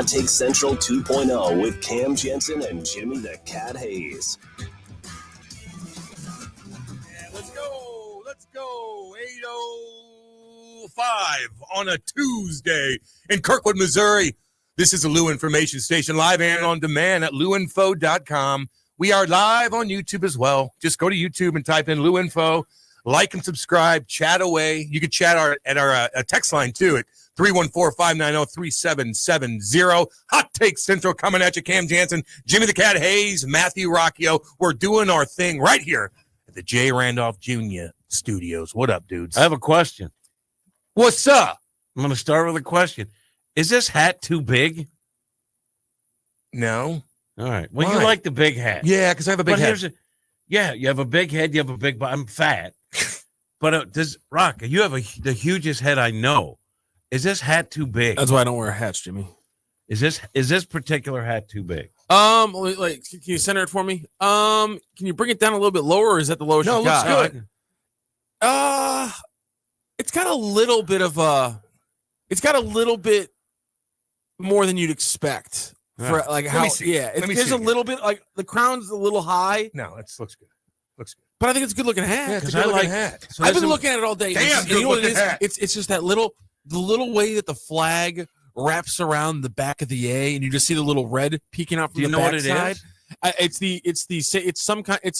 Take Central 2.0 with Cam Janssen and Jimmy the Cat Hayes. Let's go. 8:05 on a Tuesday in Kirkwood, Missouri. This is the Lou Information Station, live and on demand at louinfo.com. We are live on YouTube as well. Just go to YouTube and type in Lou Info. Like and subscribe. Chat away. You can chat at our text line, too, at 314-590-3770. Hot Take Central coming at you. Cam Janssen, Jimmy the Cat Hayes, Matthew Rocchio. We're doing our thing right here at the J. Randolph Jr. Studios. What up, dudes? I have a question. What's up? I'm going to start with a question. Is this hat too big? No. All right. Well, Why? you like the big hat. Yeah, because I have a big head. Yeah, you have a big head. You have a big body. I'm fat. But you have the hugest head I know. Is this hat too big? That's why I don't wear hats, Jimmy. Is this particular hat too big? Like, can you center it for me? Can you bring it down a little bit lower, or is that the lowest you got? No, it looks good. It's got a little bit of more than you'd expect for like how. Yeah, there's a little bit like the crown's a little high. No, it looks good. But I think it's a good looking hat. Yeah, it's a good looking hat. So I've been looking at it all day. Damn, you know what it is? hat. It's just that the little way that the flag wraps around the back of the A, and you just see the little red peeking out from the backside. It's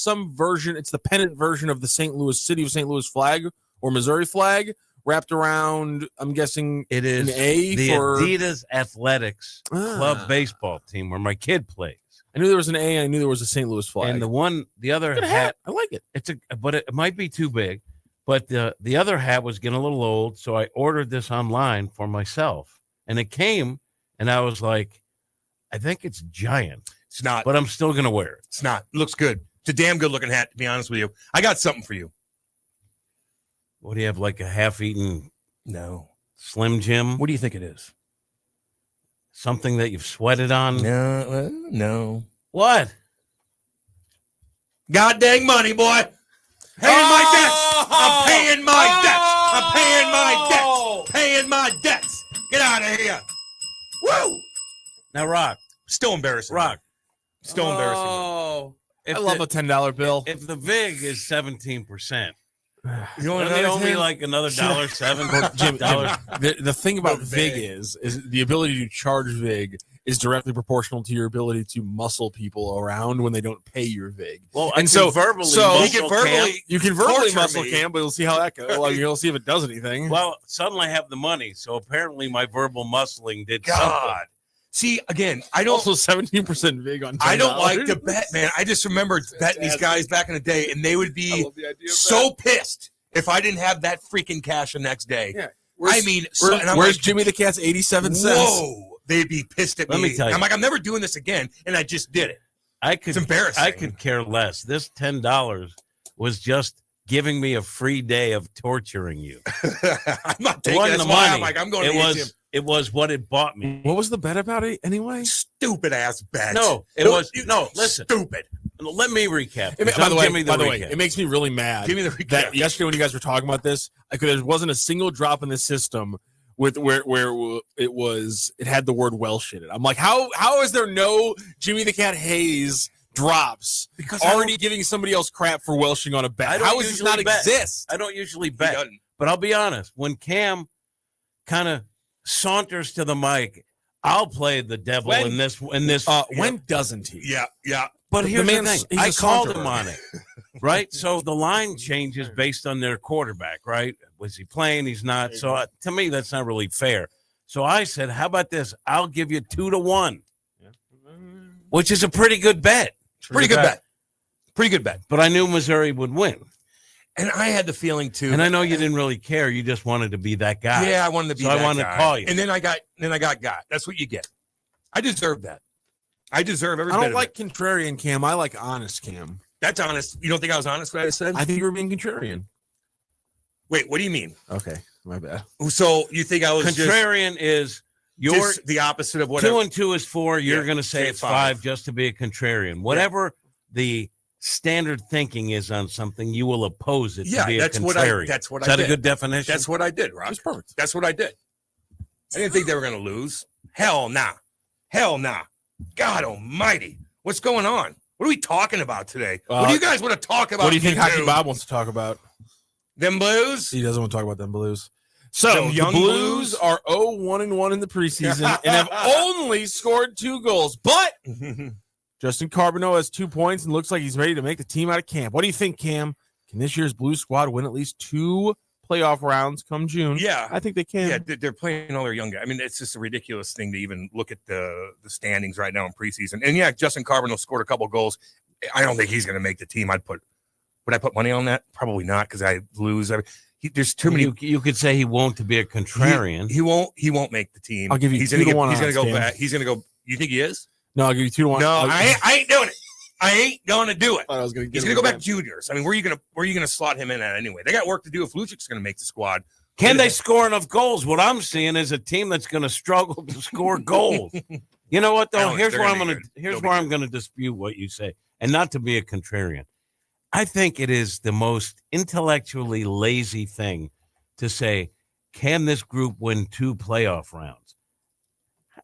some version. It's the pennant version of the City of St. Louis flag or Missouri flag wrapped around. I'm guessing it is an A the for Adidas Athletics Club baseball team where my kid plays. I knew there was an A, and I knew there was a St. Louis flag. And the other hat, I like it. But it might be too big. But the other hat was getting a little old, so I ordered this online for myself, and it came, and I was like, I think it's giant. It's not, but I'm still gonna wear it. It's not. It looks good. It's a damn good looking hat, to be honest with you. I got something for you. What do you have? Like a half-eaten? No. Slim Jim? What do you think it is? Something that you've sweated on? No. What? God dang money, boy. Paying my debts. I'm paying my debts. Get out of here. Woo. Now, Rock. Still embarrassing. Still embarrassing. Oh, I love a $10 bill. If the VIG is 17%, you want to owe me like another $7. Jim, the thing about VIG is the ability to charge VIG is directly proportional to your ability to muscle people around when they don't pay your VIG. Well, and so you can verbally muscle Cam, but you'll see how that goes. Well, you'll see if it does anything. Well, suddenly I have the money, so apparently my verbal muscling did God. something. See, again, I don't. Also, 17% VIG on $10. I don't like to bet, man. I just remember betting these guys back in the day, and they would be so pissed if I didn't have that freaking cash the next day. Yeah. Where's Jimmy the Cat's 87 cents? Whoa. They'd be pissed at me. Let me tell you. I'm like, I'm never doing this again, and I just did it. It's embarrassing. I could care less. This $10 was just giving me a free day of torturing you. I'm not taking it. That's why I'm like, I'm going to the ATM. It was what it bought me. What was the bet about it anyway? Stupid ass bet. No, listen. Stupid. Let me recap. By the way, it makes me really mad. Give me the recap. That yesterday when you guys were talking about this, there wasn't a single drop in the system with where it had the word Welsh in it. I'm like, how is there no Jimmy the Cat Hayes drops because already giving somebody else crap for welshing on a bet? How does this not exist? I don't usually bet, but I'll be honest. When Cam kind of saunters to the mic, I'll play the devil in this. When doesn't he? Yeah. But here's the thing. I called him on it, right? So the line changes based on their quarterback, right? Was he playing? He's not. So to me, that's not really fair. So I said, how about this? I'll give you 2-1, which is a pretty good bet. Pretty good bet. But I knew Missouri would win. And I had the feeling too. And I know you didn't really care. You just wanted to be that guy. Yeah, I wanted to be that guy. So I wanted to call you. And then I got got. That's what you get. I deserve that. I deserve every bit of it. I don't like contrarian Cam. I like honest Cam. That's honest. You don't think I was honest when I said? I think you were being contrarian. Wait, what do you mean? Okay, my bad. So you think I was contrarian is you're the opposite of whatever. 2 and 2 is 4. You're going to say it's 5 just to be a contrarian. Whatever the standard thinking is on something, you will oppose it to be a contrarian. That's what I did. Is that a good definition? That's what I did, Rob. That's perfect. That's what I did. I didn't think they were going to lose. Hell nah. Hell nah. God almighty. What's going on? What are we talking about today? What do you guys want to talk about? What do you think Hockey Bob wants to talk about? Them Blues? He doesn't want to talk about them Blues. So Them the young Blues are 0-1-1 in the preseason and have only scored 2 goals. But Justin Carbonneau has 2 points and looks like he's ready to make the team out of camp. What do you think, Cam? Can this year's Blues squad win at least 2 playoff rounds come June? Yeah. I think they can. Yeah, they're playing all their young guys. I mean, it's just a ridiculous thing to even look at the standings right now in preseason. And yeah, Justin Carbonneau scored a couple goals. I don't think he's going to make the team. Would I put money on that? Probably not, because I lose. There's too many. You could say he won't to be a contrarian. He won't make the team. I'll give you he's 2 to 1. He's going to go back. He's going to go. You think he is? No, I'll give you 2 to 1. No, I ain't doing it. I ain't going to do it. He's going to go back to juniors. I mean, where are you going to slot him in at anyway? They got work to do if Lucic's going to make the squad. Can they score enough goals? What I'm seeing is a team that's going to struggle to score goals. You know what, though? Here's where I'm going to dispute what you say, and not to be a contrarian. I think it is the most intellectually lazy thing to say, can this group win 2 playoff rounds?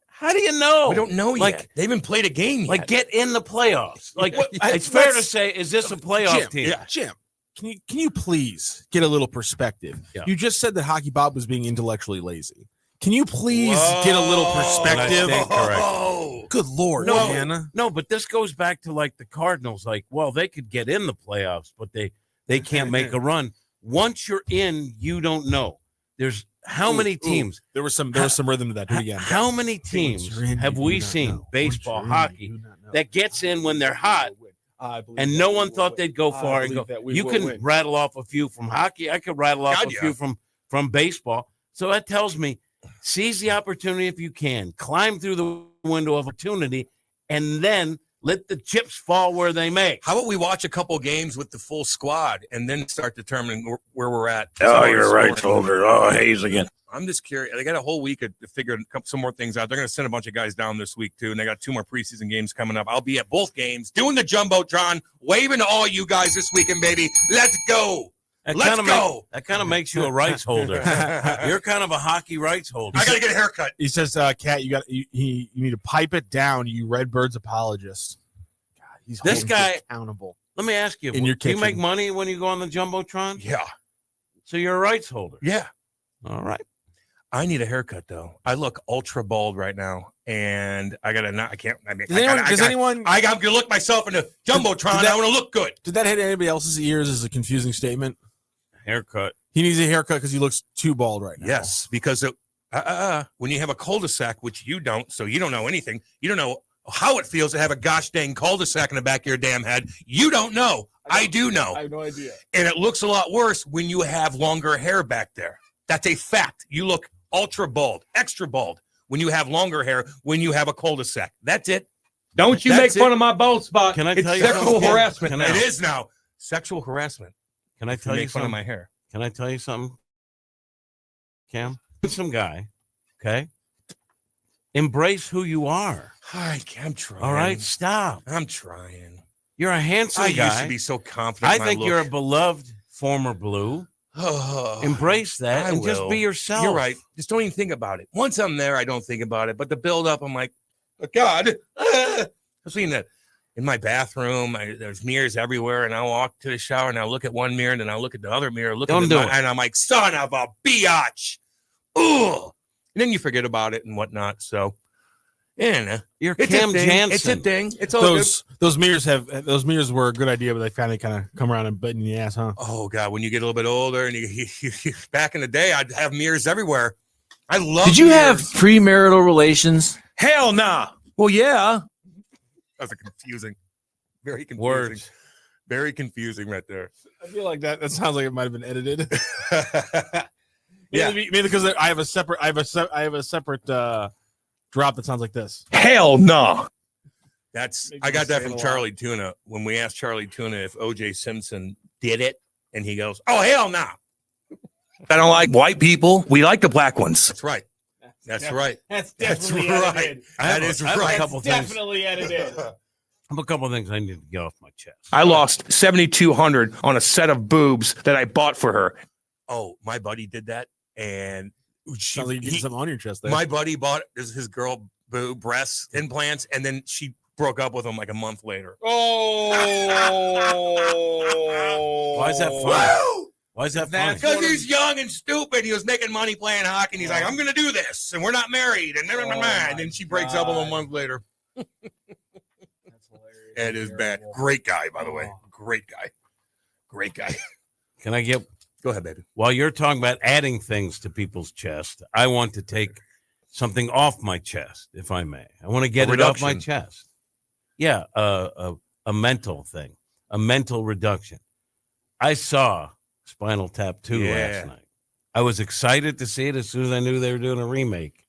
How do you know? We don't know yet. They haven't played a game yet. Like, get in the playoffs. Like, it's fair to say, is this a playoff team? Yeah, Jim. Can you please get a little perspective? Yeah. You just said that Hockey Bob was being intellectually lazy. Can you please get a little perspective? Correct. Good Lord, man. No, but this goes back to like the Cardinals. Like, well, they could get in the playoffs, but they can't make a run. Once you're in, you don't know. There's how many teams? There was some rhythm to that. Do it again. How many teams have we seen, baseball, hockey, that gets in when they're hot? And no one thought they'd go far and go. You can rattle off a few from hockey. I could rattle off a few from baseball. So that tells me, seize the opportunity if you can. Climb through the window of opportunity, and then let the chips fall where they may. How about we watch a couple games with the full squad and then start determining where we're at? Oh, you're right, Holder. Oh, Hayes again. I'm just curious. They got a whole week to figure some more things out. They're going to send a bunch of guys down this week, too, and they got 2 more preseason games coming up. I'll be at both games doing the Jumbotron, waving to all you guys this weegend, baby. Let's go. Let's go. That kind of makes you a rights holder. You're kind of a hockey rights holder. I got to get a haircut. He says, Kat, you need to pipe it down, you Redbirds apologist. God, he's this guy accountable. Let me ask you, do you make money when you go on the Jumbotron? Yeah. So you're a rights holder? Yeah. All right. I need a haircut, though. I look ultra bald right now, and I got to not. I can't. I mean, I got to look myself in the Jumbotron. I want to look good. Did that hit anybody else's ears as a confusing statement? Haircut. He needs a haircut because he looks too bald right now. Yes, because when you have a cul-de-sac, which you don't, so you don't know anything. You don't know how it feels to have a gosh dang cul-de-sac in the back of your damn head. You don't know. I do know. I have no idea. And it looks a lot worse when you have longer hair back there. That's a fact. You look ultra bald, extra bald when you have longer hair, when you have a cul-de-sac. That's it. Don't you make fun of my bald spot. Can I tell you sexual harassment? It is now. Sexual harassment. Can I tell you fun of my hair? Can I tell you something, Cam? Some guy, okay? Embrace who you are. I'm trying. All right, stop. I'm trying. You're a handsome guy. I used to be so confident. I think you're a beloved former Blue. Embrace that and just be yourself. You're right. Just don't even think about it. Once I'm there, I don't think about it. But the build up, I'm like, oh, God. I've seen that in my bathroom. There's mirrors everywhere, and I walk to the shower and I look at one mirror and then I look at the other mirror, and I'm like, son of a biatch. Ugh. And then you forget about it and whatnot. So, yeah, you're Cam Janssen. It's a thing. It's all those mirrors were a good idea, but they kind of come around and bite in the ass, huh? Oh God, when you get a little bit older, and you back in the day, I'd have mirrors everywhere. I love. Did you have premarital relations? Hell nah. Well, yeah. That's a confusing, very confusing words. Very confusing right there. I feel like that sounds like it might have been edited. Yeah, maybe because I have a separate drop that sounds like this. Hell no. I got that from Charlie Tuna when we asked Charlie Tuna if O.J. Simpson did it, and he goes, "Oh hell no." I don't like white people. We like the black ones. That's right. That's right. That's definitely edited. That is right. Definitely edited. I have a couple of things I need to get off my chest. I lost $7,200 on a set of boobs that I bought for her. Oh, my buddy did that, and Sounds like you get something on your chest there. My buddy bought his girl breast implants, and then she broke up with him like a month later. Oh, why is that funny? Why is that funny? Because he's young and stupid. He was making money playing hockey, and he's like, I'm going to do this, and we're not married, and and then she breaks up with him a month later. That's hilarious. It is bad. Great guy, by the way. Great guy. Great guy. Can I get? Go ahead, baby. While you're talking about adding things to people's chest, I want to take something off my chest, if I may. I want to get it off my chest. Yeah, a mental thing, a mental reduction. I saw Spinal Tap 2 last night. I was excited to see it as soon as I knew they were doing a remake.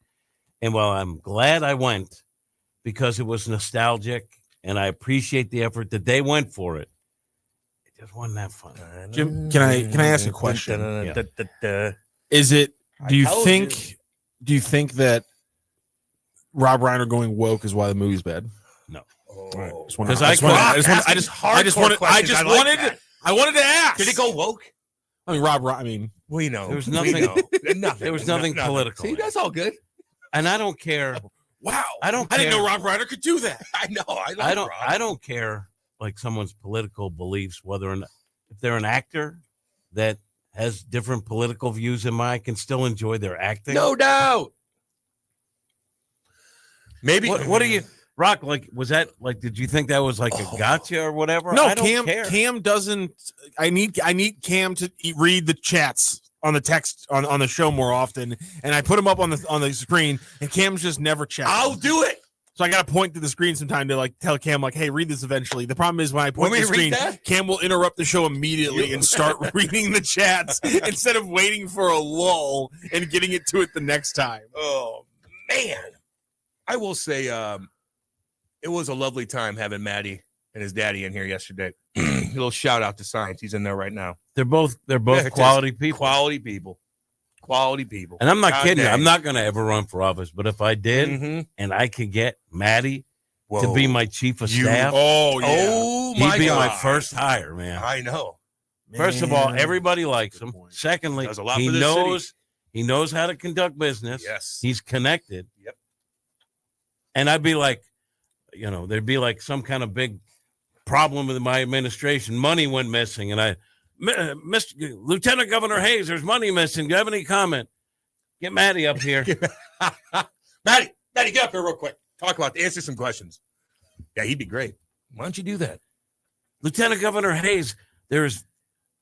And while I'm glad I went because it was nostalgic and I appreciate the effort that they went for it, it just wasn't that fun. Jim, can I ask a question? Is it? Do you think that Rob Reiner going woke is why the movie's bad? No. Because I wanted to ask. Did it go woke? I mean, I mean, we know. There was nothing. There was nothing political. See, that's all good. And I don't care. Wow. I didn't know Rob Reiner could do that. I know. I don't care like someone's political beliefs, whether or not if they're an actor that has different political views than mine, can still enjoy their acting. No doubt. Maybe. What do you, Rock? Like, was that like? Did you think that was like a gotcha or whatever? No, I don't care. Cam doesn't. I need Cam to read the chats on the text on the show more often, and I put them up on the screen, and Cam's just never checks. I'll do it. So I got to point to the screen sometime to like tell Cam like, hey, read this eventually. The problem is when I point to the screen, Cam will interrupt the show immediately and start reading the chats instead of waiting for a lull and getting it to it the next time. Oh man, I will say it was a lovely time having Maddie and his daddy in here yesterday. A little shout out to Science. He's in there right now. They're both quality people. Quality people. And I'm not kidding you. I'm not going to ever run for office, but if I did and I could get Maddie to be my chief of staff, he'd be my first hire, man. I know. First of all, everybody likes him. Secondly, he knows how to conduct business. Yes. He's connected. Yep. And I'd be like, there'd be like some kind of big problem with my administration. Money went missing. And Mr. Lieutenant Governor Hayes, there's money missing. Do you have any comment? Get Maddie up here. Maddie, get up here real quick. Answer some questions. Yeah, he'd be great. Why don't you do that? Lieutenant Governor Hayes, there's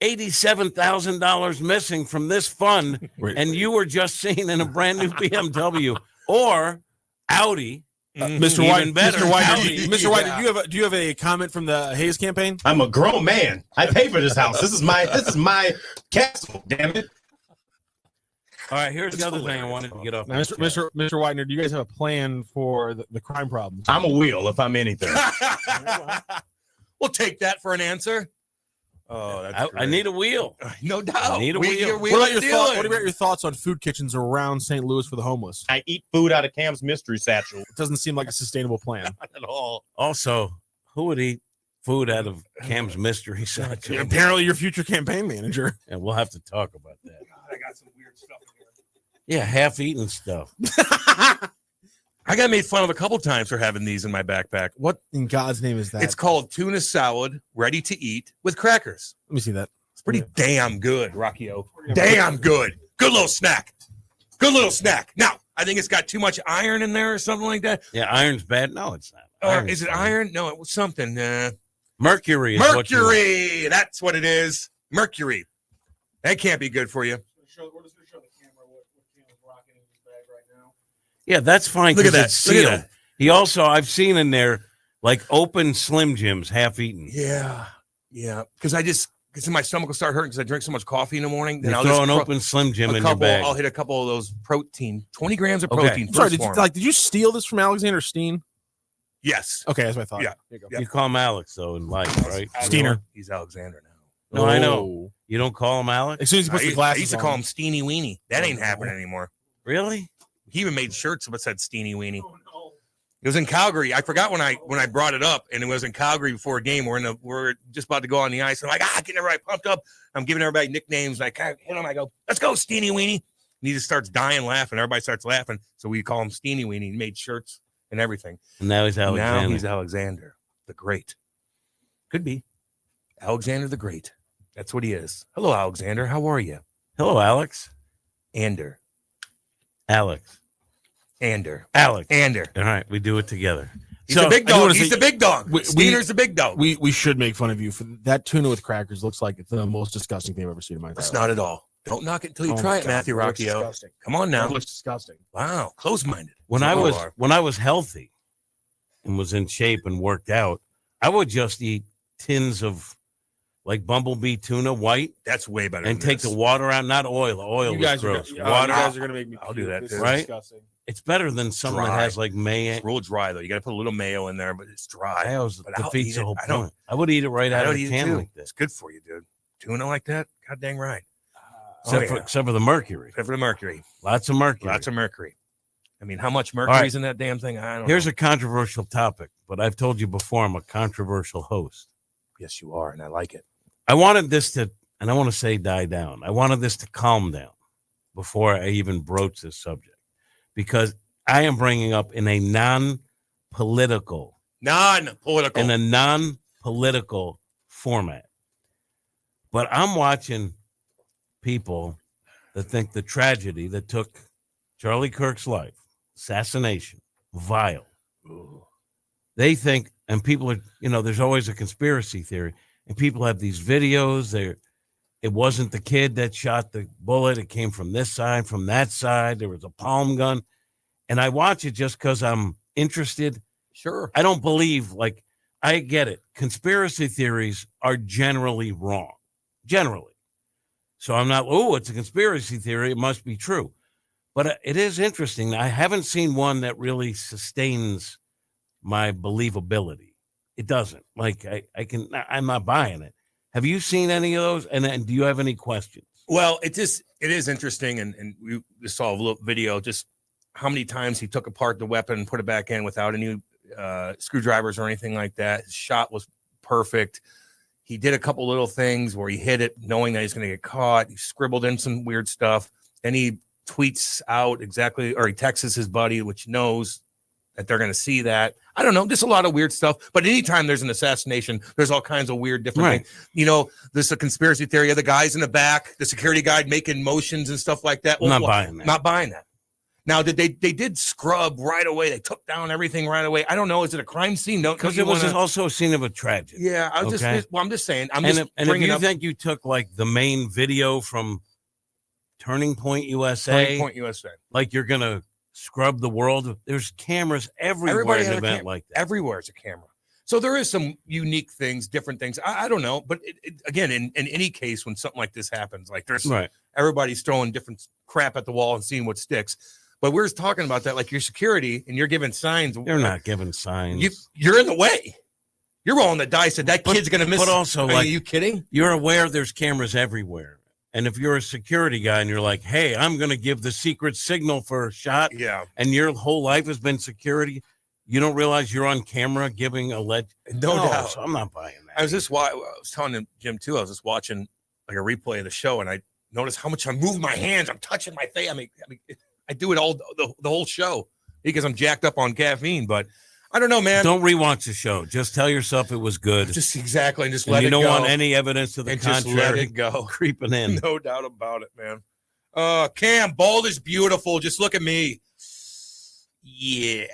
$87,000 missing from this fund, and you were just seen in a brand new BMW or Audi. Mr. White, Mr. White, do you have a comment from the Hayes campaign? I'm a grown man. I pay for this house. This is my castle. Damn it! All right, here's the other thing I wanted to get off. Now, Mr. Whitener, do you guys have a plan for the crime problem? I'm a wheel if I'm anything. We'll take that for an answer. Oh, that's I need a wheel. No doubt. I need a wheel. What about your thoughts on food kitchens around St. Louis for the homeless? I eat food out of Cam's mystery satchel. It doesn't seem like a sustainable plan. Not at all. Also, who would eat food out of Cam's mystery satchel? Apparently your future campaign manager. And we'll have to talk about that. God, I got some weird stuff in here. Yeah, half-eaten stuff. I got made fun of a couple times for having these in my backpack. What in God's name is that? It's called tuna salad, ready to eat with crackers. Let me see that. It's pretty damn good, Rocky-O. Damn good. Good little snack. Now, I think it's got too much iron in there or something like that. Yeah, iron's bad. No, it's not. Is it iron? No, it was something. Mercury. Mercury. That's what it is. Mercury. That can't be good for you. We're just going to show the camera what Cam is rocking in his bag right now. Yeah, that's fine. Look at that. It's sealed. He also, I've seen in there like open Slim Jims, half eaten. Yeah. Because my stomach will start hurting because I drink so much coffee in the morning. Then I'll throw an open Slim Jim in your bag. I'll hit a couple of those protein, 20 grams of protein. Sorry, did you steal this from Alexander Steen? Yes. Okay, that's what I thought. Yeah. There you go. You call him Alex though in life, right? Steiner. He's Alexander now. No, I know. You don't call him Alex? As soon as he puts the glasses on. I used to call him Steeny Weenie. That ain't happening anymore. Really? He even made shirts that said Steeny Weenie. It was in Calgary. I forgot when I brought it up, and it was in Calgary before a game. We're just about to go on the ice. I'm like, getting everybody pumped up. I'm giving everybody nicknames. I kind of hit him. I go, let's go, Steeny Weenie. And he just starts dying laughing. Everybody starts laughing. So we call him Steeny Weenie. He made shirts. and everything. And now he's Alexander. Now he's Alexander the Great. Could be Alexander the Great. That's what he is. Hello, Alexander. How are you? Hello, Alex. Ander. Alex. Ander. Alex. Ander. All right, we do it together. He's the big dog. He's say, the big dog. Steiner's the big dog. We should make fun of you for that tuna with crackers. Looks like it's the most disgusting thing I've ever seen in my life. It's not at all. Don't knock it until you try it, Matthew Rocchio. Disgusting. Come on now. It looks disgusting. Wow, close-minded. When I was healthy and was in shape and worked out, I would just eat tins of like bumblebee tuna white. That's way better. And take the water out, not oil. Oil You is guys gross. you Water. guys are gonna make me. I'll do that This too. is Right? disgusting. It's better than something Dry. that has like mayo. It's real dry though. You got to put a little mayo in there, but it's dry. Mayo But I'll defeats eat the it. whole I don't- point. I would eat it right I out of don't the eat it can too. like this. It's good for you, dude. Tuna like that? God dang right. Except for the mercury. Except for the mercury. Lots of mercury. Lots of mercury. I mean, how much mercury's in that damn thing? I don't Here's know. a controversial topic, but I've told you before I'm a controversial host. Yes, you are, and I like it. I wanted this to, and I want to say die down. I wanted this to calm down before I even broach this subject, because I am bringing up in a non-political format. But I'm watching people that think the tragedy that took Charlie Kirk's life, assassination, vile. They think, and people are, there's always a conspiracy theory, and people have these videos. It wasn't the kid that shot the bullet. It came from this side, from that side. There was a palm gun. And I watch it just because I'm interested. Sure. I don't believe, I get it. Conspiracy theories are generally wrong. Generally. So I'm not, it's a conspiracy theory. It must be true. But it is interesting. I haven't seen one that really sustains my believability. It doesn't. I'm not buying it. Have you seen any of those? And do you have any questions? Well, it is interesting. And we just saw a little video, just how many times he took apart the weapon and put it back in without any screwdrivers or anything like that. His shot was perfect. He did a couple little things where he hit it knowing that he's going to get caught. He scribbled in some weird stuff. Then he tweets out exactly, or he texts his buddy, which knows that they're going to see that. I don't know. There's a lot of weird stuff. But anytime there's an assassination, there's all kinds of weird different things. There's a conspiracy theory of the guys in the back, the security guy making motions and stuff like that. Not buying that. Not buying that. Now, they did scrub right away. They took down everything right away. I don't know. Is it a crime scene? No, because it was also a scene of a tragedy. Yeah, I'm just saying. And if you think you took the main video from Turning Point USA, like you're gonna scrub the world. There's cameras everywhere at an event like that. Everywhere is a camera. So there is some unique things, different things. I don't know, but again, in any case, when something like this happens, there's everybody's throwing different crap at the wall and seeing what sticks. But we're just talking about that, your security, and you're giving signs. They're not giving signs. You're in the way. You're rolling the dice that kid's going to miss. But also, are you kidding? You're aware there's cameras everywhere. And if you're a security guy and you're like, hey, I'm going to give the secret signal for a shot. Yeah. And your whole life has been security. You don't realize you're on camera giving a No doubt. So I'm not buying that. I was telling him, Jim, too. I was just watching a replay of the show, and I noticed how much I move my hands. I'm touching my face. I mean, I do it all the whole show because I'm jacked up on caffeine. But I don't know, man. Don't rewatch the show. Just tell yourself it was good. Just exactly, and just and let it go. You don't want any evidence to the contrary. Just let it go. Creeping in. No doubt about it, man. Cam, bald is beautiful. Just look at me. Yeah.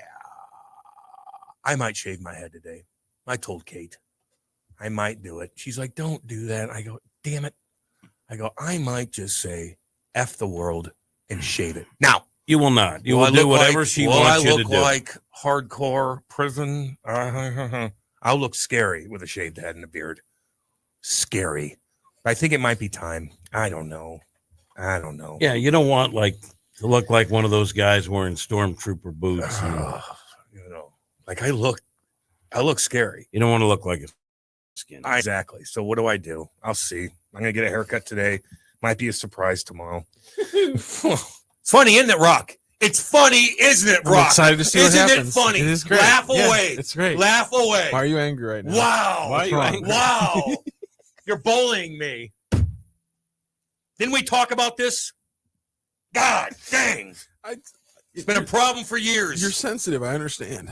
I might shave my head today. I told Kate I might do it. She's like, don't do that. I go, damn it. I go, I might just say F the world and shave it. Now, you will not. You will do whatever she wants you to do. Will I look like hardcore prison? I'll look scary with a shaved head and a beard. Scary. I think it might be time. I don't know. Yeah, you don't want to look like one of those guys wearing stormtrooper boots. I look scary. You don't want to look like a skin. Exactly. So what do? I'll see. I'm going to get a haircut today. Might be a surprise tomorrow. It's funny, isn't it, Rock? It's funny, isn't it, Rock? I'm excited to see what happens. Isn't it funny? It is great. Laugh away. It's great. Laugh away. Why are you angry right now? Wow. Why are you angry? Wow. You're bullying me. Didn't we talk about this? God dang. It's been a problem for years. You're sensitive. I understand.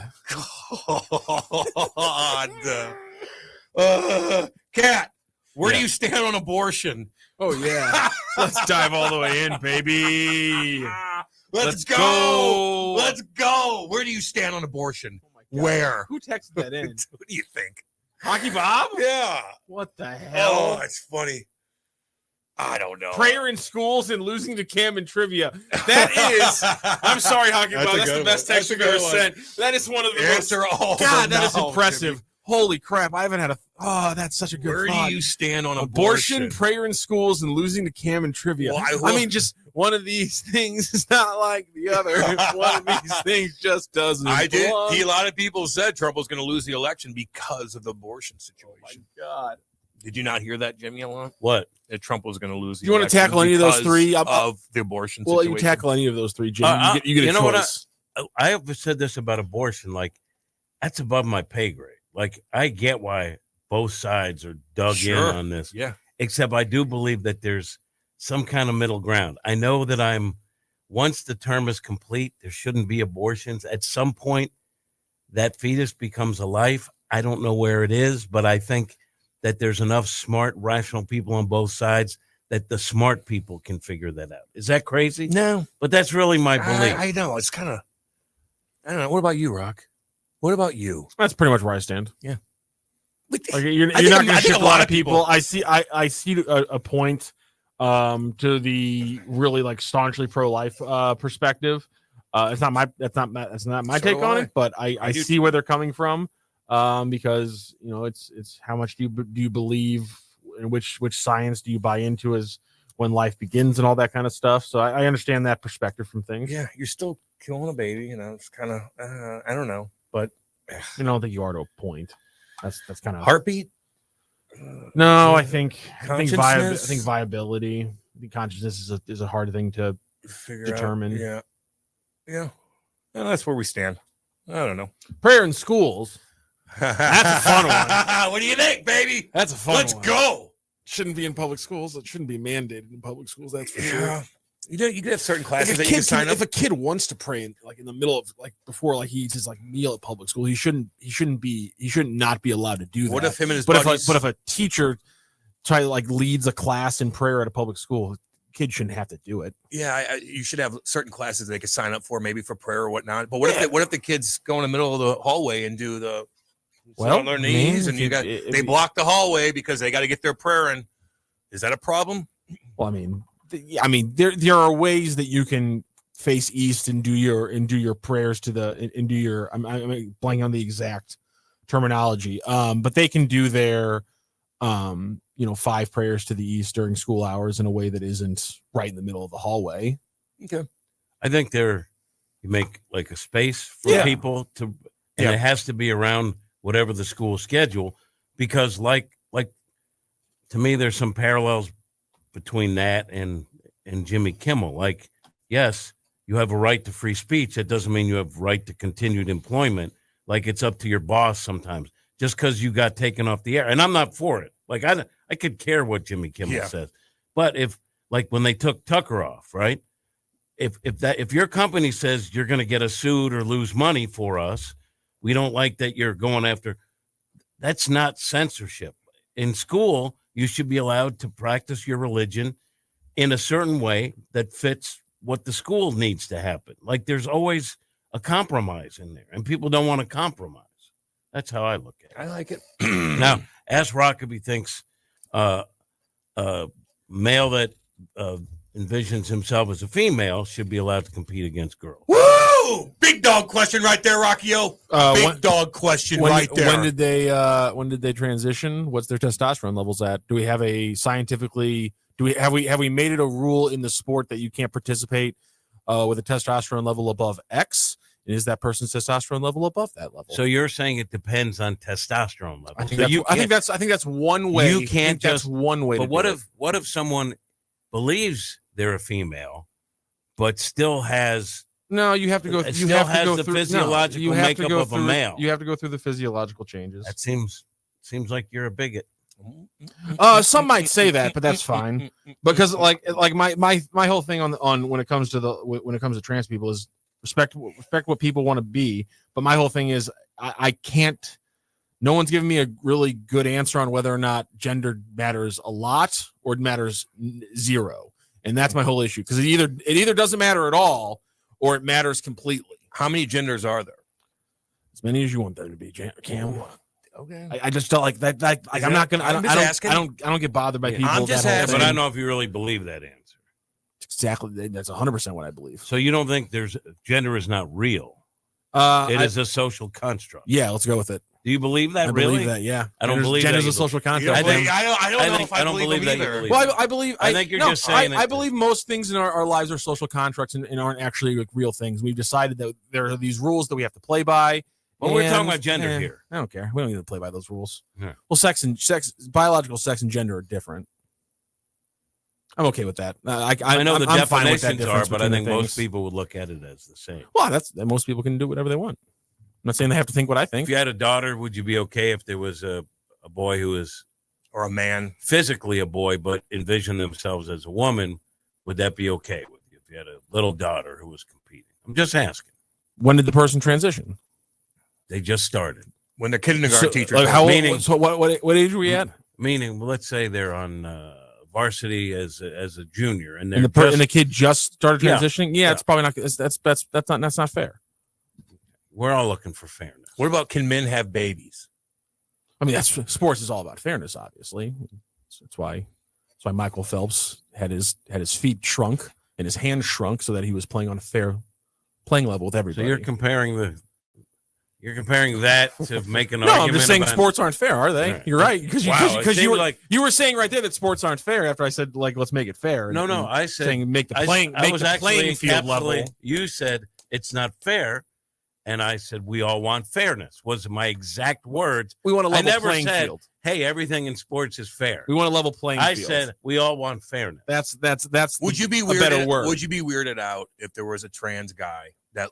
God. Cat, where do you stand on abortion? Oh, yeah. Let's dive all the way in, baby. Let's go. Let's go. Where do you stand on abortion? Where? Who texted that in? What do you think? Hockey Bob? Yeah. What the hell? Oh, it's funny. I don't know. Prayer in schools and losing to Cam in trivia. That is, I'm sorry, Hockey Bob. That's the best text you've ever sent. That is one of the most. God, that is impressive. Jimmy. Holy crap. I haven't had that's such a good Where thought. do you stand on abortion? Prayer in schools, and losing to Cam in trivia. Well, I mean, just one of these things is not like the other. One of these things just doesn't. A lot of people said Trump was going to lose the election because of the abortion situation. Oh, my God. Did you not hear that, Jimmy, a lot? What? That Trump was going to lose the election. You want to tackle any of those three? Of the abortion well, situation? you tackle any of those three, Jimmy. You get a choice. I have said this about abortion. Like, that's above my pay grade. Like, I get why both sides are dug in on this. Yeah. Except I do believe that there's some kind of middle ground. I know that once the term is complete, there shouldn't be abortions. At some point, that fetus becomes a life. I don't know where it is, but I think that there's enough smart, rational people on both sides that the smart people can figure that out. Is that crazy? No. But that's really my belief. I know. It's kind of, I don't know. What about you, Rock? What about you? That's pretty much where I stand. Yeah. Like you're not going to shift a lot of people. I see a point to the really like staunchly pro-life perspective. It's not my take on it, but I see where they're coming from. Because it's how much do you believe in which science do you buy into as when life begins and all that kind of stuff. So I understand that perspective from things. Yeah, you're still killing a baby. It's kind of I don't know, but I don't think you are to a point. That's kind of heartbeat. No, I think viability. The consciousness is a hard thing to determine. Yeah. Well, that's where we stand. I don't know. Prayer in schools. That's a fun one. What do you think, baby? That's a fun one. Let's go. Shouldn't be in public schools. It shouldn't be mandated in public schools. That's for sure. You could have certain classes that you can sign up. If a kid wants to pray in the middle of before he eats his meal at public school, he shouldn't not be allowed to do that. What if him and his but buddies? If a teacher leads a class in prayer at a public school, kids shouldn't have to do it. Yeah, you should have certain classes they could sign up for, maybe for prayer or whatnot. But what if the kids go in the middle of the hallway and do the on their knees and they block the hallway because they got to get their prayer in? Is that a problem? Well, I mean, there are ways that you can face east and do your prayers I'm blanking on the exact terminology. But they can do their 5 prayers to the east during school hours in a way that isn't right in the middle of the hallway. Okay. I think you make like a space for people to, and it has to be around whatever the school schedule, because like to me, there's some parallels between that and Jimmy Kimmel. Like, yes, you have a right to free speech. That doesn't mean you have right to continued employment. Like, it's up to your boss sometimes just because you got taken off the air. And I'm not for it. Like, I could care what Jimmy Kimmel says. But if, like, when they took Tucker off, right? If your company says you're going to get us sued or lose money for us, we don't like that you're going after. That's not censorship. In school, you should be allowed to practice your religion in a certain way that fits what the school needs to happen. Like, there's always a compromise in there, and people don't want to compromise. That's how I look at it. I like it. Now, ask Rock if he thinks male that envisions himself as a female should be allowed to compete against girls. Woo! Big dog question right there, Rocky-O. Big dog question right there. When did they transition? What's their testosterone levels at? Do we have a scientifically? Have we made it a rule in the sport that you can't participate with a testosterone level above X? And is that person's testosterone level above that level? So you're saying it depends on testosterone level. I think that's one way. You can't just one way. But what if someone believes they're a female, but still has? No, you have to go. You have to go through the physiological makeup of a male. You have to go through the physiological changes. That seems like you're a bigot. Some might say that, but that's fine because like my whole thing on when it comes to trans people is Respect what people want to be. But my whole thing is I can't. No one's giving me a really good answer on whether or not gender matters a lot or it matters zero. And that's my whole issue, because it either doesn't matter at all or it matters completely. How many genders are there? As many as you want there to be, Cam. Okay. I just don't like that. Like, I'm not gonna. I don't get bothered by people. I'm just asking, but I don't know if you really believe that answer. Exactly. That's 100% what I believe. So you don't think gender is not real? It is a social construct. Yeah, let's go with it. Do you believe that? I really? believe that. Yeah, I don't believe gender's that a social construct. I don't know if I believe that either. Well, I believe. I think you're just saying. I believe most things in our lives are social contracts and aren't actually like real things. We've decided that there are these rules that we have to play by. Well, we're talking about gender here. I don't care. We don't need to play by those rules. Yeah. Well, biological sex and gender are different. I'm okay with that. I know the definitions are, but I think things. most people would look at it as the same. Well, most people can do whatever they want. I'm not saying they have to think what I think. If you had a daughter, would you be okay if there was a boy who is, or a man, physically a boy, but envisioned themselves as a woman? Would that be okay with you if you had a little daughter who was competing? I'm just asking. When did the person transition? They just started. When the kindergarten teacher. Like how old? So what age were we at? Meaning, let's say they're on varsity as a junior, and and the kid just started transitioning. Yeah, it's probably not. That's not fair. We're all looking for fairness. What about, can men have babies? I mean, sports is all about fairness, obviously. That's why Michael Phelps had his feet shrunk and his hands shrunk so that he was playing on a fair playing level with everybody. So you're comparing that to make an no, argument. I'm just saying sports aren't fair, are they? Right. You're right, because you were saying right there that sports aren't fair after I said, like, let's make it fair. No, I said saying make the playing field level. You said it's not fair. And I said, we all want fairness, was my exact words. We want a level I never playing said, field. Hey, everything in sports is fair. We want a level playing field. I said, we all want fairness. That's would you be a better word. Would you be weirded out if there was a trans guy that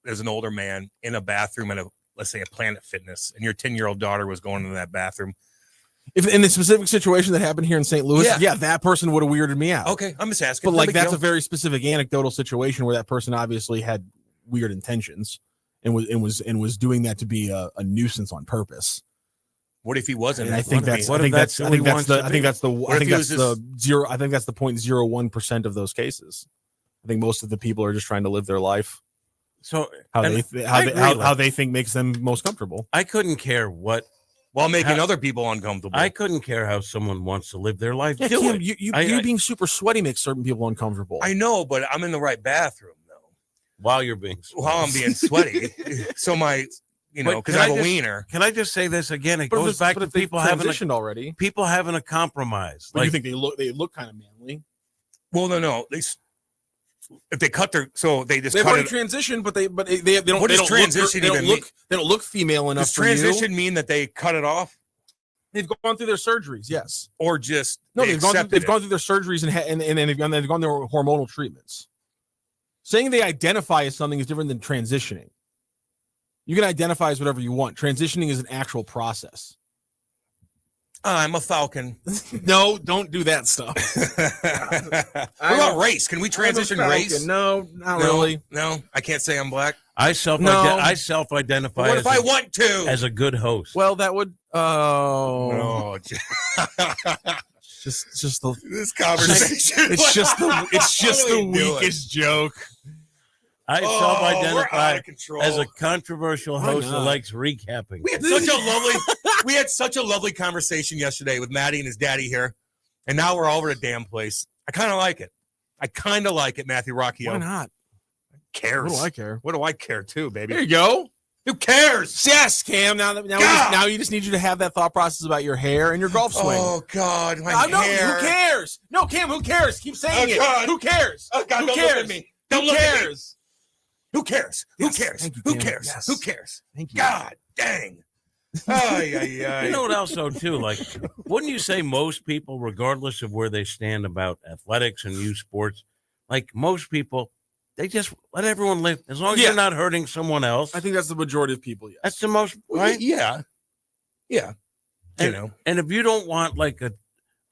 is an older man in a bathroom at let's say a Planet Fitness, and your 10-year-old daughter was going into that bathroom? If in the specific situation that happened here in St. Louis, yeah, that person would have weirded me out. Okay, I'm just asking. But like that's a very specific anecdotal situation where that person obviously had weird intentions. And was doing that to be a nuisance on purpose. What if he wasn't? And I think that's the 0.01% of those cases. I think most of the people are just trying to live their life. So how they think makes them most comfortable. I couldn't care what, while making other people uncomfortable. I couldn't care how someone wants to live their life. Yeah, Kim, you being super sweaty makes certain people uncomfortable. I know, but I'm in the right bathroom. While I'm being sweaty, so because I have a wiener. Can I just say this again? It goes back to people having already. People having a compromise. Like, you think they look kind of manly? Well, no. If they cut they've already transitioned, but they don't. What does transition even mean? They don't look female enough. Does transition mean that they cut it off? They've gone through their surgeries, yes, or just they've gone through their surgeries and they've gone through their hormonal treatments. Saying they identify as something is different than transitioning. You can identify as whatever you want. Transitioning is an actual process. I'm a falcon. No, don't do that stuff. What about race? Can we transition race? No, not really. No, I can't say I'm black. I self-identify. What if I want to? As a good host. Well, that would. No. Just this conversation. It's just the weakest joke. I self-identify as a controversial host that likes recapping. We had such a lovely conversation yesterday with Maddie and his daddy here, and now we're all over the damn place. I kind of like it. Matthew Rocchio. Why not? Cares? What do I care? What do I care too, baby? There you go. Who cares? Yes, Cam. Now you just need you to have that thought process about your hair and your golf swing. Oh God, my hair. Who cares? No, Cam. Who cares? Keep saying it. God. Who cares? Oh God, who cares? Don't look at me. Who cares? Who Yes. cares? Thank you, Who Cam. cares? Yes. Who cares? Thank you. God dang. You know what else, though, too? Like, wouldn't you say most people, regardless of where they stand about athletics and youth sports, like most people, they just let everyone live as long as you're not hurting someone else. I think that's the majority of people. Yes. That's the most, right? Yeah. And if you don't want like a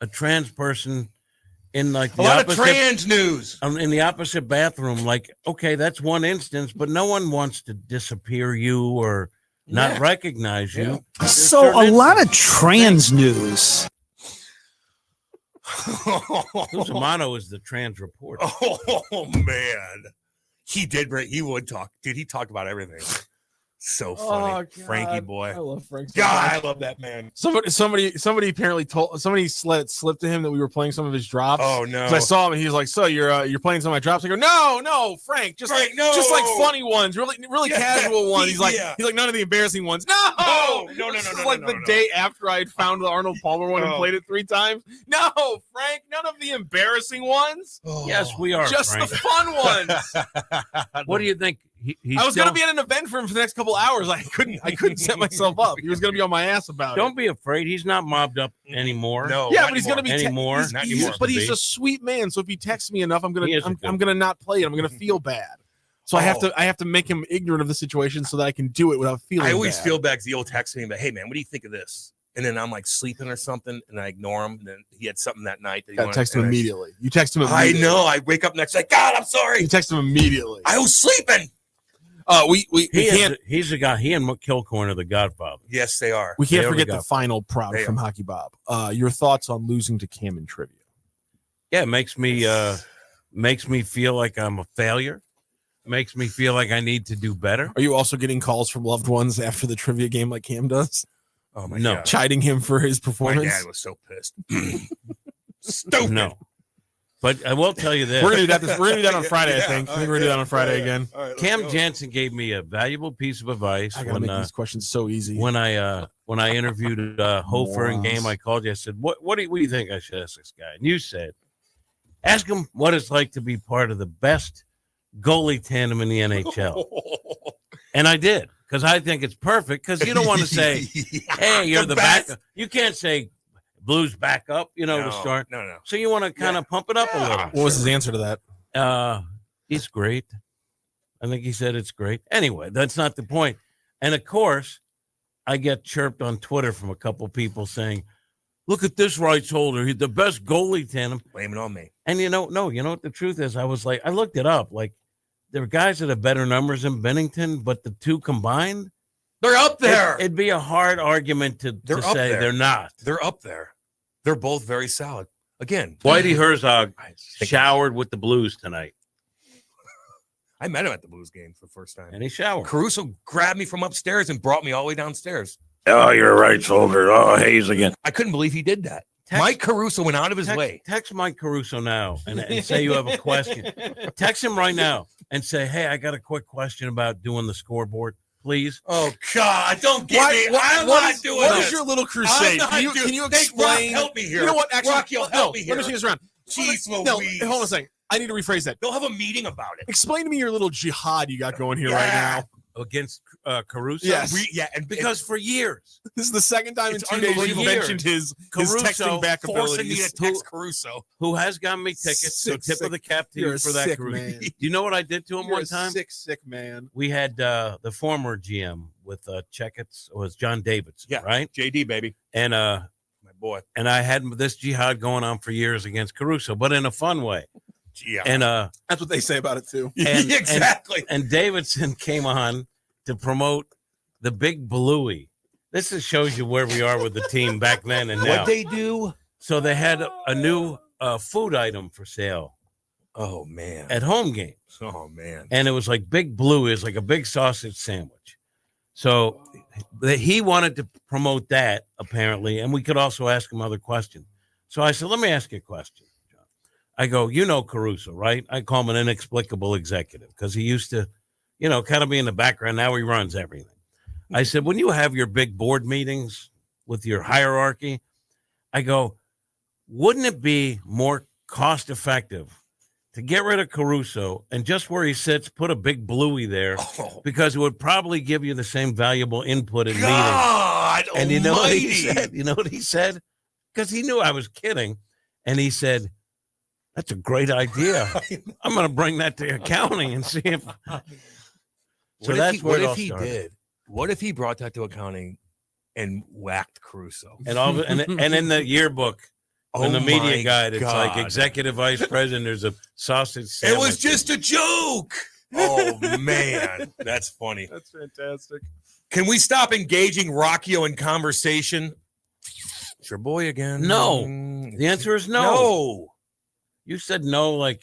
trans person in like a lot of trans news. In the opposite bathroom, like, okay, that's one instance, but no one wants to disappear you or not recognize you. Yeah. So a lot of trans news. Whose motto is the trans reporter? Oh man, he did. He would talk, dude. He talked about everything. So funny, Frankie boy. I love Frank. God, I love that man. Somebody apparently somebody let it slip to him that we were playing some of his drops. Oh no! So I saw him and he was like, "So you're playing some of my drops?" I go, "No, Frank, just like funny ones, really casual ones." He's like, none of the embarrassing ones. No. This is like the day after I had found the Arnold Palmer one and played it 3 times. No, Frank, none of the embarrassing ones. Oh. Yes, we are. Just Frank. the fun ones. What do you think? I was going to be at an event for him for the next couple hours. I couldn't set myself up. He was going to be on my ass about it. Don't be afraid. He's not mobbed up anymore. No, yeah, but he's going to be anymore. But he's a sweet man. So if he texts me enough, I'm going to not play it. I'm going to feel bad. So I have to make him ignorant of the situation so that I can do it without feeling. I always bad. feel bad because he'll text me, but hey man, what do you think of this? And then I'm like sleeping or something, and I ignore him. And then he had something that night that he wanted, text him immediately. You text him. I know. I wake up next day. God, I'm sorry. You text him immediately. I was sleeping. He's the guy. He and Kilcorn are the Godfather. Yes, they are. We can't forget the final prop from Hockey Bob. Your thoughts on losing to Cam in trivia? Yeah, it makes me feel like I'm a failure. Makes me feel like I need to do better. Are you also getting calls from loved ones after the trivia game like Cam does? Oh my God. Chiding him for his performance. My dad was so pissed. Stupid. No. But I will tell you this. We're gonna do that on Friday, I think. I think we're gonna do that on Friday again. Right, Cam Janssen gave me a valuable piece of advice. I gotta make these questions so easy. When I interviewed Hofer in game, I called you. I said, what do you think I should ask this guy? And you said, ask him what it's like to be part of the best goalie tandem in the NHL. And I did, because I think it's perfect, because you don't want to say, hey, you're the backup. You can't say Blues backup, to start. No. So you want to kind of pump it up a little. What was his answer to that? It's great. I think he said it's great. Anyway, that's not the point. And of course, I get chirped on Twitter from a couple people saying, look at this rights holder. He's the best goalie tandem. Blame it on me. And you know what the truth is? I was like, I looked it up. Like, there are guys that have better numbers than Bennington, but the two combined, they're up there. It'd be a hard argument to say they're not. They're up there. They're both very solid. Again, Whitey Herzog showered with the Blues tonight. I met him at the Blues game for the first time. And he showered. Caruso grabbed me from upstairs and brought me all the way downstairs. Oh, you're a rights holder. Oh, Hayes again. I couldn't believe he did that. Mike Caruso went out of his way. Text Mike Caruso now and say you have a question. Text him right now and say, hey, I got a quick question about doing the scoreboard, please. Oh, God, don't get me. I'm not doing What this. is your little crusade? Can you explain? Rock, help me here. You know what? Actually, Rock, you'll help me here. Let me see this around. Jeez Louise. Hold on a second. I need to rephrase that. They'll have a meeting about it. Explain to me your little jihad you got going here right now. Against Caruso? Yes. And because for years. This is the second time in 2 days you've mentioned his texting back forcing me abilities. to text Caruso. Who has gotten me tickets. So tip of the cap to you for that, Caruso. Man. Do you know what I did to him one time? Sick man. We had the former GM with Checkets, was John Davidson, right? JD, baby. And my boy. And I had this jihad going on for years against Caruso, but in a fun way. Yeah. And that's what they say about it too. And, exactly. And Davidson came on to promote the Big Bluey. This shows you where we are with the team back then and now. What they do? So they had a new food item for sale. Oh man! At home games. Oh man! And it was like Big Bluey, is like a big sausage sandwich. So he wanted to promote that apparently, and we could also ask him other questions. So I said, "Let me ask you a question." I go, Caruso, right? I call him an inexplicable executive because he used to, kind of be in the background. Now he runs everything. I said, when you have your big board meetings with your hierarchy, I go, wouldn't it be more cost effective to get rid of Caruso and just where he sits, put a Big Bluey there because it would probably give you the same valuable input in meetings. And you know what he said? You know what he said? Because he knew I was kidding. And he said, that's a great idea. I'm going to bring that to accounting and see if. So that's what if he did. What if he brought that to accounting and whacked Caruso? And in the yearbook, And the Oh media my guide, it's like God. executive vice president. There's a sausage sandwich. It was just a joke. Oh, man. That's funny. That's fantastic. Can we stop engaging Rockio in conversation? It's your boy again. No. The answer is no. No. You said no, like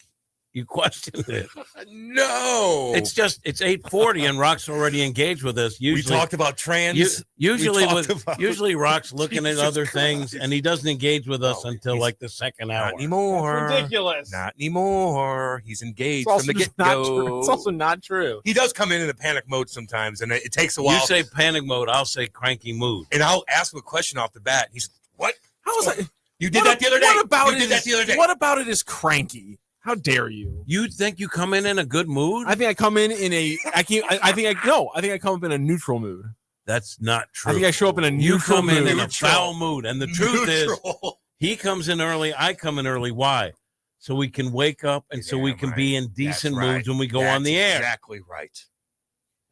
you questioned it. No. It's 8:40 and Rock's already engaged with us. Usually, we talked about trans. Usually Rock's looking at other things and he doesn't engage with us until like the second hour. Not anymore. Ridiculous. Not anymore. He's engaged It's from the also just not true. get-go. It's also not true. He does come in a panic mode sometimes, and it takes a while. You say panic mode, I'll say cranky mood. And I'll ask him a question off the bat. He's what? How was that? You did that the other day. What about you it? did that the other day. What about it is cranky? How dare you? You think you come in a good mood? I think I come in a. I think I come up in a neutral mood. That's not true. I think I show up in a You neutral come in mood. in a foul mood. And the truth is, Neutral. he comes in early, I come in early. Why? So we can wake up and so we can be in decent That's right. moods when we go on the air. Exactly right.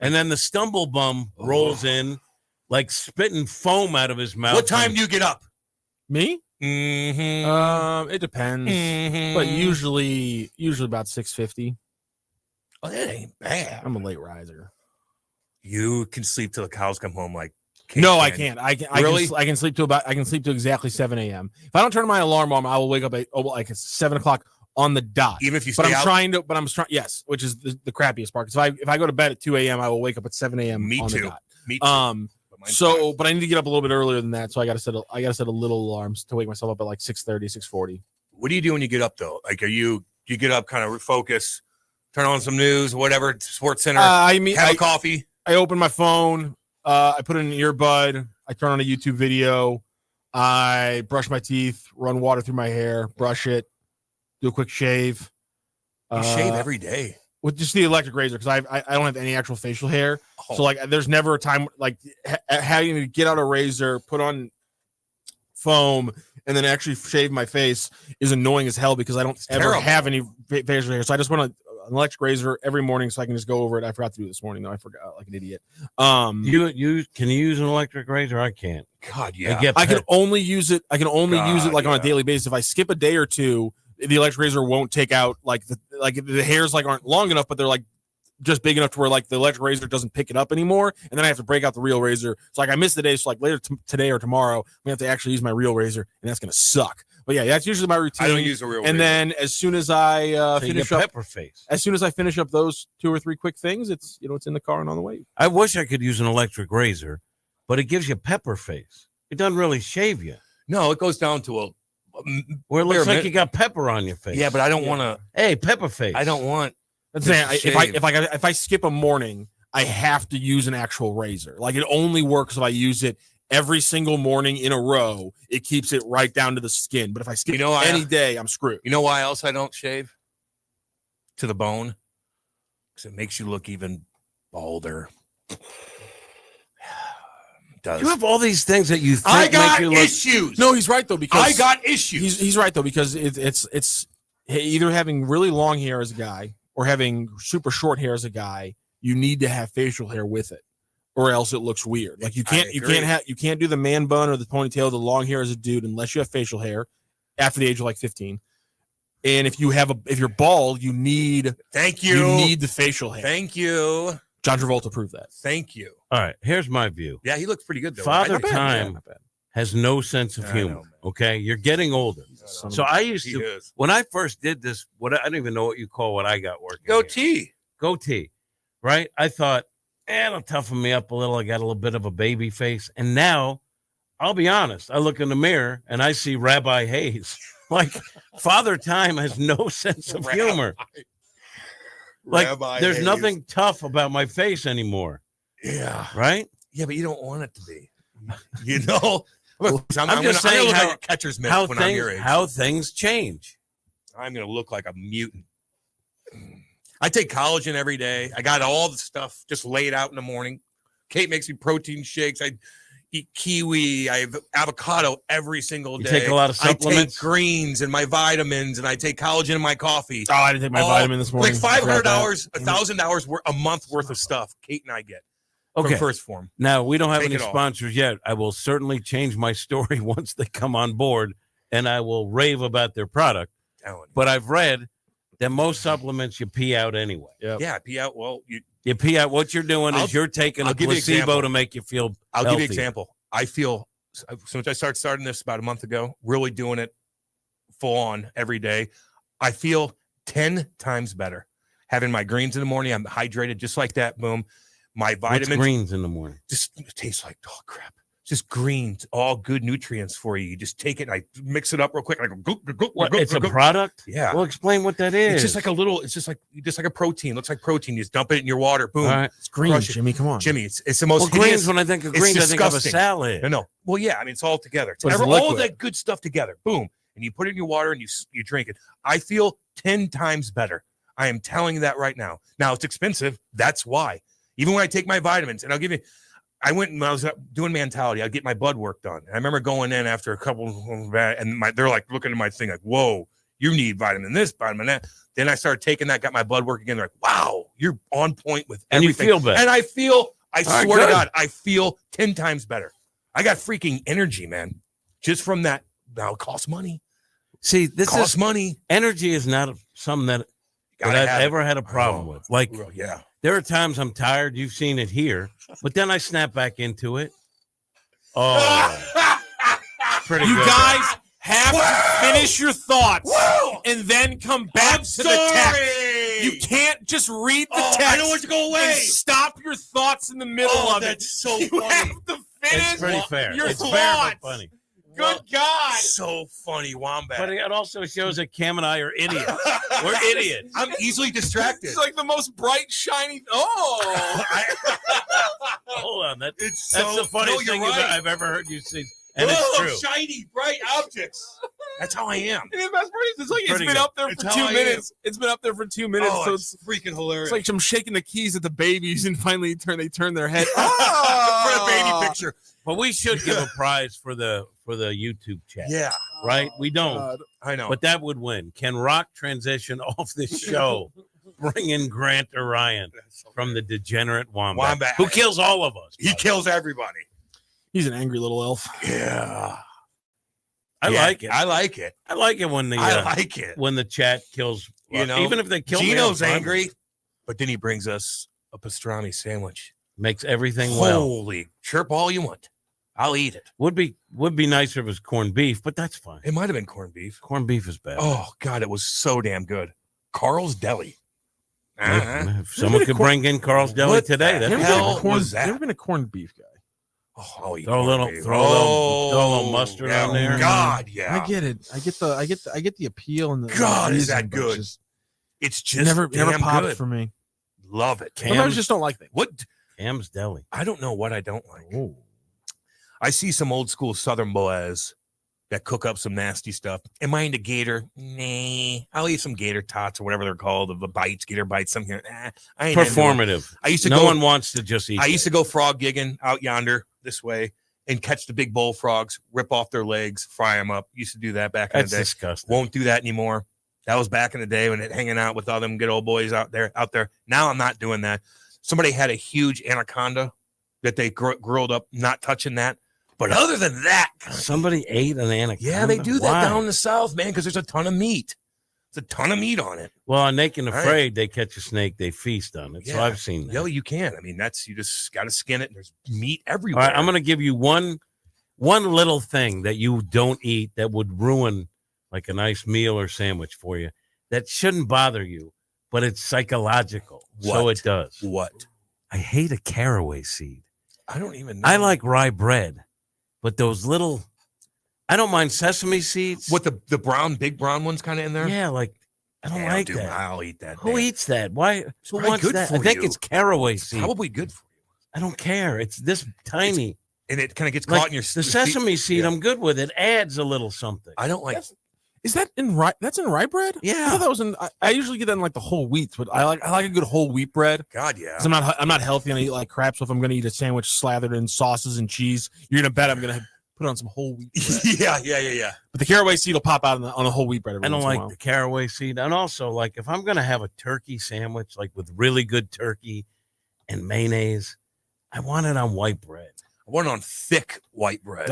And then the stumble bum rolls in like spitting foam out of his mouth. What time do you get up? Me? Mm-hmm. It depends, Mm-hmm. but usually about 6:50. Oh, that ain't bad. I'm a late riser. You can sleep till the cows come home. Like Kate No, can. I can't. Really? I can sleep to exactly 7 a.m. If I don't turn my alarm on, I will wake up at like 7 o'clock on the dot. Even if you But stay out. I'm trying. Yes, which is the crappiest part. Because if I go to bed at 2 a.m., I will wake up at 7 a.m. Me on too. the dot. Me too. But I need to get up a little bit earlier than that. So I got to set a little alarms to wake myself up at like 6:30, 6:40. What do you do when you get up though? Like, do you get up, kind of refocus, turn on some news, whatever, Sports Center, have a coffee? I open my phone. I put in an earbud. I turn on a YouTube video. I brush my teeth, run water through my hair, brush it, do a quick shave. You shave every day. With just the electric razor because I don't have any actual facial hair. Oh. So like there's never a time like having to get out a razor, put on foam, and then actually shave my face is annoying as hell because I don't ever have any facial hair. So I just want an electric razor every morning so I can just go over it. I forgot to do it this morning though. I forgot like an idiot. You can you use an electric razor? I can't. God, yeah. I can only use it. I can only use it like on a daily basis. If I skip a day or two, the electric razor won't take out like the hairs like aren't long enough, but they're like just big enough to where like the electric razor doesn't pick it up anymore, and then I have to break out the real razor. So like I missed the day, so like later today or tomorrow, we have to actually use my real razor, and that's gonna suck. But yeah, that's usually my routine. I don't use a real razor. And then as soon as I finish up pepper face, as soon as I finish up those 2 or 3 quick things, it's it's in the car and on the way. I wish I could use an electric razor, but it gives you pepper face. It doesn't really shave you. No, it goes down to where it looks like you got pepper on your face. Yeah, but I don't want to. Hey, pepper face. I don't want. That's saying if I skip a morning, I have to use an actual razor. Like it only works if I use it every single morning in a row. It keeps it right down to the skin. But if I skip any day, I'm screwed. You know why else I don't shave? To the bone, because it makes you look even balder. Does. You have all these things that you think I got make you issues. No, he's right though because I got issues. He's right though because it's either having really long hair as a guy or having super short hair as a guy. You need to have facial hair with it, or else it looks weird. Like you can't do the man bun or the ponytail, the long hair as a dude unless you have facial hair after the age of like 15. And if you're bald, you need the facial hair. Thank you. John Travolta proved that. Thank you. All right, here's my view. Yeah, he looks pretty good though. Father Time has no sense of humor. Okay, you're getting older. So I used to when I first did this. I don't even know what you call what I got working. Goatee, right? I thought, it'll toughen me up a little. I got a little bit of a baby face, and now I'll be honest. I look in the mirror and I see Rabbi Hayes. Like Father Time has no sense of humor. Like Rabbi there's Hayes. nothing tough about my face anymore. Yeah. Right? Yeah, but you don't want it to be. You know? I'm just saying how like catcher's mitt when I'm your age. How things change. I'm going to look like a mutant. I take collagen every day. I got all the stuff just laid out in the morning. Kate makes me protein shakes. I eat kiwi. I have avocado every single day. You take a lot of supplements? I take greens and my vitamins, and I take collagen in my coffee. Oh, I didn't take my vitamin this morning. Like $500, $1,000 a month worth of stuff Kate and I get. Okay. From First Form. Now, we don't have Take any it all. sponsors yet. I will certainly change my story once they come on board. and I will rave about their product. But I've read that most supplements you pee out anyway. Yeah, pee out. Well, you pee out. What you're doing is you're taking a placebo to make you feel I'll healthy. give you an example. I feel, since I starting this about a month ago, really doing it full on every day, I feel 10 times better. Having my greens in the morning, I'm hydrated just like that. Boom. My vitamins. What's greens in the morning? Just tastes like, oh, crap. Just greens, all good nutrients for you. You just take it and I mix it up real quick. And I go, it's a product? Yeah. Well, explain what that is. It's just like a protein. Looks like protein. You just dump it in your water. Boom. All right. It's green, Jimmy. Come on. Jimmy, it's the most well, greens, when I think of greens, I think of a salad. No. Well, yeah, I mean, it's all together. It's But it's all liquid. that good stuff together. Boom. And you put it in your water and you drink it. I feel 10 times better. I am telling you that right now. Now, it's expensive. That's why. Even when I take my vitamins, and I'll give you, I went and I was doing mentality. I'd get my blood work done. I remember going in after a couple, and they're like looking at my thing like, whoa, you need vitamin this, vitamin that. Then I started taking that, got my blood work again. They're like, wow, you're on point with everything. And you feel better. And I swear to God, I feel 10 times better. I got freaking energy, man, just from that. Now it costs money. See, this costs money. Energy is not something that I've ever had a problem with. Like, yeah. There are times I'm tired. You've seen it here, but then I snap back into it. Oh, pretty You good. guys have to finish your thoughts and then come back to the text. You can't just read the text. I don't want to go away. And stop your thoughts in the middle of it. That's so You funny. have to finish It's pretty fair. your It's thoughts. fair but funny. Good God. So funny, Wombat. But it also shows that Cam and I are idiots. We're idiots. I'm easily distracted. It's like the most bright, shiny. Oh. Hold on. That's so, the funniest thing I've ever heard you say. And it's true. Shiny, bright objects. That's how I am. And the best part is, it's Pretty been good. up there for 2 minutes. It's been up there for 2 minutes. So it's freaking hilarious. It's like I'm shaking the keys at the babies, and finally they turn their head. For a baby picture. But we should give a prize for the YouTube chat. Yeah. Right? We don't. God. I know. But that would win. Can Rock transition off this show? Bring in Grant Orion from the Degenerate Wombat. Who kills all of us. He kills everybody. He's an angry little elf. Yeah. I like it. I like it. I like it when the when the chat kills. Even if they kill Gino's me, angry, but then he brings us a pastrami sandwich. Makes everything well. Holy, chirp all you want. I'll eat it. Would be nicer if it was corned beef, but that's fine. It might have been corned beef. Corned beef is bad. Oh God, it was so damn good. Carl's Deli. If someone could bring in Carl's Deli today, that'd be hell cool. was that? Never been a corned beef guy. Oh, throw a little mustard on there. God, yeah. I get it. I get the appeal and the God, is reason, that but good? It's just never damn popped good for me. Love it. Sometimes I just don't like things. What? Cam's Deli. I don't know what I don't like. Ooh. I see some old school Southern boys that cook up some nasty stuff. Am I into gator? Nah. I'll eat some gator tots or whatever they're called, the bites, gator bites. Some here. I ain't Performative. I used to no one wants to just eat. I used to go frog gigging out yonder this way and catch the big bullfrogs, rip off their legs, fry them up. Used to do that back in the day. That's disgusting. Won't do that anymore. That was back in the day when it hanging out with all them good old boys out there. Now I'm not doing that. Somebody had a huge anaconda that they grilled up, not touching that. But other than that, somebody ate an anaconda. Yeah, they do that down in the South, man, because there's a ton of meat. There's a ton of meat on it. Well, on Naked and Afraid, they catch a snake, they feast on it. Yeah. So I've seen that. Yeah, you can. I mean, you just got to skin it, and there's meat everywhere. All right, I'm going to give you one little thing that you don't eat that would ruin like a nice meal or sandwich for you that shouldn't bother you, but it's psychological. So it does. What? I hate a caraway seed. I don't even know. I like rye bread, but those little, I don't mind sesame seeds. What, the brown, big brown ones kind of in there? Yeah, like, I don't like that. I'll eat that. Who eats that? Why? Who probably wants good that? for I think you. it's caraway seed. Probably good for you. I don't care. It's this tiny. And it kind of gets Like, caught in your the sesame seed, Yeah. I'm good with. It adds a little something. I don't like. Is that in rye? That's in rye bread? Yeah. I thought that was in. I usually get that in like the whole wheat, but I like a good whole wheat bread. God, yeah. 'Cause I'm not healthy and I eat like crap. So if I'm gonna eat a sandwich slathered in sauces and cheese, you're gonna bet I'm gonna put on some whole wheat bread. yeah. But the caraway seed will pop out on a whole wheat bread. I don't like the caraway seed. And also, like, if I'm going to have a turkey sandwich, like with really good turkey and mayonnaise, I want it on white bread. I want it on thick white bread.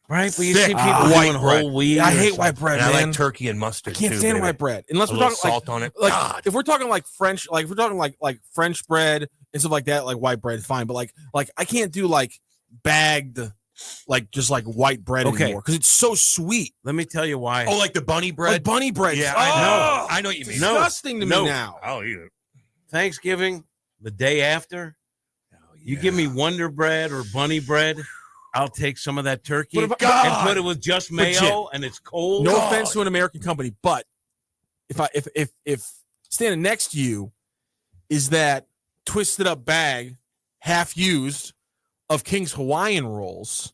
Right, but you see people white doing bread. whole wheat. I hate white bread, And man. I like turkey and mustard. I can't too, stand baby. white bread unless A we're little talking salt on it. like God. if we're talking like French, like if we're talking like French bread and stuff like that, like white bread is fine. But like I can't do like bagged, like just like white bread anymore because it's so sweet. Let me tell you why. Oh, like the bunny bread? Like bunny bread. Yeah, Oh, I know what you mean. disgusting to me now. I'll eat it. Thanksgiving, the day after, you give me Wonder Bread or Bunny Bread, I'll take some of that turkey and put it with just mayo, and it's cold. No offense to an American company, but if standing next to you is that twisted up bag, half used, of King's Hawaiian rolls,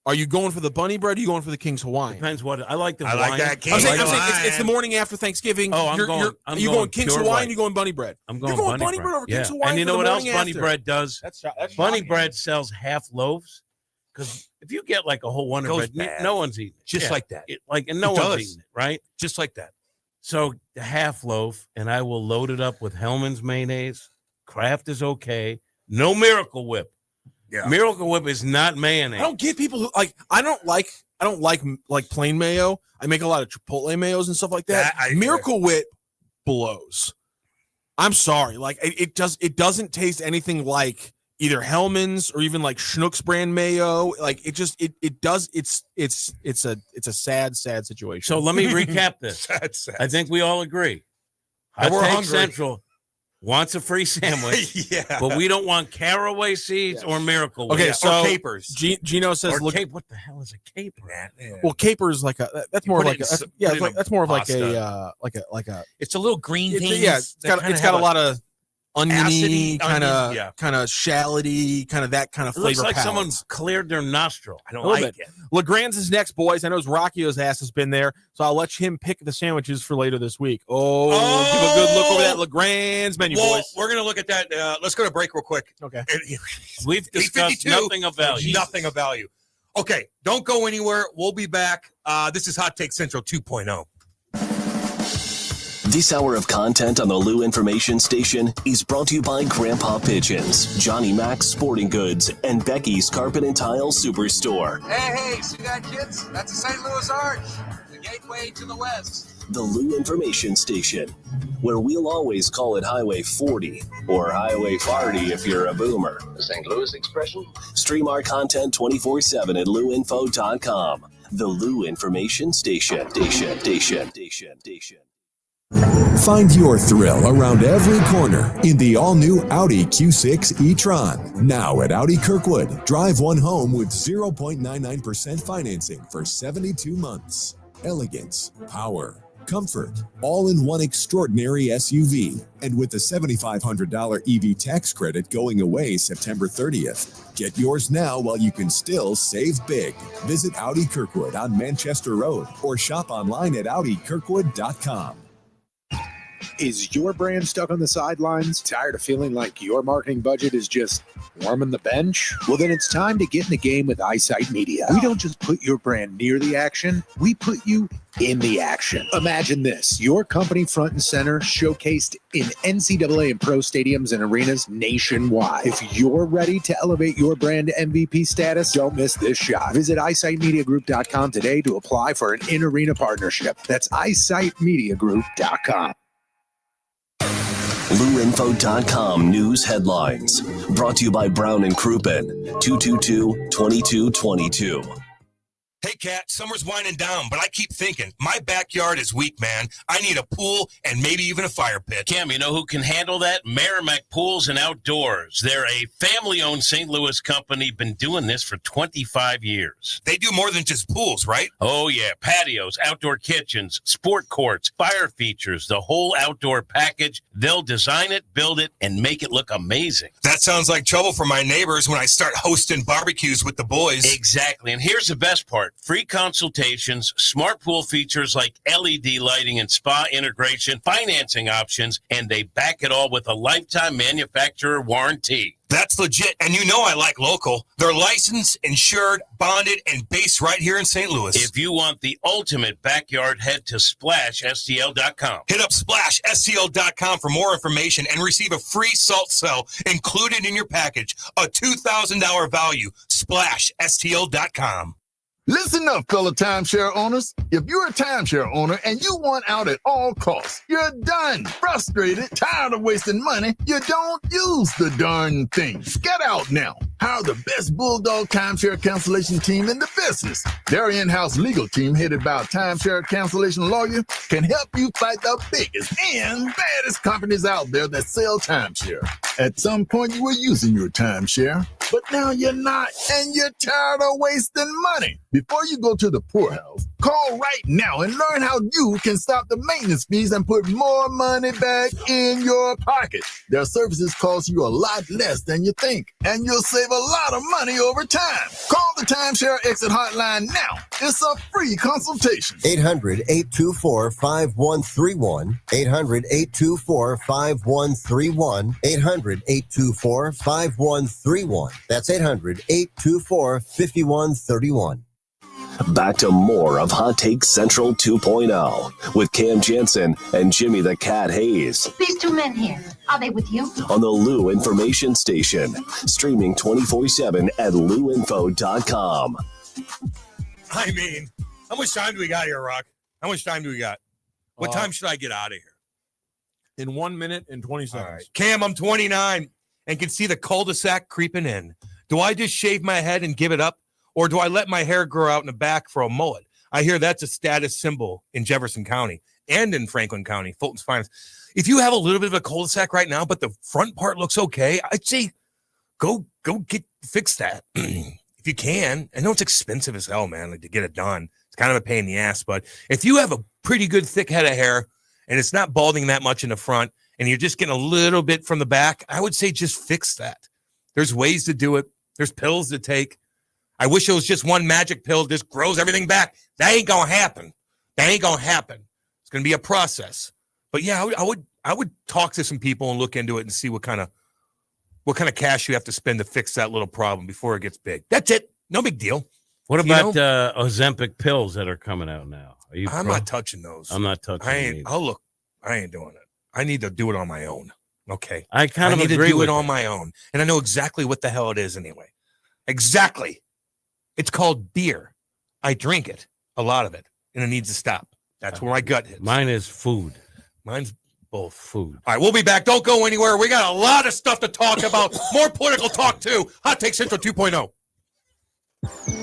are you going for the bunny bread? Or are you going for the King's Hawaiian? Depends what I like. I like that I'm saying it's the morning after Thanksgiving. Oh, I'm You're going King's pure Hawaiian. white. You're going bunny bread. I'm going You're going bunny bread over King's Hawaiian. And you for know the what else morning bunny after. bread does? That's Bunny shocking. bread sells half loaves because if you get like a whole Wonder Goes Bread, bad. no one's eating it. Just like that. And no It one's does. eating it, right? Just like that. So the half loaf, and I will load it up with Hellman's mayonnaise. Kraft is okay. No Miracle Whip. Yeah. Miracle Whip is not mayonnaise. I don't get people who like. I don't like plain mayo. I make a lot of Chipotle mayos and stuff like that. Miracle Whip blows. I'm sorry. Like it doesn't taste anything like either Hellman's or even like Schnucks brand mayo. Like it does. It's a sad situation. So let me recap this. That's I think we all agree. And we're Hot Take hungry. Central wants a free sandwich, yeah. but we don't want caraway seeds or Miracle Whip. Okay, Or so capers. Gino says, Or "Look, what the hell is a caper? well, caper is like a. That's more Put like it a. in That's, s- yeah, put it's it like in that's more of like pasta. a It's a little green thing. yeah. It's got a lot of oniony, acidy, kind of yeah. shallotty, kind of that kind of It looks flavor. like palette. someone's cleared their nostril. I don't a little like bit. it. LeGrand's is next, boys. I know Rockio's ass has been there, so I'll let him pick the sandwiches for later this week. Oh, give a good look over that LeGrand's menu, Well, boys. we're going to look at that. Let's go to break real quick. Okay. We've discussed 8:52. nothing of value. Nothing of value. Okay, don't go anywhere. We'll be back. This is Hot Take Central 2.0. This hour of content on the Lou Information Station is brought to you by Grandpa Pigeons, Johnny Mac's Sporting Goods, and Becky's Carpet and Tile Superstore. Hey, see that, kids? That's the St. Louis Arch, the gateway to the west. The Lou Information Station, where we'll always call it Highway 40 or Highway 40 if you're a boomer. The St. Louis expression? Stream our content 24/7 at louinfo.com. The Lou Information Station. Find your thrill around every corner in the all-new Audi Q6 e-tron. Now at Audi Kirkwood. Drive one home with 0.99% financing for 72 months. Elegance, power, comfort, all in one extraordinary SUV. And with the $7,500 EV tax credit going away September 30th. Get yours now while you can still save big. Visit Audi Kirkwood on Manchester Road or shop online at audikirkwood.com. Is your brand stuck on the sidelines? Tired of feeling like your marketing budget is just warming the bench? Well, then it's time to get in the game with Eyesight Media. We don't just put your brand near the action, we put you in the action. Imagine this, your company front and center showcased in NCAA and pro stadiums and arenas nationwide. If you're ready to elevate your brand to MVP status, don't miss this shot. Visit eyesightmediagroup.com today to apply for an in-arena partnership. That's eyesightmediagroup.com. LouInfo.com news headlines. Brought to you by Brown and Crouppen, 222-2222. Hey, Kat, summer's winding down, but I keep thinking, my backyard is weak, man. I need a pool and maybe even a fire pit. Cam, you know who can handle that? Merrimack Pools and Outdoors. They're a family-owned St. Louis company, been doing this for 25 years. They do more than just pools, right? Oh, yeah. Patios, outdoor kitchens, sport courts, fire features, the whole outdoor package. They'll design it, build it, and make it look amazing. That sounds like trouble for my neighbors when I start hosting barbecues with the boys. Exactly. And here's the best part. Free consultations, smart pool features like LED lighting and spa integration, financing options, and they back it all with a lifetime manufacturer warranty. That's legit. And you know I like local. They're licensed, insured, bonded, and based right here in St. Louis. If you want the ultimate backyard, head to SplashSTL.com. Hit up SplashSTL.com for more information and receive a free salt cell included in your package. A $2,000 value. SplashSTL.com. Listen up, fellow timeshare owners. If you're a timeshare owner and you want out at all costs, you're done, frustrated, tired of wasting money, you don't use the darn things. Get out now. Hire the best Bulldog timeshare cancellation team in the business. Their in-house legal team, headed by a timeshare cancellation lawyer, can help you fight the biggest and baddest companies out there that sell timeshare. At some point, you were using your timeshare, but now you're not, and you're tired of wasting money. Before you go to the poorhouse, call right now and learn how you can stop the maintenance fees and put more money back in your pocket. Their services cost you a lot less than you think, and you'll save a lot of money over time. Call the Timeshare Exit Hotline now. It's a free consultation. 800-824-5131. 800-824-5131. 800-824-5131. That's 800-824-5131. Back to more of Hot Take Central 2.0 with Cam Janssen and Jimmy the Cat Hayes. These two men here, are they with you? On the Lou Information Station, streaming 24/7 at louinfo.com. I mean, how much time do we got here, Rock? How much time do we got? What time should I get out of here? In 1 minute and 20 seconds. All right. Cam, I'm 29 and can see the cul-de-sac creeping in. Do I just shave my head and give it up? Or do I let my hair grow out in the back for a mullet? I hear that's a status symbol in Jefferson County and in Franklin County, Fulton's finest. If you have a little bit of a cul-de-sac right now, but the front part looks okay, I'd say go fix that if you can. I know it's expensive as hell, man, like, to get it done. It's kind of a pain in the ass, but if you have a pretty good thick head of hair and it's not balding that much in the front and you're just getting a little bit from the back, I would say just fix that. There's ways to do it. There's pills to take. I wish it was just one magic pill, just grows everything back. That ain't gonna happen. It's gonna be a process. But yeah, I would talk to some people and look into it and see what kind of cash you have to spend to fix that little problem before it gets big. That's it. No big deal. What about Ozempic pills that are coming out now? I'm not touching those. I'm not touching. I ain't doing it. I need to do it on my own. Okay. I need to do it on my own, and I know exactly what the hell it is anyway. Exactly. It's called beer. I drink it, a lot of it, and it needs to stop. That's where my gut hits. Mine is food. Mine's both. Food. All right, we'll be back. Don't go anywhere. We got a lot of stuff to talk about. More political talk, too. Hot Take Central 2.0.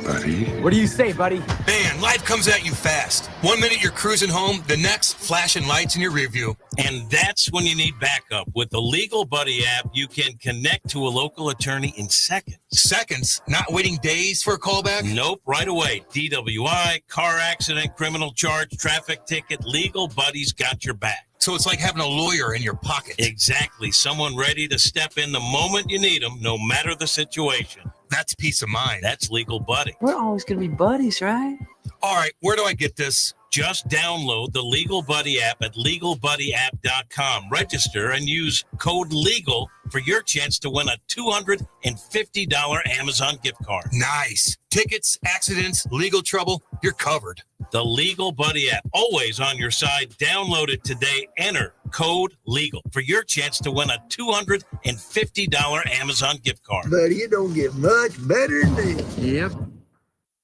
Buddy. What do you say, buddy? Man, life comes at you fast. 1 minute you're cruising home, the next flashing lights in your rear view. And that's when you need backup. With the Legal Buddy app, you can connect to a local attorney in seconds. Seconds? Not waiting days for a callback? Nope, right away. DWI, car accident, criminal charge, traffic ticket, Legal Buddy's got your back. So it's like having a lawyer in your pocket. Exactly. Someone ready to step in the moment you need them, no matter the situation. That's peace of mind. That's Legal Buddy. We're always going to be buddies, right? All right, where do I get this? Just download the Legal Buddy app at LegalBuddyApp.com. Register and use code LEGAL for your chance to win a $250 Amazon gift card. Nice. Tickets, accidents, legal trouble, you're covered. The Legal Buddy app, always on your side. Download it today. Enter code LEGAL for your chance to win a $250 Amazon gift card. Buddy, it don't get much better than this. Yep.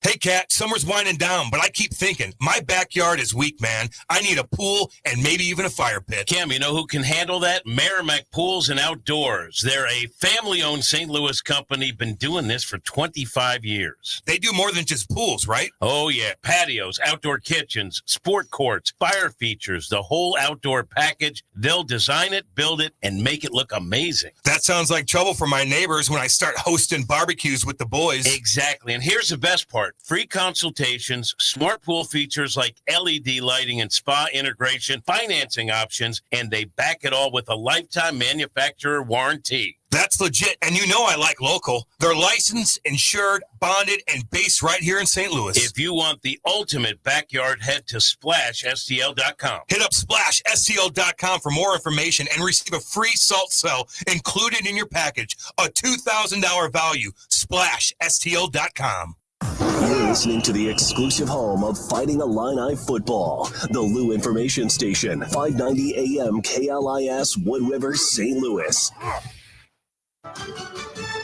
Hey, Cat, summer's winding down, but I keep thinking, my backyard is weak, man. I need a pool and maybe even a fire pit. Cam, you know who can handle that? Merrimack Pools and Outdoors. They're a family-owned St. Louis company, been doing this for 25 years. They do more than just pools, right? Oh, yeah. Patios, outdoor kitchens, sport courts, fire features, the whole outdoor package. They'll design it, build it, and make it look amazing. That sounds like trouble for my neighbors when I start hosting barbecues with the boys. Exactly. And here's the best part. Free consultations, smart pool features like LED lighting and spa integration, financing options, and they back it all with a lifetime manufacturer warranty. That's legit, and you know I like local. They're licensed, insured, bonded, and based right here in St. Louis. If you want the ultimate backyard, head to SplashSTL.com. Hit up SplashSTL.com for more information and receive a free salt cell included in your package. A $2,000 value. SplashSTL.com. You're listening to the exclusive home of Fighting Illini football, the Lou Information Station, 590 AM KLIS, Wood River, St. Louis.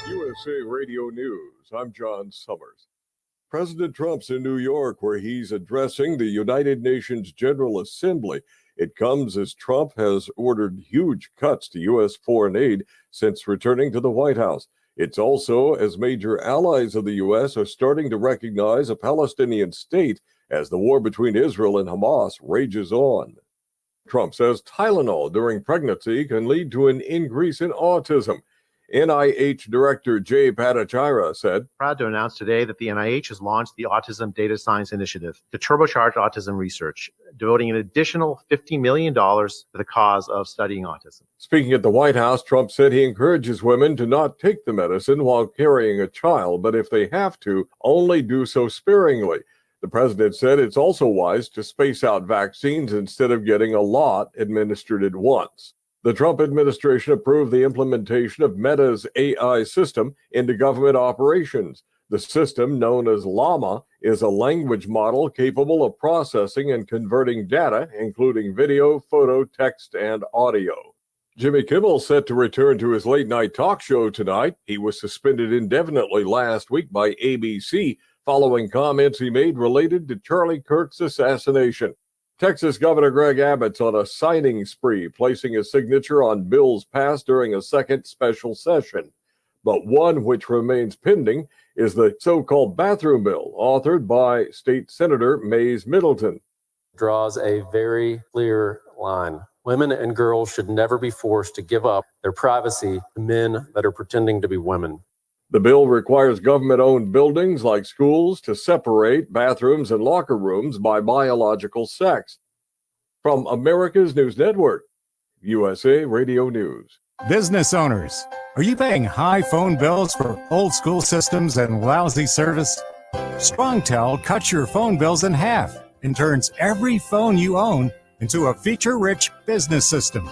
USA Radio News. I'm John Summers. President Trump's in New York, where he's addressing the United Nations General Assembly. It comes as Trump has ordered huge cuts to U.S. foreign aid since returning to the White House. It's also as major allies of the U.S. are starting to recognize a Palestinian state as the war between Israel and Hamas rages on. Trump says Tylenol during pregnancy can lead to an increase in autism. NIH Director Jay Bhattacharya said, "Proud to announce today that the NIH has launched the Autism Data Science Initiative to turbocharge autism research, devoting an additional $50 million to the cause of studying autism." Speaking at the White House, Trump said he encourages women to not take the medicine while carrying a child, but if they have to, only do so sparingly. The president said it's also wise to space out vaccines instead of getting a lot administered at once. The Trump administration approved the implementation of Meta's AI system into government operations. The system, known as Llama, is a language model capable of processing and converting data, including video, photo, text, and audio. Jimmy Kimmel set to return to his late-night talk show tonight. He was suspended indefinitely last week by ABC following comments he made related to Charlie Kirk's assassination. Texas Governor Greg Abbott's on a signing spree, placing his signature on bills passed during a second special session. But one which remains pending is the so-called bathroom bill, authored by State Senator Mays Middleton. Draws a very clear line. Women and girls should never be forced to give up their privacy to men that are pretending to be women. The bill requires government-owned buildings like schools to separate bathrooms and locker rooms by biological sex. From America's News Network, USA Radio News. Business owners, are you paying high phone bills for old-school systems and lousy service? StrongTel cuts your phone bills in half and turns every phone you own into a feature-rich business system.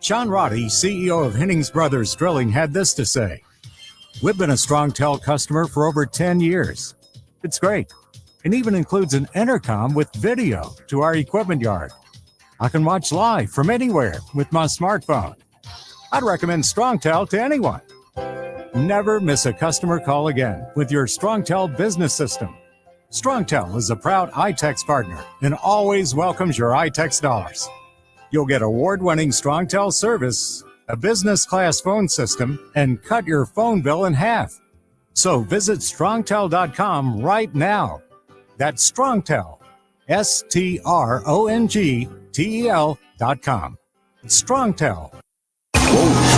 Sean Roddy, CEO of Hennings Brothers Drilling, had this to say: "We've been a StrongTel customer for over 10 years. It's great. It even includes an intercom with video to our equipment yard. I can watch live from anywhere with my smartphone. I'd recommend StrongTel to anyone. Never miss a customer call again with your StrongTel business system. StrongTel is a proud iTex partner and always welcomes your iTex dollars. You'll get award-winning StrongTel service, a business-class phone system, and cut your phone bill in half. So visit strongtel.com right now. That's StrongTel, StrongTel.com. StrongTel.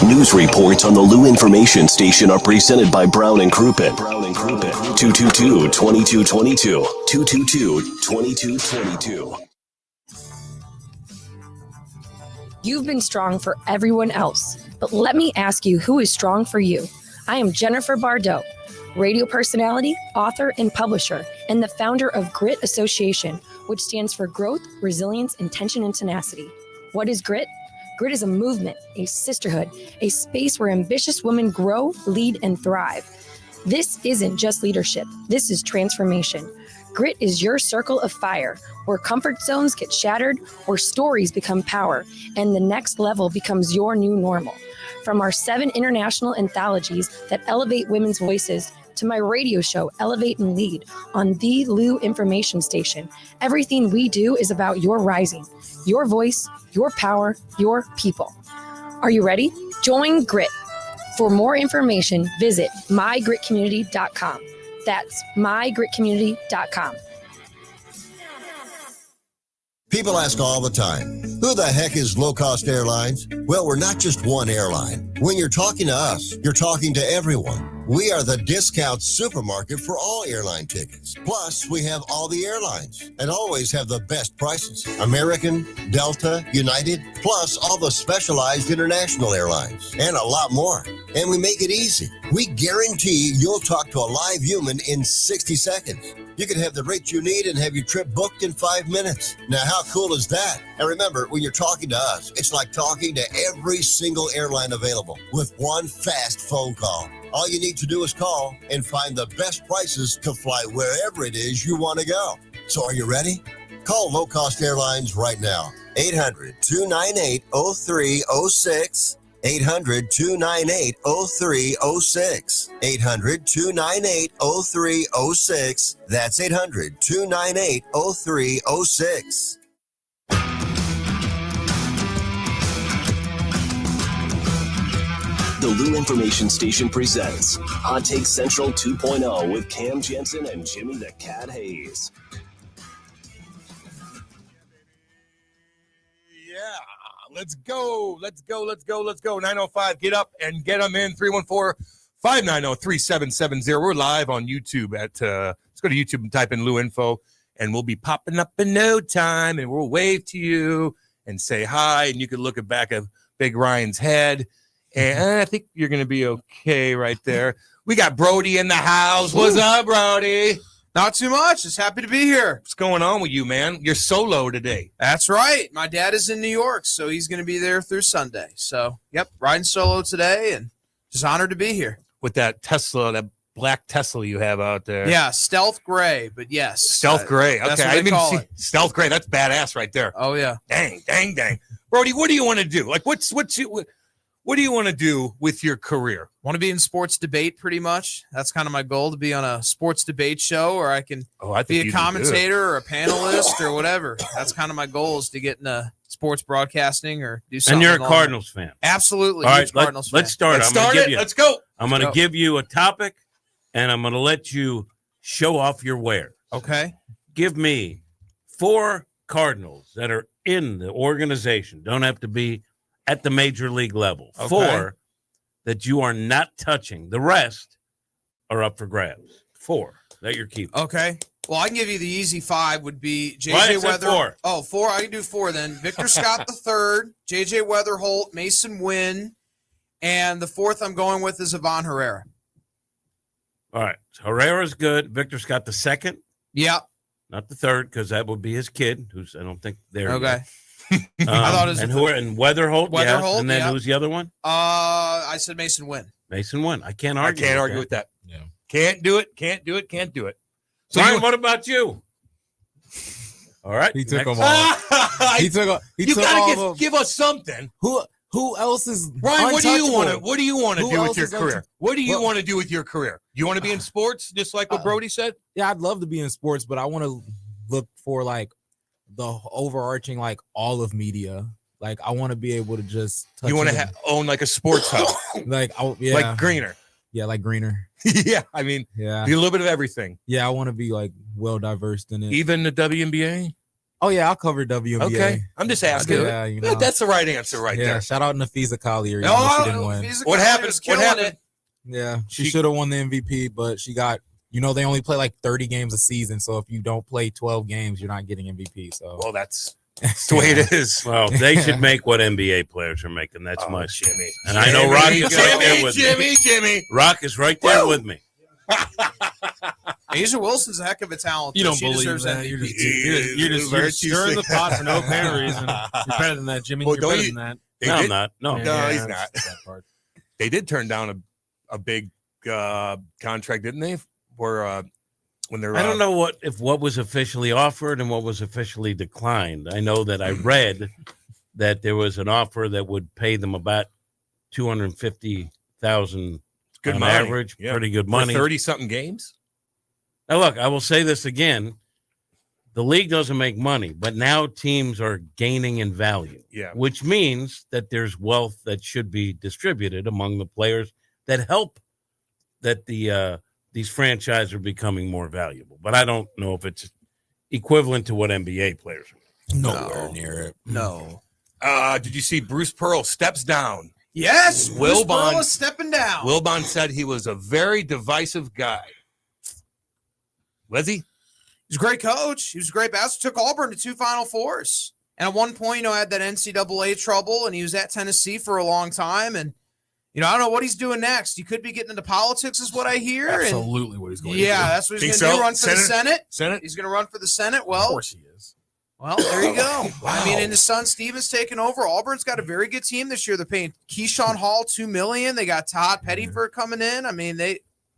News reports on the Lou Information Station are presented by Brown and Crouppen. 222-2222. 222-2222. You've been strong for everyone else, but let me ask you, who is strong for you? I am Jennifer Bardot, radio personality, author, and publisher, and the founder of Grit Association, which stands for Growth, Resilience, Intention, and Tenacity. What is Grit? Grit is a movement, a sisterhood, a space where ambitious women grow, lead, and thrive. This isn't just leadership. This is transformation. Grit is your circle of fire, where comfort zones get shattered, where stories become power, and the next level becomes your new normal. From our 7 international anthologies that elevate women's voices to my radio show, Elevate and Lead, on the Lou Information Station, everything we do is about your rising, your voice, your power, your people. Are you ready? Join Grit. For more information, visit mygritcommunity.com. That's mygritcommunity.com. People ask all the time, who the heck is Low Cost Airlines? Well, we're not just one airline. When you're talking to us, you're talking to everyone. We are the discount supermarket for all airline tickets. Plus, we have all the airlines and always have the best prices. American, Delta, United, plus all the specialized international airlines and a lot more. And we make it easy. We guarantee you'll talk to a live human in 60 seconds. You can have the rate you need and have your trip booked in 5 minutes. Now, how cool is that? And remember, when you're talking to us, it's like talking to every single airline available with one fast phone call. All you need to do is call and find the best prices to fly wherever it is you want to go. So are you ready? Call Low Cost Airlines right now. 800-298-0306. 800-298-0306. 800-298-0306. That's 800-298-0306. The Lou Information Station presents Hot Take Central 2.0 with Cam Janssen and Jimmy the Cat Hayes. Yeah, let's go. 905, get up and get them in. 314-590-3770. We're live on YouTube at, let's go to YouTube and type in Lou Info, and we'll be popping up in no time, and we'll wave to you and say hi, and you can look at back of Big Ryan's head. And I think you're going to be okay right there. We got Brody in the house. What's up, Brody? Not too much. Just happy to be here. What's going on with you, man? You're solo today. That's right. My dad is in New York, so he's going to be there through Sunday. So, yep, riding solo today, and just honored to be here. With that Tesla, that black Tesla you have out there. Yeah, stealth gray, but yes. Stealth gray. Okay, That's what I didn't they even call see it. stealth gray. That's badass right there. Oh, yeah. Dang. Brody, what do you want to do? Like, what do you want to do with your career? Want to be in sports debate pretty much. That's kind of my goal, to be on a sports debate show, or I can be a commentator or a panelist or whatever. That's kind of my goal, is to get into sports broadcasting or do something. And you're a Cardinals fan. Absolutely. All right, Cardinals fan. let's start. Let's go. I'm going to give you a topic, and I'm going to let you show off your wares. Okay. Give me 4 Cardinals that are in the organization. Don't have to be at the major league level. Okay. 4 that you are not touching. The rest are up for grabs. 4 that you're keeping. Okay. Well, I can give you the easy 5 would be J.J. Weather. 4. Oh, 4. I can do 4 then. Victor Scott III, J.J. Weatherholt, Mason Wynn, and the 4th I'm going with is Ivan Herrera. All right. So Herrera's good. Victor Scott the 2nd. Yeah. Not the 3rd, because that would be his kid, who's I don't think there. Okay. I thought it was and Weatherholt. Weatherholt, yes. And then yeah. who's the other one? I said Mason Wynn. Mason Wynn. I can't I argue. can't argue with that. Yeah. Can't do it. So Ryan, what about you? All right. He took next. them all. He took You all gotta of give us something. Who else is Ryan, what do you want to Who do with else your is career? What do you want to do with your career? You want to be in sports, just like what Brody said? Yeah, I'd love to be in sports, but I want to look for like the overarching, all of media. Like, I want to be able to just touch. You want to own like a sports house, like Greener. Yeah, like Greener. Yeah, I mean, yeah, be a little bit of everything. Yeah, I want to be well diverse in it. Even the WNBA. Oh yeah, I'll cover WNBA. Okay, I'm just asking. Yeah, that's the right answer right there. Shout out Nafisa Collier. Oh, she didn't win. What happened? What happened? Yeah, she should have won the MVP, but she got. They only play 30 games a season, so if you don't play 12 games, you're not getting MVP. So well, that's the way it is. Well, they should make what NBA players are making. That's much. Jimmy. And I know Rock is right there with me. Jimmy. Rock is right there with me. Asia Wilson's a heck of a talent. You don't she believe deserves that. MVP. You're just stirring the pot for no apparent reason. You're better than that, Jimmy. Well, you're better than that. No, I'm not. No, he's not. They did turn down a big contract, didn't they? Where when they're I don't know what was officially offered and what was officially declined. I know that I read that there was an offer that would pay them about $250,000 good on money. average. Yeah. Pretty good money. 30-something games. Now, look, I will say this again. The league doesn't make money, but now teams are gaining in value. Yeah. Which means that there's wealth that should be distributed among the players that help that these franchises are becoming more valuable. But I don't know if it's equivalent to what NBA players are. Nowhere near it. No. Did you see Bruce Pearl steps down? Yes, Bruce Wilbon Pearl is stepping down. Wilbon said he was a very divisive guy. Was he? He's a great coach. He was a great basketball. Took Auburn to 2 Final Fours. And at one point, had that NCAA trouble, and he was at Tennessee for a long time. And, I don't know what he's doing next. He could be getting into politics is what I hear. Absolutely what he's going to do. Yeah, that's what he's going to do, run for the Senate. He's going to run for the Senate. Well, of course he is. Well, there you go. Wow. I mean, and his son Steven's taking over. Auburn's got a very good team this year. They're paying Keyshawn Hall $2 million. They got Todd Pettyford coming in. I mean,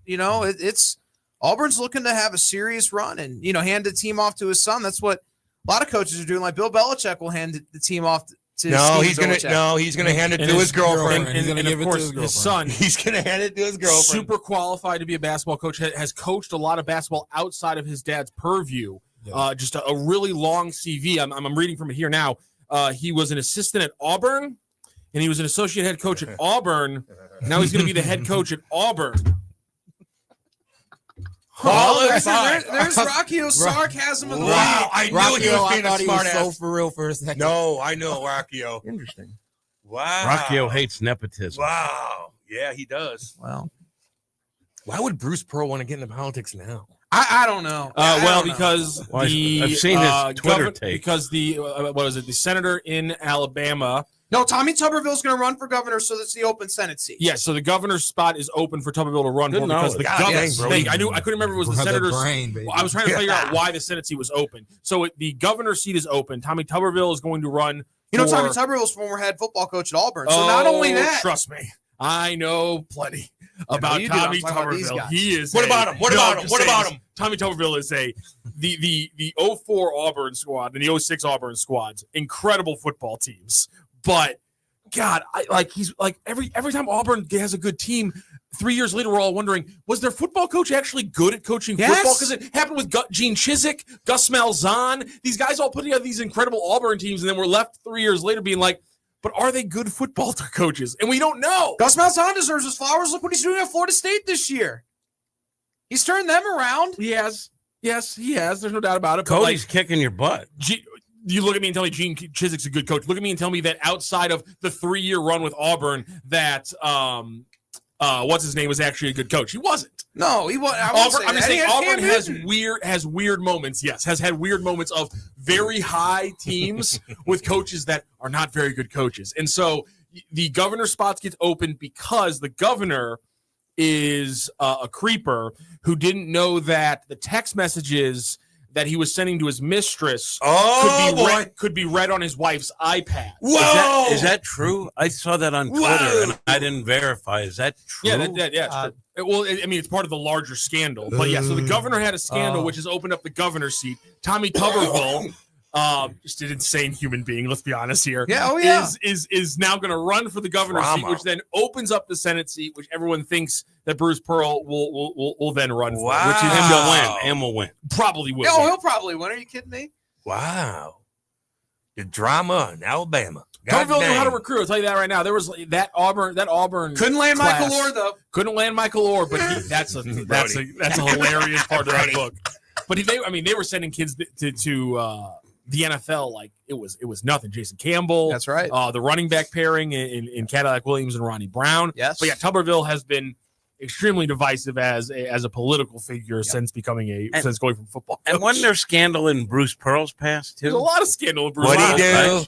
it's Auburn's looking to have a serious run and hand the team off to his son. That's what a lot of coaches are doing. Like Bill Belichick will hand the team off He's gonna hand it to his girlfriend. And of course, his son. He's gonna hand it to his girlfriend. Super qualified to be a basketball coach. Has coached a lot of basketball outside of his dad's purview. Just a really long CV. I'm reading from it here now. He was an assistant at Auburn, and he was an associate head coach at Auburn. Now he's going to be the head coach at Auburn. There's Rockio's sarcasm of the week. I knew he was being a smart ass. So for real for a second. No, I know Rockio. Interesting. Wow. Rockio hates nepotism. Wow. Yeah, he does. Wow. Why would Bruce Pearl want to get into politics now? I don't know. Because I've seen his Twitter take. Because the the senator in Alabama. No, Tommy Tuberville's going to run for governor, so that's the open Senate seat. Yeah, so the governor's spot is open for Tuberville to run for because the governor. I couldn't remember it was the senator's. I was trying to figure out why the Senate seat was open. So the governor's seat is open. Tommy Tuberville is going to run. Tommy Tuberville's former head football coach at Auburn. So not only that, trust me, I know plenty about Tommy Tuberville. He is. What about him? What about him? Tommy Tuberville is the 04 Auburn squad and the 06 Auburn squads. Incredible football teams. But God, every time Auburn has a good team, 3 years later, we're all wondering, was their football coach actually good at coaching football? Because it happened with Gene Chizik, Gus Malzahn. These guys all put together these incredible Auburn teams, and then we're left 3 years later being like, but are they good football coaches? And we don't know. Gus Malzahn deserves his flowers. Look what he's doing at Florida State this year. He's turned them around. He has. Yes, he has. There's no doubt about it. Cody's kicking your butt. You look at me and tell me Gene Chizik's a good coach. Look at me and tell me that outside of the 3-year run with Auburn, that what's his name was actually a good coach. He wasn't. No, he wasn't. Auburn has weird moments. Yes, has had weird moments of very high teams with coaches that are not very good coaches. And so the governor spots get open because the governor is a creeper who didn't know that the text messages that he was sending to his mistress could be read on his wife's iPad. Whoa! Is that true? I saw that on Twitter and I didn't verify. Is that true? Yeah, it's true. It's part of the larger scandal. But yeah, so the governor had a scandal, which has opened up the governor's seat. Tommy Tuberville, just an insane human being, let's be honest here. Yeah, is now going to run for the governor's seat, which then opens up the Senate seat, which everyone thinks that Bruce Pearl will then run for, which is he'll win and will win. Probably will. No, he'll probably win. Are you kidding me? Wow. The drama in Alabama. Tuberville knew how to recruit. I'll tell you that right now. There was that Auburn couldn't land class. Michael Orr though. Couldn't land Michael Orr, but that's a hilarious part of that book. But they were sending kids to the NFL like it was nothing. Jason Campbell, that's right. The running back pairing in Cadillac Williams and Ronnie Brown. Yes, but yeah, Tuberville has been extremely divisive as a political figure since becoming since going from football coach. And wasn't there scandal in Bruce Pearl's past too? There's a lot of scandal in Bruce. What'd he do?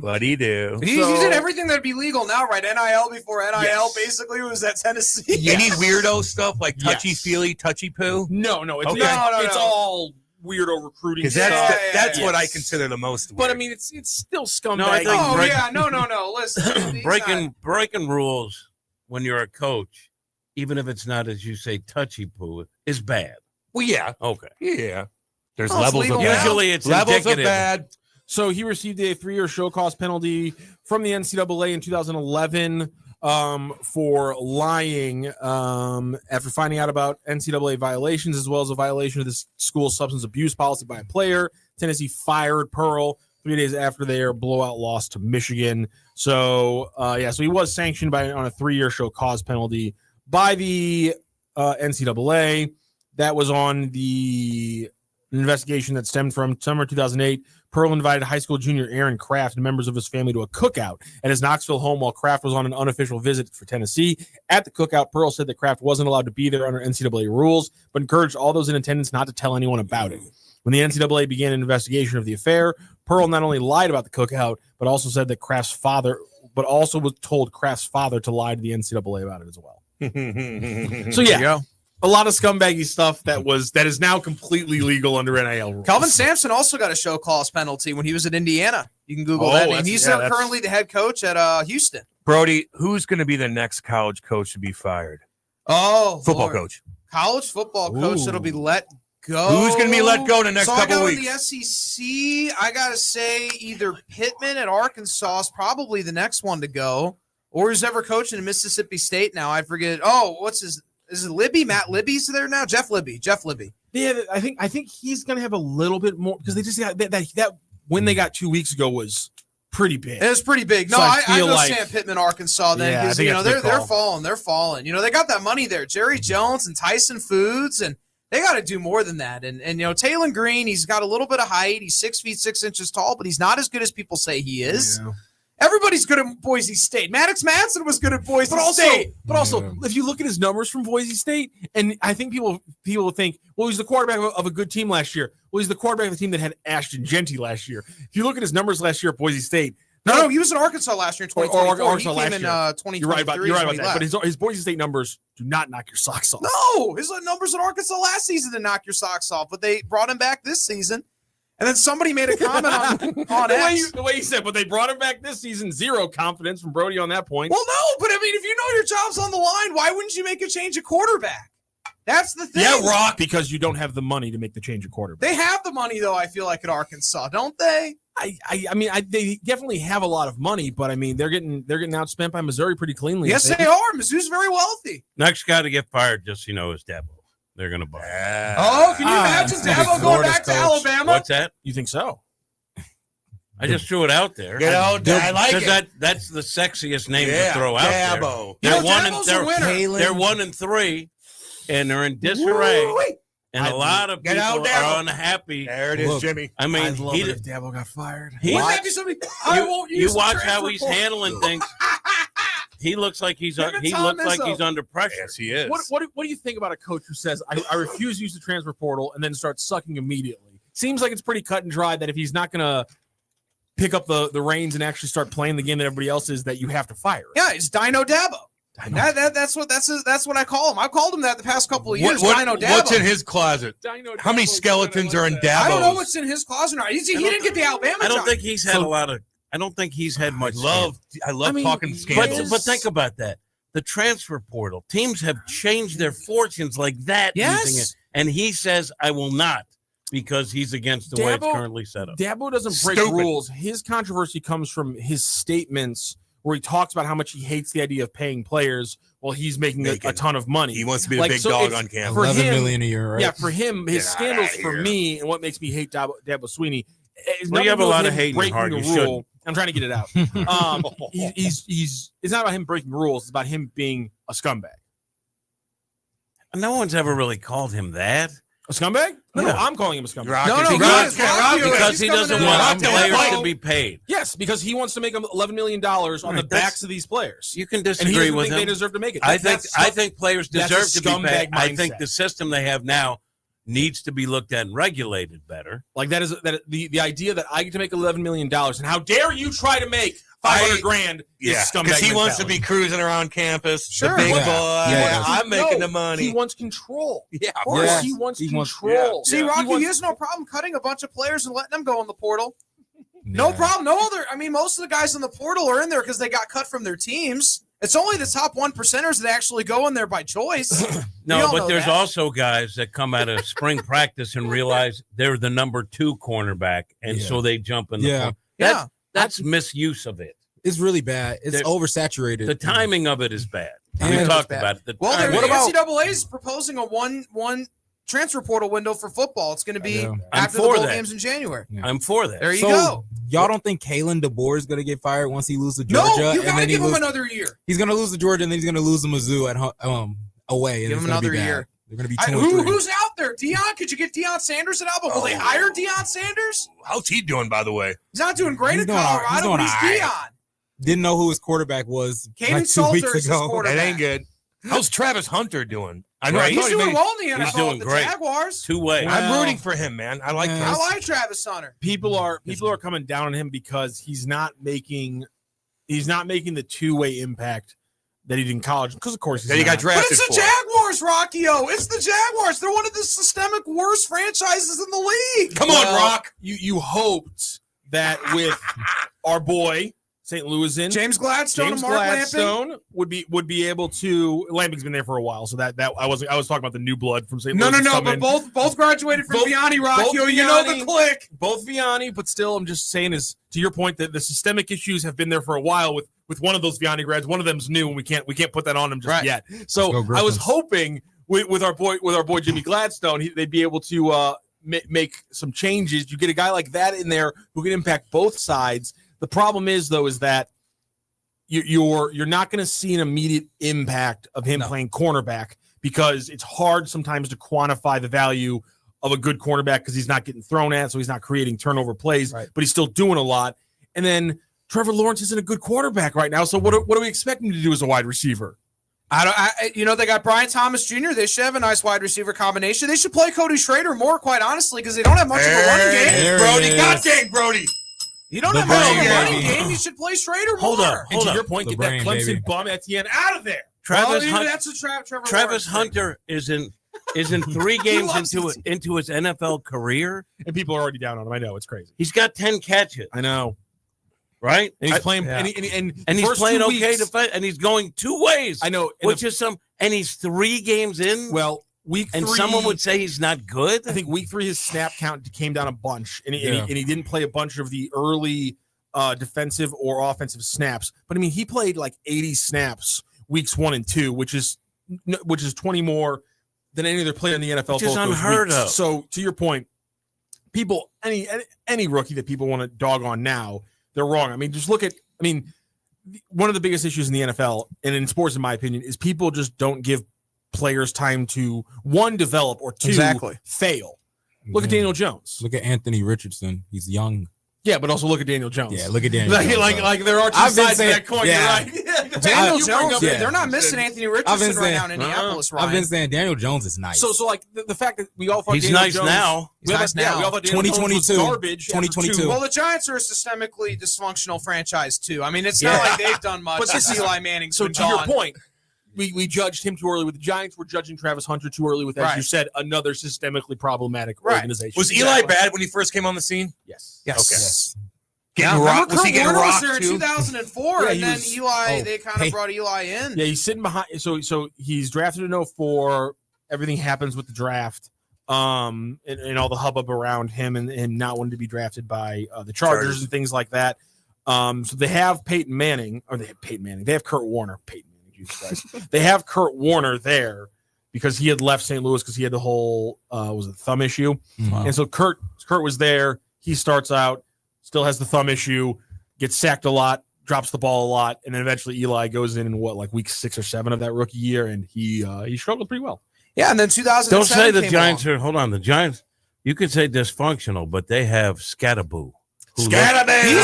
What'd he do? He did everything that'd be legal now, right? NIL before NIL basically was at Tennessee. Any weirdo stuff like touchy-feely, touchy-poo? No, it's all weirdo recruiting. Because that's what I consider the most weird. But I mean, it's still scumbag. No. Listen, breaking rules when you're a coach, even if it's not as you say touchy-poo, is bad. Well, yeah. Okay. Yeah. There's levels of bad. Usually it's levels of bad. So he received a 3-year show cause penalty from the NCAA in 2011 for lying after finding out about NCAA violations, as well as a violation of the school's substance abuse policy by a player. Tennessee fired Pearl 3 days after their blowout loss to Michigan. So, so he was sanctioned on a 3-year show cause penalty by the NCAA. That was on the investigation that stemmed from summer 2008. Pearl invited high school junior Aaron Kraft and members of his family to a cookout at his Knoxville home while Kraft was on an unofficial visit for Tennessee. At the cookout, Pearl said that Kraft wasn't allowed to be there under NCAA rules, but encouraged all those in attendance not to tell anyone about it. When the NCAA began an investigation of the affair, Pearl not only lied about the cookout, but also said that Kraft's father, but also was told Kraft's father to lie to the NCAA about it as well. So yeah. A lot of scumbaggy stuff that is now completely legal under NIL rules. Calvin Sampson also got a show cause penalty when he was at Indiana. You can Google that name. He's currently the head coach at Houston. Brody, who's going to be the next college coach to be fired? Oh, football coach. College football coach that'll be let go. Who's going to be let go in the next couple weeks? In the SEC, I got to say either Pittman at Arkansas is probably the next one to go, or who's ever coaching in Mississippi State now. I forget. Oh, is it Libby? Matt Libby's there now? Jeff Libby. Yeah, I think he's going to have a little bit more because they just got that win they got 2 weeks ago was pretty big. It was pretty big. No, So I go like, Sam Pittman, Arkansas then because they're falling. They're falling. They got that money there. Jerry Jones and Tyson Foods, and they got to do more than that. And Taylon Green, he's got a little bit of height. He's 6 feet 6 inches tall, but he's not as good as people say he is. Yeah. Everybody's good at Boise State. Maddox Madsen was good at Boise State. But also, if you look at his numbers from Boise State, and I think people think, well, he's the quarterback of a good team last year. Well, he's the quarterback of the team that had Ashton Genty last year. If you look at his numbers last year at Boise State, no, he was in Arkansas last year in 2024. He came in 2023. You're right about that. But his Boise State numbers do not knock your socks off. No, his numbers in Arkansas last season did knock your socks off, but they brought him back this season. And then somebody made a comment on X. The way you said, but they brought him back this season. Zero confidence from Brody on that point. Well, no, but I mean, if you know your job's on the line, why wouldn't you make a change of quarterback? That's the thing. Yeah, Rock. Because you don't have the money to make the change of quarterback. They have the money, though, I feel like, at Arkansas, don't they? I mean, they definitely have a lot of money, but I mean, they're getting outspent by Missouri pretty cleanly. Yes, they are. Mizzou's very wealthy. Next guy to get fired, just is Dabo. They're going to buy. Oh, can you imagine Dabo going back to Alabama? What's that? You think so? I just threw it out there. I like it. That's the sexiest name to throw out Dabo. there. They're 1-3, and they're in disarray. And a lot of people are unhappy. There it is, Jimmy. I mean, I'd love it if Dabo got fired. Wouldn't that be something? I won't use you watch how he's handling things. He looks like he's under pressure. Yes, he is. What do you think about a coach who says, I refuse to use the transfer portal and then starts sucking immediately? Seems like it's pretty cut and dry that if he's not going to pick up the reins and actually start playing the game that everybody else is, that you have to fire him. Yeah, it's Dino Dabo. That's what I call him. I've called him that the past couple of years. Dino Dabo. What's in his closet? How many skeletons are in Dabo? I don't know what's in his closet. He didn't get the Alabama job. I don't think he's had a lot of. I don't think he's had much. I love talking scandals. But think about that. The transfer portal. Teams have changed their fortunes like that. Yes. Using it. And he says, I will not, because he's against the way it's currently set up. Dabo doesn't break rules. His controversy comes from his statements where he talks about how much he hates the idea of paying players while he's making a ton of money. He wants to be a big dog on campus. $11 million a year, right? Yeah, for him, his scandals for me and what makes me hate Dabo Swinney. Well, you have a lot of hate in your heart. You shouldn't. I'm trying to get it out. It's not about him breaking rules. It's about him being a scumbag. No one's ever really called him that. A scumbag? No, I'm calling him a scumbag. Because he doesn't want players to be paid. Yes, because he wants to make $11 million on the backs of these players. You can disagree with him. They deserve to make it. I think players deserve to be paid. I think the system they have now needs to be looked at and regulated better. Like the idea that I get to make $11 million, and how dare you try to make $500,000? Yeah, because he wants to be cruising around campus. Sure, the big boy. Yeah, I'm making the money. He wants control. Yeah, of course. He wants control. See, Rocky, he has no problem cutting a bunch of players and letting them go in the portal. No problem. Most of the guys in the portal are in there because they got cut from their teams. It's only the top 1%ers that actually go in there by choice. No, but there's also guys that come out of spring practice and realize they're the number 2 cornerback, and so they jump in the portal. That's misuse of it. It's really bad. It's oversaturated. The timing of it is bad. We talked about it. The NCAA is proposing a one transfer portal window for football. It's going to be after the bowl games in January. Yeah. I'm for that. There you go. Y'all don't think Kalen DeBoer is going to get fired once he loses to Georgia? No, you got to give him another year. He's going to lose to Georgia, and then he's going to lose to Mizzou at away. And give him another year. They're going to be 2-3. Who's out there? Deion? Could you get Deion Sanders at Alabama? Will they hire Deion Sanders? How's he doing, by the way? He's not doing great at Colorado, but he's Deion. Didn't know who his quarterback was. Caden Salter is his quarterback. That ain't good. How's Travis Hunter doing? He's doing well in the NFL. He's doing great. Jaguars. 2-way. I'm rooting for him, man. I like Travis Hunter. People are coming down on him because he's not making the 2-way impact that he did in college. Because of course he got drafted. But it's the Jaguars, Rocky-O. It's the Jaguars. They're one of the systemic worst franchises in the league. Come on, Rock. You hoped that with our boy St. Louis in. James Gladstone James and Mark Gladstone would be able to. Lamping's been there for a while, so that I was talking about the new blood from St. Louis. No, but both graduated from Vianney, Rockio. You know the click. Both Vianney, but still, I'm just saying is to your point that the systemic issues have been there for a while with one of those Vianney grads. One of them's new, and we can't put that on him just yet. So I was hoping with our boy Jimmy Gladstone, they'd be able to make some changes. You get a guy like that in there who can impact both sides. The problem is, though, is that you're not going to see an immediate impact of him playing cornerback because it's hard sometimes to quantify the value of a good cornerback because he's not getting thrown at, so he's not creating turnover plays, but he's still doing a lot. And then Trevor Lawrence isn't a good quarterback right now, so what do we expect him to do as a wide receiver? They got Brian Thomas Jr. They should have a nice wide receiver combination. They should play Cody Schrader more, quite honestly, because they don't have much of a running game. Brody, God dang, Brody. You don't have much of a running game. You should play Schrader more. Hold up. To your point, get that Clemson bum Etienne out of there. Travis Hunter is in 3 games into his NFL career, and people are already down on him. I know, it's crazy. He's got 10 catches. I know, right? And he's playing, and he's playing okay defense, and he's going 2 ways. I know, and he's 3 games in. Well, week 3, and someone would say he's not good. I think week 3 his snap count came down a bunch, and he didn't play a bunch of the early defensive or offensive snaps. But I mean, he played like 80 snaps weeks 1 and 2, which is 20 more than any other player in the NFL. Which is unheard of. So to your point, people, any rookie that people want to dog on now, they're wrong. I mean, just look at. I mean, one of the biggest issues in the NFL and in sports, in my opinion, is people just don't give players time to 1, develop, or 2, fail. Look at Daniel Jones. Look at Anthony Richardson. He's young. Yeah, but also look at Daniel Jones. Yeah, look at Daniel Jones. Like there are 2 sides to that coin. Yeah. You're right. Daniel Jones, they're not missing Anthony Richardson right now in Indianapolis, Ryan. I've been saying Daniel Jones is nice. So like the fact that we all thought he's Daniel nice Jones, now. We all thought Daniel Jones was garbage. 2022. Well, the Giants are a systemically dysfunctional franchise too. I mean, it's not like they've done much. But this is Eli Manning. So to your point, we judged him too early with the Giants. We're judging Travis Hunter too early with, as you said, another systemically problematic organization. Was Eli bad when he first came on the scene? Yes. Okay. Yes. Was he getting rocked there in too? 2004, and then Eli, they kind of brought Eli in. Yeah, he's sitting behind. So he's drafted in 2004. Everything happens with the draft, and all the hubbub around him and not wanting to be drafted by the Chargers and things like that. So they have Peyton Manning, or they have Peyton Manning. They have Kurt Warner. Peyton Manning, Jesus Christ. They have Kurt Warner there because he had left St. Louis because he had the whole thumb issue, and so Kurt was there. He starts out. Still has the thumb issue, gets sacked a lot, drops the ball a lot, and then eventually Eli goes in week 6 or 7 of that rookie year, and he struggled pretty well. Yeah, and then 2007. Don't say the Giants are. Hold on, the Giants. You could say dysfunctional, but they have Scatterboo. Scatterboo.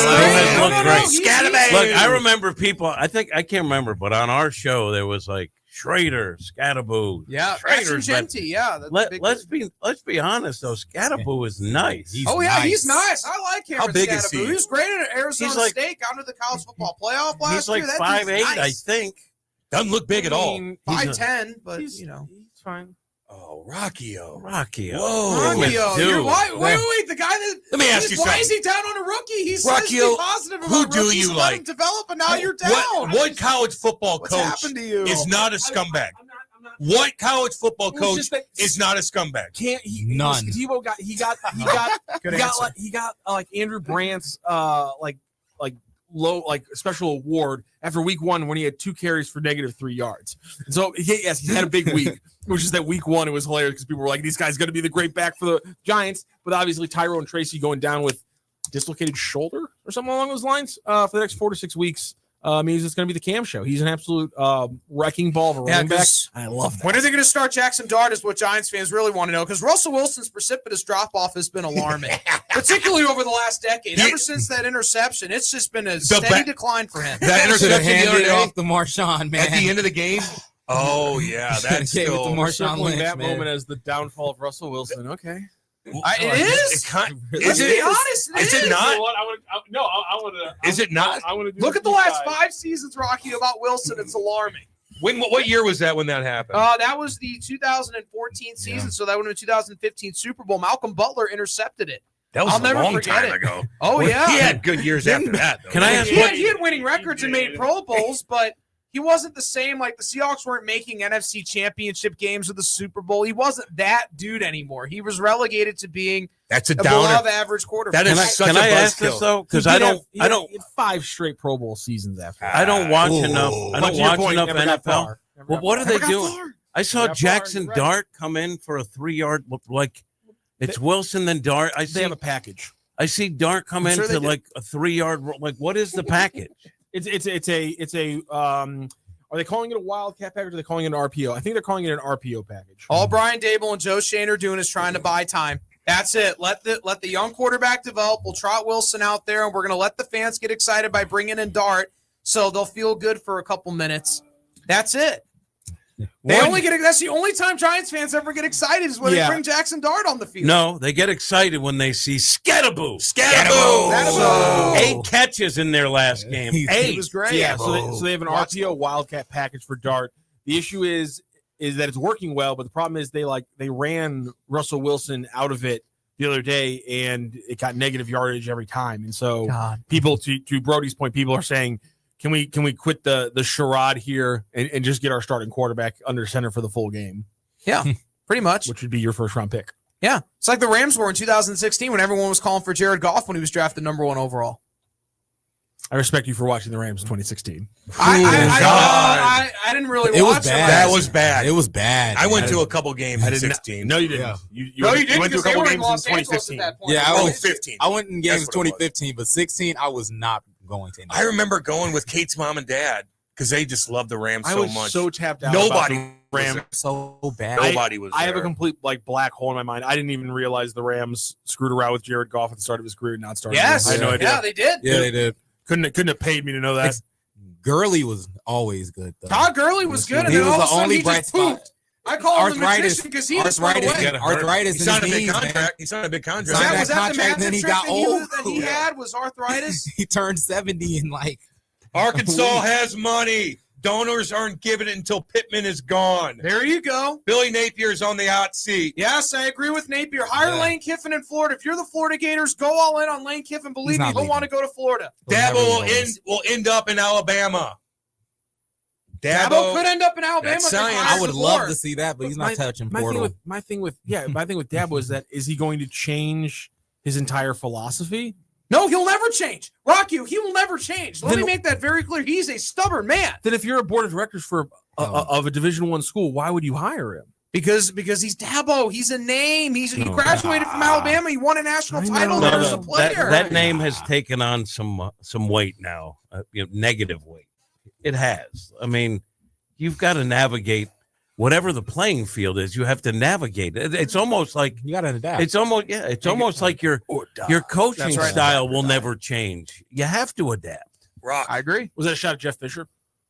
Look, I remember people. I can't remember, but on our show there was like Schrader, Scatterboo. Yeah, Schrader's Genty. Yeah. Let's be honest though. Scatterboo is nice. He's nice. I like him. How big is he? He was great at Arizona State. Got into the college football playoff last year. He's like 5'8", I think. Doesn't look big at all. 5'10", but he's fine. Oh, Rockio. Whoa. Rockio. Wait. The guy that. Let me ask you something. Why is he down on a rookie? He's Rockio, positive about who do rookies. you Let like? him develop, and now you're down. What college football What's coach happened to you? is not a scumbag? What college football coach is not a scumbag? None. He got like Andrew Brandt's low special award after week 1 when he had 2 carries for -3 yards. And so he had a big week, which is that week 1 it was hilarious because people were like, "This guy's going to be the great back for the Giants," but obviously Tyrone Tracy going down with dislocated shoulder or something along those lines for the next 4 to 6 weeks. Means it's going to be the Cam show. He's an absolute wrecking ball of a running back. I love that. When are they going to start Jackson Dart is what Giants fans really want to know, because Russell Wilson's precipitous drop-off has been alarming, particularly over the last decade. Ever since that interception, it's just been a steady decline for him. That interception handed off to Marshawn, man. At the end of the game? Oh, yeah. That's still circling that moment as the downfall of Russell Wilson. Okay. It is. Let's be honest. Is it not? I want to. Is it not? I want to look at the last 5 seasons, Rocky, about Wilson. It's alarming. What year was that when that happened? That was the 2014 season, so that would have been 2015 Super Bowl. Malcolm Butler intercepted it. That was I'll a never long forget time it. ago. Oh, yeah. He had good years after that, though. Can I ask He had winning records and made Pro Bowls, but he wasn't the same. Like, the Seahawks weren't making NFC championship games or the Super Bowl. He wasn't that dude anymore. He was relegated to being That's a below downer. average quarterback. That is such Can a I ask this buzzkill. though? Because He I did don't. have- he had 5 straight Pro Bowl seasons after. I don't watch Ooh. enough. I But don't to your watch point, enough never got NFL. far. Never Well, got what far. are they Never got doing? far. I saw Never got far, Jackson you're right. Dart come in for a 3-yard. Like it's Wilson then Dart. They have a package. I see Dart come I'm sure into they like a 3-yard. Like what is the package? It's a are they calling it a Wildcat package or are they calling it an RPO? I think they're calling it an RPO package. All Brian Dable and Joe Shane are doing is trying to buy time. That's it. Let the young quarterback develop. We'll trot Wilson out there, and we're going to let the fans get excited by bringing in Dart, so they'll feel good for a couple minutes. That's it. That's the only time Giants fans ever get excited is when they bring Jackson Dart on the field. No, they get excited when they see Scattaboo. Scattaboo. 8 catches in their last game. 8. He was great. Yeah, so they have an RPO Wildcat package for Dart. The issue is that it's working well, but the problem is they ran Russell Wilson out of it the other day, and it got negative yardage every time. And so people, to Brody's point, people are saying, can we quit the charade here and just get our starting quarterback under center for the full game? Yeah, pretty much. Which would be your first round pick. Yeah, it's like the Rams were in 2016 when everyone was calling for Jared Goff when he was drafted number 1 overall. I respect you for watching the Rams in 2016. I didn't really watch it. That was bad. It was bad. I went to a couple games in 16. No, you didn't. Yeah. You went to a because they couple were games in Los Angeles 2015. at that point. Yeah, I was 15. I went in games That's what it was. 2015, but 16 I was not going to. I remember going with Kate's mom and dad because they just loved the Rams I so was much. so tapped out. Nobody about the Rams. so bad. Nobody was I have a there. complete black hole in my mind. I didn't even realize the Rams screwed around with Jared Goff at the start of his career, not starting. Yes, I had no idea. yeah, they did. Yeah, they did. Couldn't have paid me to know that. Gurley was always good though. Todd Gurley was good, and He then was all of a the sudden only he bright just spot. pooped. I call him the Arthritis. magician because he just went away. Arthritis He in signed his a big knees, man. contract. He signed a big contract. Was that the contract, Madden then he trick got that old. he had was arthritis? He turned 70 in like Arkansas has money. Donors aren't giving it until Pittman is gone. There you go. Billy Napier's on the hot seat. Yes, I agree with Napier. Hire Lane Kiffin in Florida. If you're the Florida Gators, go all in on Lane Kiffin. Believe me, he'll want to go to Florida. Dabo will end up in Alabama. Dabo could end up in Alabama. That's if they science. hire I would the love board. to see that, but he's not touching my portal. thing with Dabo is that is he going to change his entire philosophy? No, he'll never change. Rocky, he will never change. Let Then- me make that very clear. He's a stubborn man. Then if you're a board of directors for of a Division I school, why would you hire him? Because he's Dabo. He's a name. He graduated from Alabama. He won a national title there as a player. That name has taken on some weight now, negative weight. It has. I mean, you've got to navigate whatever the playing field is. You have to navigate it. It's almost like you got to adapt. It's almost like your coaching That's right. style will never change. You have to adapt. Rock. I agree. Was that a shot at Jeff Fisher?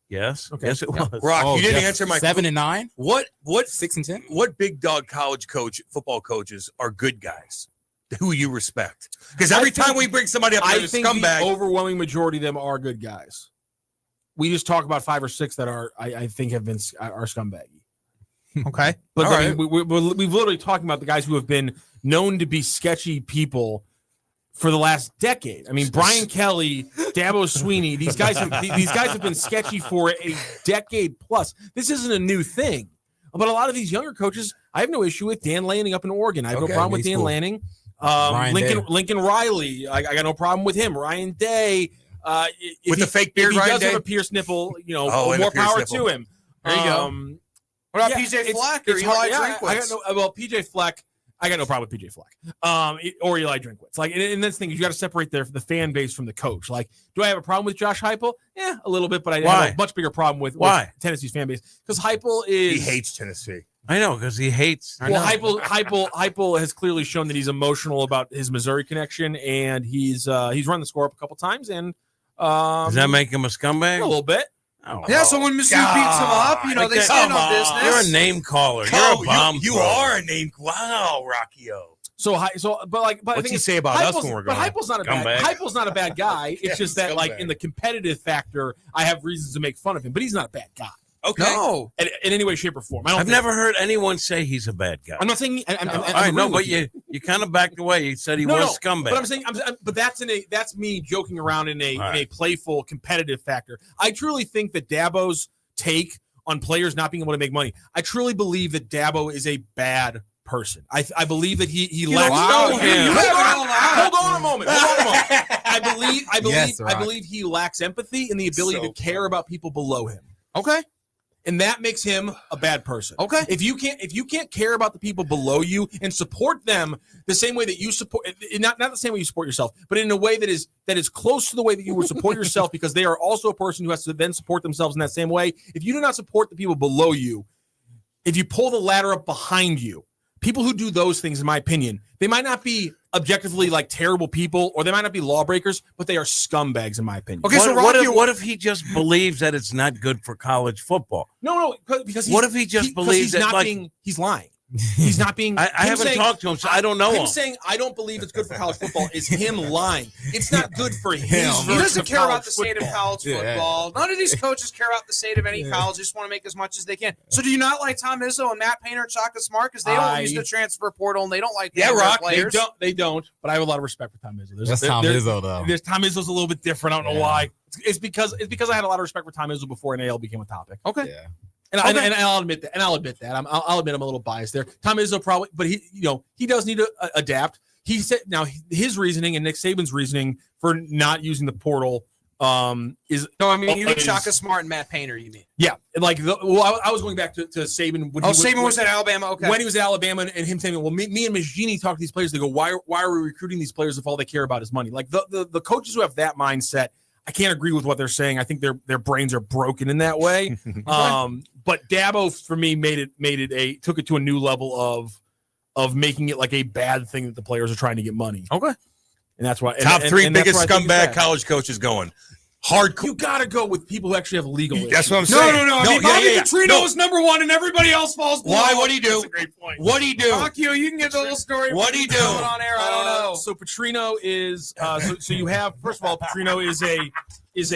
Yes. Okay. Yes, it was. Rock, you didn't Jeff, answer my 7 and 9, What 6 and 10. What big dog college football coaches are good guys who you respect? Because every time we bring somebody up I there, think scumbag. the overwhelming majority of them are good guys. We just talk about 5 or 6 that are I think are scumbaggy. Okay. But All I right. mean, we've literally talking about the guys who have been known to be sketchy people for the last decade. I mean, Brian Kelly, Dabo Sweeney, these guys have been sketchy for a decade plus. This isn't a new thing. But a lot of these younger coaches, I have no issue with Dan Lanning up in Oregon. I have no problem with Dan Lanning. Lincoln Riley, I got no problem with him. Ryan Day, With the fake beard, if he Ryan does Day? have a Pierce nipple, and more a Pierce power nipple. to him. There you go. What about PJ Fleck or Eli Drinkwitz? PJ Fleck. I got no problem with PJ Fleck, or Eli Drinkwitz. Like, and that's the thing, you got to separate the fan base from the coach. Like, do I have a problem with Josh Heupel? Yeah, a little bit, but I have a much bigger problem with Tennessee's fan base because Heupel He is hates Tennessee. I know because he hates. Well, Heupel has clearly shown that he's emotional about his Missouri connection, and he's run the score up a couple times. And Does that make him a scumbag? a little bit? Oh, Yeah, so when Mizzou beats him up, they stand on business. You're a name caller. You're a bomb. You are a name. Wow, Rockio. But What's he say about us when we're going? But Heupel's not a bad guy. It's just that, like, in the competitive factor, I have reasons to make fun of him. But he's not a bad guy. Okay. No. In any way, shape, or form. I've never heard anyone say he's a bad guy. I'm not saying. I know, but you kind of backed away. You said he was scumbag. But I'm saying, but that's me joking around in a playful, competitive factor. I truly think that Dabo's take on players not being able to make money. I truly believe that Dabo is a bad person. I believe that he lacks. Hold on a moment. I believe he lacks empathy and the ability to care about people below him. Okay. And that makes him a bad person. Okay. If you can't care about the people below you and support them the same way that you support, not the same way you support yourself, but in a way that is close to the way that you would support yourself, because they are also a person who has to then support themselves in that same way. If you do not support the people below you, if you pull the ladder up behind you, people who do those things, in my opinion, they might not be objectively like terrible people, or they might not be lawbreakers, but they are scumbags, in my opinion. Okay, so what if he just believes that it's not good for college football? No, because what if he just believes that he's lying? He's not being. I haven't talked to him, so I don't know him. Him saying I don't believe it's good for college football is him lying. It's not good for him. He doesn't care about the state of college football. None of these coaches care about the state of any college. They just want to make as much as they can. So do you not like Tom Izzo and Matt Painter and Shaka Smart because they don't use the transfer portal and they don't like Rock, players? They don't. But I have a lot of respect for Tom Izzo. That's Tom Izzo though. Tom Izzo's a little bit different. I don't know why. It's because I had a lot of respect for Tom Izzo before NAL became a topic. Okay. Yeah. And I'll admit that. I'll admit I'm a little biased there. Tom Izzo probably, but he does need to adapt. He said now his reasoning and Nick Saban's reasoning for not using the portal is. No, I mean you mean Shaka Smart and Matt Painter. You mean? Yeah, like I was going back to Saban. Saban was at Alabama. Okay, when he was at Alabama and him saying, "Well, me and Majini talk to these players. They go, why are we recruiting these players if all they care about is money?" Like the coaches who have that mindset, I can't agree with what they're saying. I think their brains are broken in that way. But Dabo for me took it to a new level of making it like a bad thing that the players are trying to get money. Okay. And that's why top three biggest scumbag college coaches going. Hardcore. You gotta go with people who actually have legal issues. That's what I'm saying. No. I mean, Bobby Petrino is number one, and everybody else falls below. Why? What do you do? That's a great point. What do you do? You can get the little story. What do you do? On air, I don't know. So Petrino is so you have, first of all, Petrino is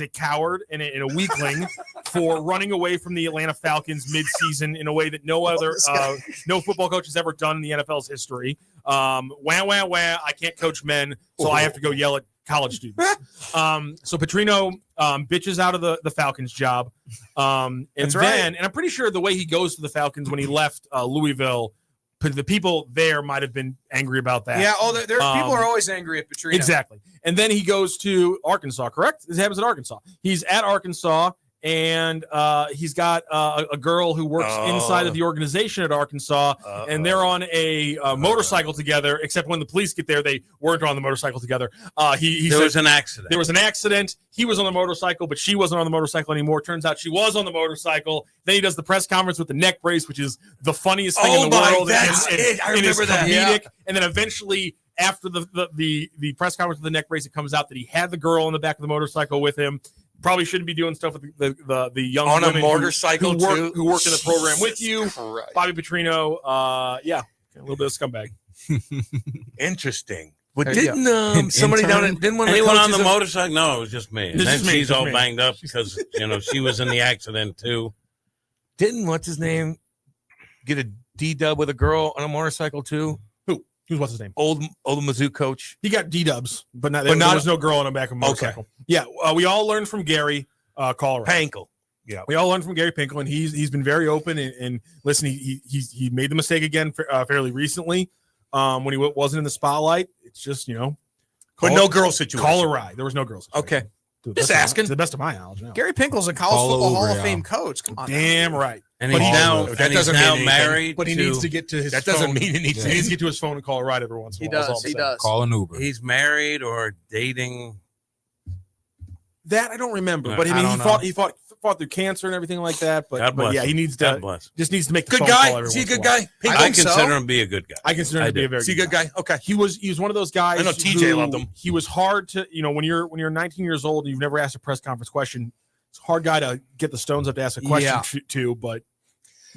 a coward and a weakling for running away from the Atlanta Falcons midseason in a way that no other no football coach has ever done in the NFL's history. Wah, I can't coach men, so I have to go yell at college students. So Petrino bitches out of the Falcons job. And I'm pretty sure the way he goes to the Falcons when he left Louisville, the people there might have been angry about that. Yeah, people are always angry at Petrino. Exactly. And then he goes to Arkansas, correct? This happens at Arkansas. He's at Arkansas, and he's got a girl who works inside of the organization at Arkansas, and they're on a motorcycle together, except when the police get there, they weren't on the motorcycle together. There was an accident. There was an accident. He was on the motorcycle, but she wasn't on the motorcycle anymore. Turns out she was on the motorcycle. Then he does the press conference with the neck brace, which is the funniest thing in the world. I remember that. Yeah. And then eventually, after the press conference with the neck brace, it comes out that he had the girl on the back of the motorcycle with him. Probably shouldn't be doing stuff with the young on women a motorcycle who work in the program with you. Bobby Petrino, a little bit of scumbag. Interesting. But didn't somebody down at didn't one of the anyone on coaches the motorcycle? No, it was just me. And then she's all banged up because she was in the accident too. Didn't what's his name get a D-dub with a girl on a motorcycle too? What's his name? Old Mizzou coach. He got D-dubs, but there was no girl on the back of a motorcycle. Okay. Yeah, we all learned from Gary Colorado. Pinkel. Yeah, we all learned from Gary Pinkel, and he's been very open and listen. He made the mistake again fairly recently when he wasn't in the spotlight. It's just but no girl situation. Call a ride. There was no girls. Okay, dude, just asking. To the best of my knowledge. No. Gary Pinkel's a college football Hall of Fame coach. Come on, damn right. And he's now married. But he needs to get to his. That phone. doesn't mean he needs to get to his phone and call a ride every once in a while. He does. Call an Uber. He's married or dating. That I don't remember, but he fought through cancer and everything like that. But yeah, he needs to just needs to make the good phone guy. Call Is he a good guy? I consider him to be a good guy. I consider him to be a very good guy. Okay, he was one of those guys. I know TJ loved him. He was hard to when you're 19 years old and you've never asked a press conference question. It's a hard guy to get the stones up to ask a question to, but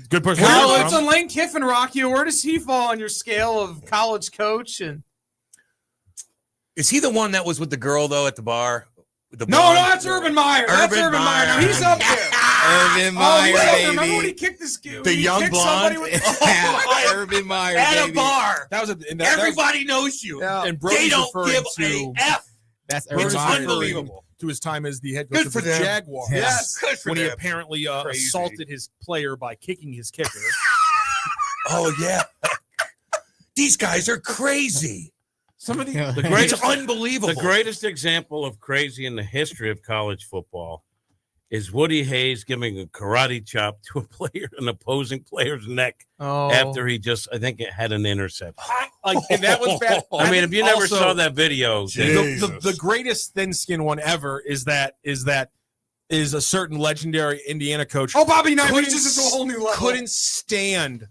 good person. Well, it's on Lane Kiffin, Rocky. Where does he fall on your scale of college coach? And is he the one that was with the girl though at the bar? No, that's Urban Meyer. That's Urban Meyer. Now, he's up there. Urban Meyer, baby. Remember when he kicked the young blonde? Urban Meyer, at baby. a bar. That was everybody knows you. Yeah. And They don't give a F. That's It's unbelievable. To his time as the head coach Good for of the them. Jaguars. Yes, good for when he them. apparently Crazy. assaulted his player by kicking his kicker. Oh yeah, these guys are crazy. Some of It's greatest, unbelievable. The greatest example of crazy in the history of college football is Woody Hayes giving a karate chop to a player, an opposing player's neck after he just, I think, it had an interception. And that was bad. I mean, if you never Also, saw that video, the greatest thin skin one ever is a certain legendary Indiana coach. Oh, Bobby Knight reaches it to a whole new level. Couldn't stand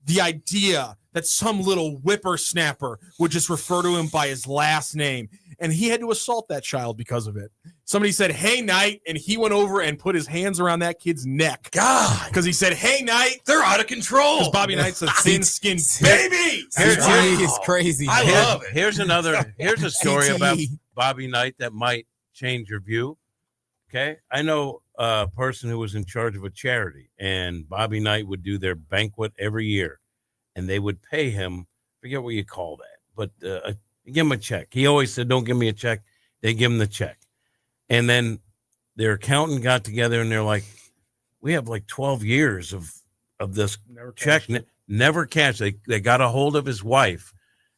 the idea that some little whippersnapper would just refer to him by his last name. And he had to assault that child because of it. Somebody said, "Hey, Knight," and he went over and put his hands around that kid's neck. God. Because he said, "Hey, Knight." They're out of control. Because Bobby Knight's a thin-skinned baby. It's crazy. I love it. Here's a story about Bobby Knight that might change your view. Okay. I know a person who was in charge of a charity, and Bobby Knight would do their banquet every year, and they would pay him, forget what you call that, but give him a check. He always said, "Don't give me a check." They give him the check. And then their accountant got together and they're like, "We have like 12 years of this check. Never cashed." They got a hold of his wife,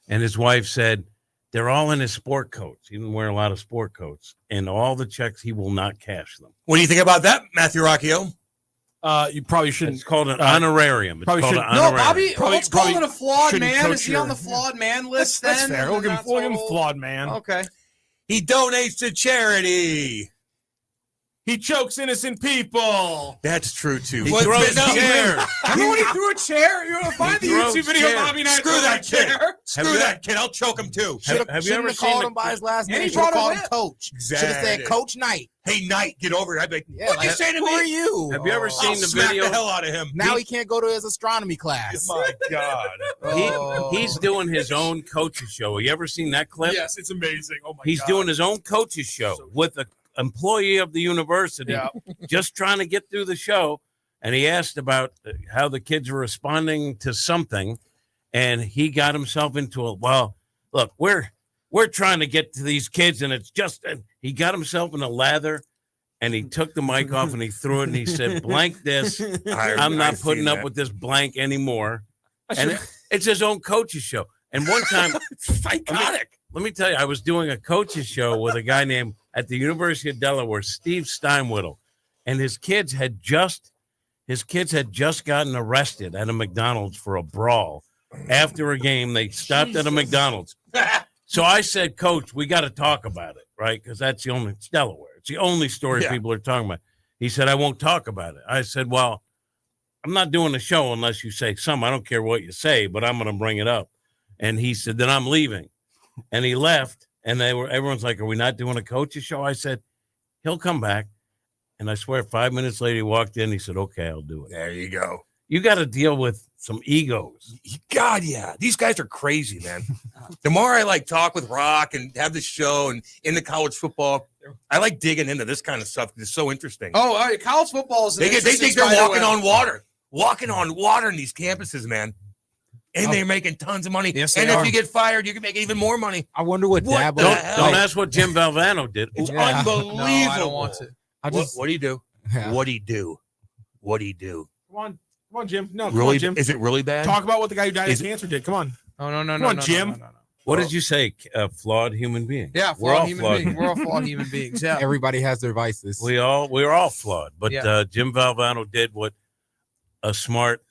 and his wife said, "They're all in his sport coats." He didn't wear a lot of sport coats. And all the checks, he will not cash them. What do you think about that, Matthew Rocchio? You probably shouldn't. It's called an honorarium. It's called an honorarium. No, Bobby, let's call it a flawed shouldn't man. coach Is he on the flawed man list That's then? fair. We'll give him flawed man. Okay. He donates to charity. He chokes innocent people. That's true too. He throws chairs. Remember when he threw a chair? You're gonna find the YouTube video of Bobby Knight. Screw that kid. chair. Screw that kid. I'll choke him too. Have you ever called him by his last And name? he Should have brought a called him whip. Coach. Exactly. Should have said Coach Knight. Hey, Knight, get over it. I'd be like, Yeah, what like, you say to who me? are you? Have you ever I'll seen the smack video? the hell out of him. Now he can't go to his astronomy class. My God. He's doing his own coaches show. You ever seen that clip? Yes, it's amazing. Oh my He's God. doing his own coaches show with an employee of the university, just trying to get through the show. And he asked about how the kids were responding to something, and he got himself into a look. We're trying to get to these kids, and it's just he got himself in a lather, and he took the mic off and he threw it, and he said, "Blank this. I'm not putting up with this blank anymore." And it's his own coaches show. And one time, psychotic. Let me tell you, I was doing a coaches show with a guy named at the University of Delaware, Steve Steinwhittle, and his kids had just gotten arrested at a McDonald's for a brawl. After a game, they stopped at a McDonald's. So I said, "Coach, we got to talk about it, right? Because it's Delaware. It's the only story people are talking about." He said, "I won't talk about it." I said, "Well, I'm not doing a show unless you say something. I don't care what you say, but I'm going to bring it up." And he said, "Then I'm leaving." And he left, and everyone's like, "Are we not doing a coach's show?" I said, "He'll come back." And I swear 5 minutes later, he walked in. He said, "Okay, I'll do it." There you go. You got to deal with some egos. God, yeah. These guys are crazy, man. The more I talk with Rock and have this show and into college football, I like digging into this kind of stuff because it's so interesting. Oh, all right. College football is. They think they're walking on water in these campuses, man. And they're making tons of money. Yes, and they if are. you get fired, you can make even more money. I wonder what Dabo. Don't ask what Jim Valvano did. It's Yeah. unbelievable. No, I don't want to. What do you do? Yeah. What do you do? What do you do? Come on, Jim. No, come Really? on, Jim. Is it really bad? Talk about what the guy who died of cancer did. Come on. Oh, no. Come on, Jim. No. What did you say? Flawed human being. Yeah, we're all flawed human flawed. beings. We're all flawed human beings. Yeah. Everybody has their vices. We're all flawed. But Yeah. Jim Valvano did what a smart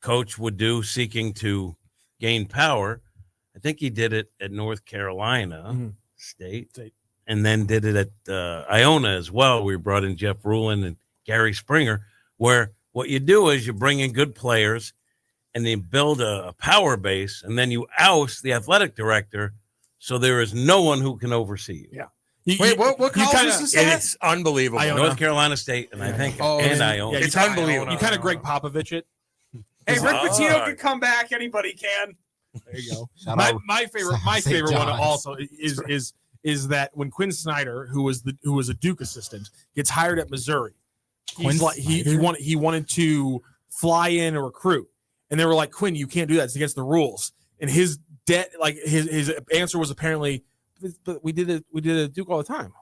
coach would do, seeking to gain power. I think he did it at North Carolina State, and then did it at Iona as well. We brought in Jeff Rulin and Gary Springer, where what you do is you bring in good players and they build a power base, and then you oust the athletic director so there is no one who can oversee you. Yeah. Wait, what college is this at? It's unbelievable. Iona. North Carolina State, and I think, Oh, and yeah. Iona. Yeah, It's unbelievable. You kind of Greg Popovich it. Hey, Rick Pitino can come back. Anybody can. There you go. Shout My out favorite St. one John's. also is that when Quinn Snyder, who was a Duke assistant, gets hired at Missouri, he wanted to fly in a recruit, and they were like, Quinn, you can't do that. It's against the rules. And his answer was apparently, but we did it at Duke all the time.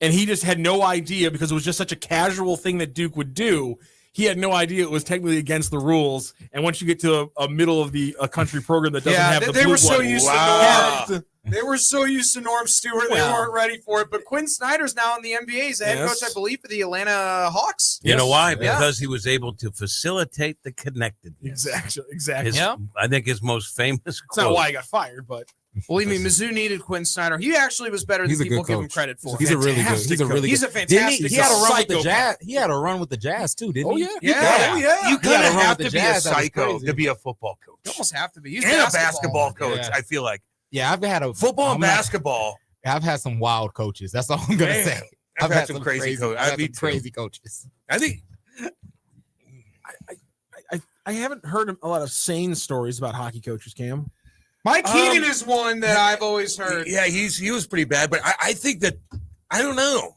And he just had no idea because it was just such a casual thing that Duke would do. He had no idea it was technically against the rules. And once you get to a middle of a country program that doesn't have the they blue were so blood, used to Norm. They were so used to Norm Stewart, they weren't ready for it. But Quinn Snyder's now in the NBA. He's the head coach, I believe, for the Atlanta Hawks. You know why? Because he was able to facilitate the connectedness. Exactly. I think his most famous quote. It's not why he got fired, but believe me, Mizzou needed Quinn Snyder. He actually was better than people give him credit for. He's a really good. He's a fantastic. He had a run with the Jazz. He had a run with the Jazz too, didn't he? Yeah. You kind of have to be a psycho to be a football coach. You almost have to be. He's and a basketball coach. Yeah. I feel like. Yeah, I've had a football and basketball. I've had some wild coaches. That's all I'm gonna say. I've had some crazy coaches. I've had crazy coaches. I think. I haven't heard a lot of sane stories about hockey coaches, Cam. Mike Keenan is one that I've always heard. Yeah, he was pretty bad, but I think that I don't know.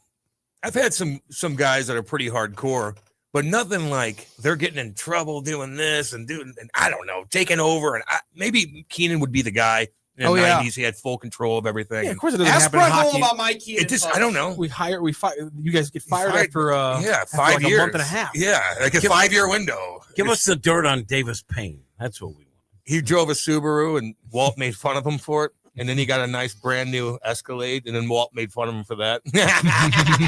I've had some guys that are pretty hardcore, but nothing like they're getting in trouble doing this and I don't know, taking over. And maybe Keenan would be the guy. In the 90s, he had full control of everything. Yeah, of course it doesn't happen in hockey. About Mike Keenan. It just, I don't know. You guys get fired after 5 years. a month and a half. Yeah, like a 5-year window. Give us the dirt on Davis Payne. That's what we want. He drove a Subaru, and Walt made fun of him for it. And then he got a nice brand new Escalade, and then Walt made fun of him for that. You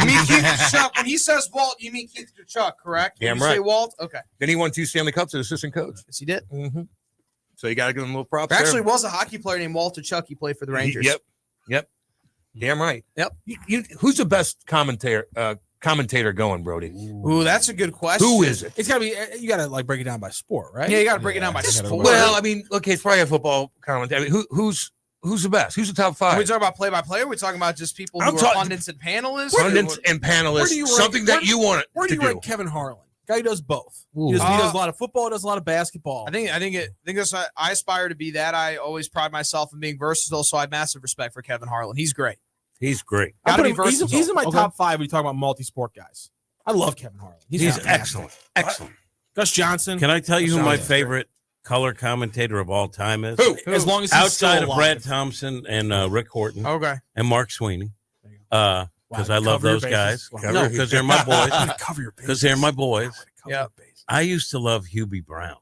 mean Keith DeChuck? When he says Walt, you mean Keith DeChuck, correct? Damn you right. Say Walt? Okay. Then he won 2 Stanley Cups as assistant coach. Yes, he did. Mm-hmm. So you got to give him a little props. There actually was a hockey player named Walter Chuck. He played for the Rangers. Yep. Damn right. Yep. Who's the best commentator going, Brody? Ooh, that's a good question. Who is it? It's got to be. You got to break it down by sport, right? Yeah, you got to break it down by sport. Well, I mean, okay, it's probably a football commentator. I mean, who's the best? Who's the top 5? Are we talking about play-by-play? Or are we talking about just people who are pundits and panelists? Pundits and panelists. Something that you want to do. Where do you rank Kevin Harlan? Guy does both. He does a lot of football, does a lot of basketball. I think that's I aspire to be that. I always pride myself in being versatile, so I have massive respect for Kevin Harlan. He's great. He's great. He's in my top 5 when you talk about multi-sport guys. I love Kevin Harlan. He's excellent. Excellent. Gus Johnson. Can I tell you who my favorite color commentator of all time is? Who? As long as he's outside still of Brad Thompson and Rick Horton. Okay. And Mark Sweeney. Because I love those guys. No, because they're my boys. Because they're my boys. Yeah. I used to love Hubie Brown.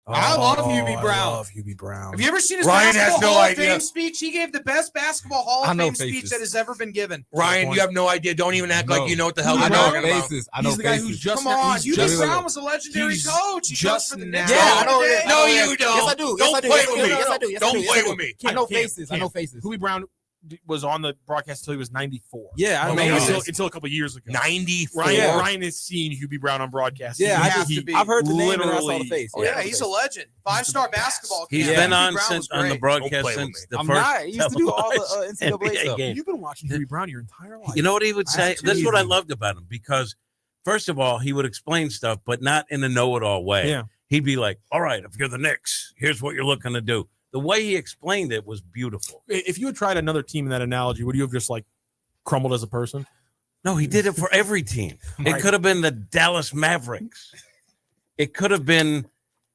I love Hubie Brown. I love Hubie Brown. Have you ever seen his Ryan basketball has no Hall of idea. Fame speech? He gave the best basketball Hall of Fame speech that has ever been given. Ryan, you have no idea. Don't even act like you know what the hell I you're know talking about. faces. I know He's the guy faces. who's just Come on, he's Hubie Brown was a legendary coach. He just coached for the now. Knicks. Yeah, I know that. No, you don't. Yes, I do. Don't play with me. Yes, I do. Yes, I Don't do. play with me. I know faces. I know faces. Hubie Brown was on the broadcast until he was 94. Yeah, I mean, know. until a couple of years ago. 94. Ryan has seen Hubie Brown on broadcast. Yeah, I've heard the name and I saw the literally- face. Oh, yeah, he's a legend. 5-star basketball. He's kid. been Hubie on Brown since was on the great. broadcast since the I'm first. not. He used to do all the NCAA NBA stuff. game. You've been watching Hubie Brown your entire life. You know what he would say? That's what I loved about him because, first of all, he would explain stuff, but not in a know-it-all way. Yeah. He'd be like, all right, if you're the Knicks, here's what you're looking to do. The way he explained it was beautiful. If you had tried another team in that analogy, would you have just like crumbled as a person? No, he did it for every team. Right. It could have been the Dallas Mavericks. It could have been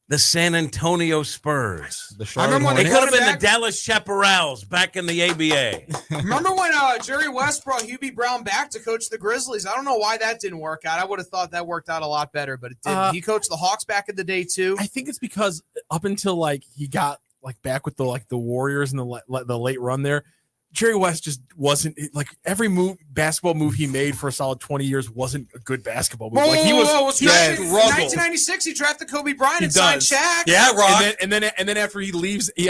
the San Antonio Spurs. I remember when It they could have brought him been the back. Dallas Chaparrals back in the ABA. Remember when Jerry West brought Hubie Brown back to coach the Grizzlies? I don't know why that didn't work out. I would have thought that worked out a lot better, but it didn't. He coached the Hawks back in the day too. I think it's because up until like he got like back with the Warriors and the late run there, Jerry West just wasn't like every basketball move he made for a solid 20 years wasn't a good basketball move. Like he was in 1996 he drafted Kobe Bryant and signed Shaq. Yeah, Rock. And then after he leaves LA, he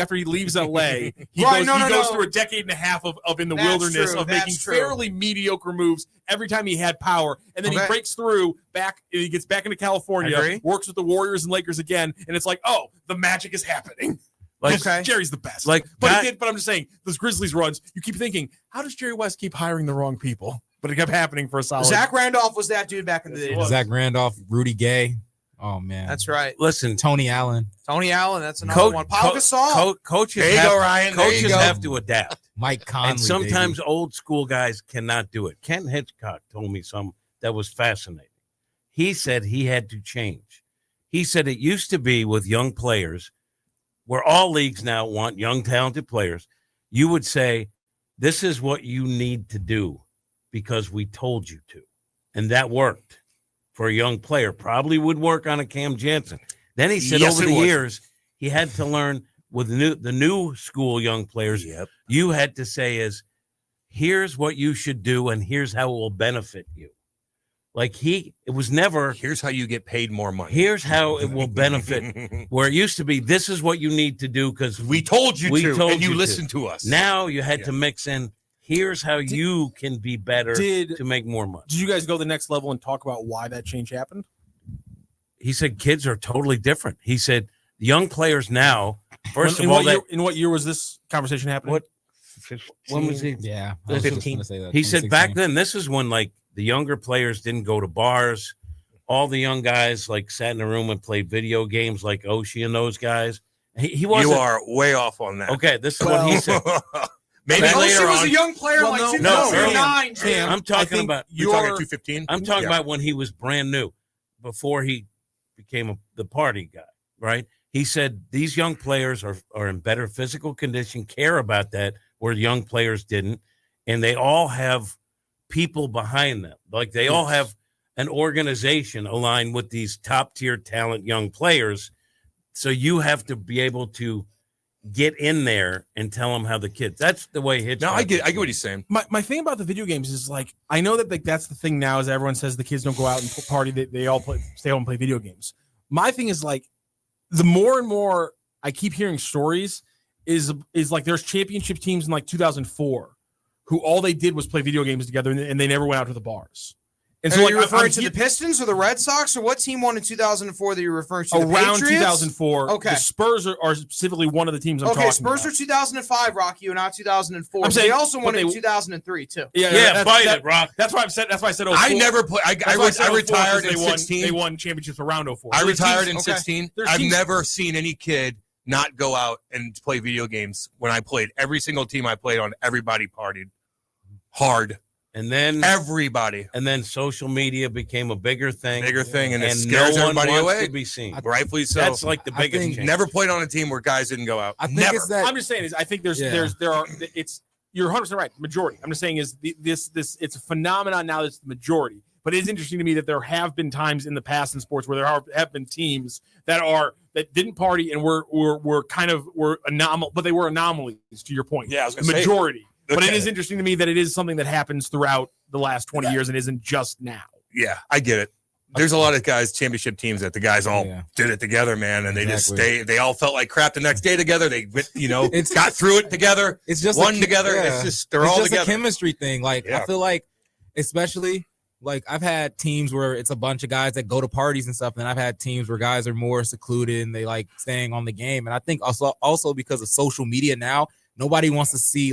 Right, goes through a decade and a half of in the That's wilderness true, of that's making true. fairly mediocre moves every time he had power, and then he breaks through back. He gets back into California, works with the Warriors and Lakers again, and it's like, oh, the magic is happening. Like Jerry's the best. But I'm just saying, those Grizzlies runs, you keep thinking, how does Jerry West keep hiring the wrong people? But it kept happening for a solid. Zach Randolph was that dude back in the day. Zach Randolph, Rudy Gay. Oh man, That's right. Listen, Tony Allen, that's another one. Paul Gasol. Coaches There you go, Ryan. There you Coaches go. have to adapt. Mike Conley, And sometimes old school guys cannot do it. Ken Hitchcock told me some that was fascinating. He said he had to change. He said it used to be with young players, where all leagues now want young, talented players. You would say, this is what you need to do because we told you to. And that worked for a young player. Probably would work on a Cam Janssen. Then he said over the years, he had to learn with the new school young players, you had to say is, here's what you should do and here's how it will benefit you. Like it was never, here's how you get paid more money. Here's how it will benefit. Where it used to be, this is what you need to do because we told you to, and you listened to us. Now you had to mix in, here's how you can be better to make more money. Did you guys go the next level and talk about why that change happened? He said kids are totally different. He said young players now, first in of all, in what year was this conversation happening? When was he? Yeah, 15. He said back then, this is when like the younger players didn't go to bars. All the young guys like sat in a room and played video games like Oshie and those guys. He wasn't. You are way off on that. Okay, this is what he said. Maybe Oshie was a young player like 2009. I'm talking about you're talking 215. I'm talking about when he was brand new, before he became the party guy, right? He said these young players are in better physical condition, care about that, where young players didn't, and they all have people behind them. Like they all have an organization aligned with these top-tier talent young players. So you have to be able to get in there and tell them how the kids. That's the way Hitchcock. No, I get what he's saying. My thing about the video games is like I know that like that's the thing now is everyone says the kids don't go out and party. They all stay home and play video games. My thing is like the more and more I keep hearing stories is like there's championship teams in like 2004 who all they did was play video games together and they never went out to the bars. And so, are you referring to the Pistons or the Red Sox, or what team won in 2004 that you're referring to? Around the 2004, okay. The Spurs are specifically one of the teams I'm talking about. Spurs are 2005, Rocky, or not 2004. I'm saying, they also won in 2003 too. Yeah, fight it, Rock. That's why I said. That's why I said. 04. I never played. I retired in 16. They won championships around 04. I retired in 16. I've never seen any kid not go out and play video games. When I played, every single team I played on, everybody partied hard. And then everybody, and then social media became a bigger thing, and it scares everybody away. To be seen, rightfully so. That's like the biggest change. Never played on a team where guys didn't go out. I think never. It's that, I'm just saying is I think there are it's you're 100% right. Majority. I'm just saying is this it's a phenomenon now that's the majority. But it is interesting to me that there have been times in the past in sports where there have been teams that didn't party and were anomalous, but they were anomalies. To your point, yeah, I was the majority. But it is interesting to me that it is something that happens throughout the last 20 years and isn't just now. Yeah, I get it. There's a lot of guys, championship teams, that the guys all did it together, man, and they just they all felt like crap the next day together. They got through it together. It's just won together. Yeah. It's just they're all just together. A chemistry thing. Like I feel like, especially like I've had teams where it's a bunch of guys that go to parties and stuff, and I've had teams where guys are more secluded and they like staying on the game. And I think also because of social media now, nobody wants to see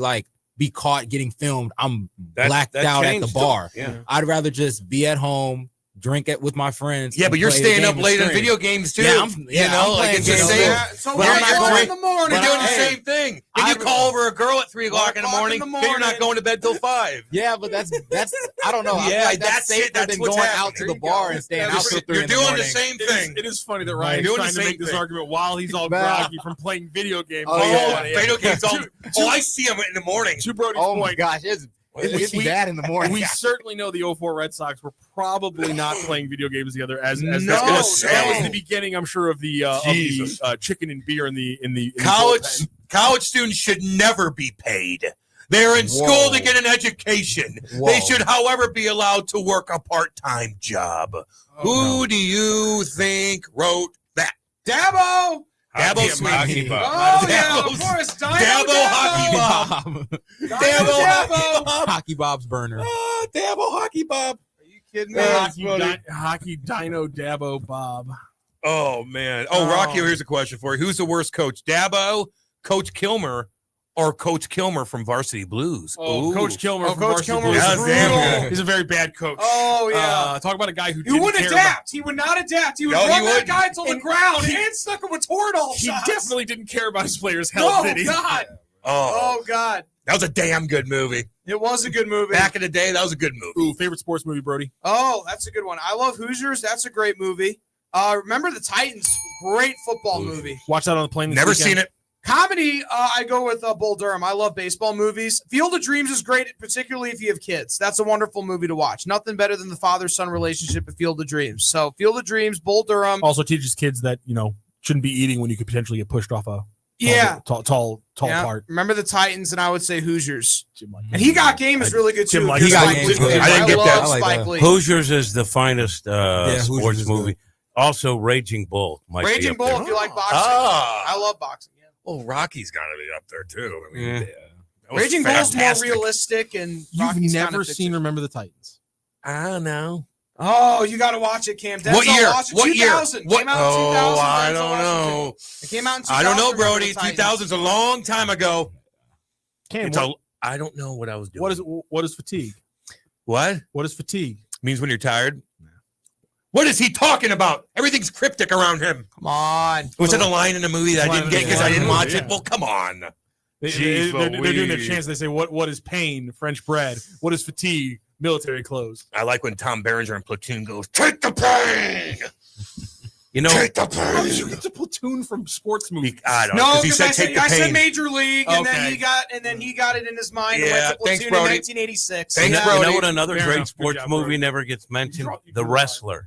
be caught getting filmed. I'm blacked out at the bar. Yeah. I'd rather just be at home, drink it with my friends. Yeah, but you're staying up late in video games too. Yeah, it's the same. So you're in the morning. You're doing the same thing. Then you call over a girl at 3 o'clock in the morning. Then you're not going to bed till 5. Yeah, but that's I don't know. Yeah, that's safer than going out to the bar and staying out till 3 You're in the doing morning. the same thing. It is funny that Ryan's trying to make this argument while he's all groggy from playing video games. Video games all. I see him in the morning. To Brody's point. My gosh, it's bad in the morning. We certainly know the 04 Red Sox were probably not playing video games together as that was the beginning, I'm sure, of the chicken and beer in the college students should never be paid. They're in school to get an education. They should, however, be allowed to work a part-time job. Who do you think wrote that? Dabo Hockey Bob. Oh, yeah, of course. Dabo Hockey Bob. Dabo Hockey Bob's burner. Oh, Dabo Hockey Bob. Are you kidding me? Hockey Dino Dabo Bob. Oh, man. Rocky, here's a question for you. Who's the worst coach? Dabo, Coach Kilmer, or Coach Kilmer from Varsity Blues? Coach Kilmer from Coach Varsity Kilmer Blues. was brutal. He's a very bad coach. Oh, yeah. Talk about a guy who wouldn't adapt. He would not adapt. He would run that guy until the ground and stuck him with Toradol He shots. definitely didn't care about his players' health, did he? God. Oh, God. That was a damn good movie. It was a good movie. Back in the day, that was a good movie. Ooh, favorite sports movie, Brody? Oh, that's a good one. I love Hoosiers. That's a great movie. Remember the Titans? Great football movie. Watch that on the plane. Never seen it. Comedy, I go with Bull Durham. I love baseball movies. Field of Dreams is great, particularly if you have kids. That's a wonderful movie to watch. Nothing better than the father-son relationship at Field of Dreams. So Field of Dreams, Bull Durham. Also teaches kids that, shouldn't be eating when you could potentially get pushed off a tall part. Remember the Titans, and I would say Hoosiers. And He Got Game is really good, too. He Got Game is really good. I didn't get that. Spike Lee. Hoosiers is the finest sports movie. Also, Raging Bull. Raging Bull, if you like boxing. I love boxing. Yeah. Well, Rocky's got to be up there, too. I mean, Raging Bull's more realistic. And You've never seen Remember the Titans? I don't know. Oh, you got to watch it, Cam. What year? What year? 2000. Came out in 2000. I don't know. It came out in 2000. I don't know, Brody. 2000's a long time ago. Cam, I don't know what I was doing. What is fatigue? What? What is fatigue? Means when you're tired. What is he talking about? Everything's cryptic around him. Come on. Was it a line in the movie that I didn't get because I didn't watch it? Well, come on. They're doing their chance. They say, what is pain? French bread. What is fatigue? Military clothes. I like when Tom Berenger in Platoon goes, take the pain. Take the pain. How did you get to Platoon from sports movie? I don't know. No, because I said Major League, and Okay. then he got it in his mind. Yeah, and went to thanks, Platoon in Brody. 1986. Thanks, You Brody. know what another Fair great enough. sports Good job, movie Brody. never gets mentioned? The Wrestler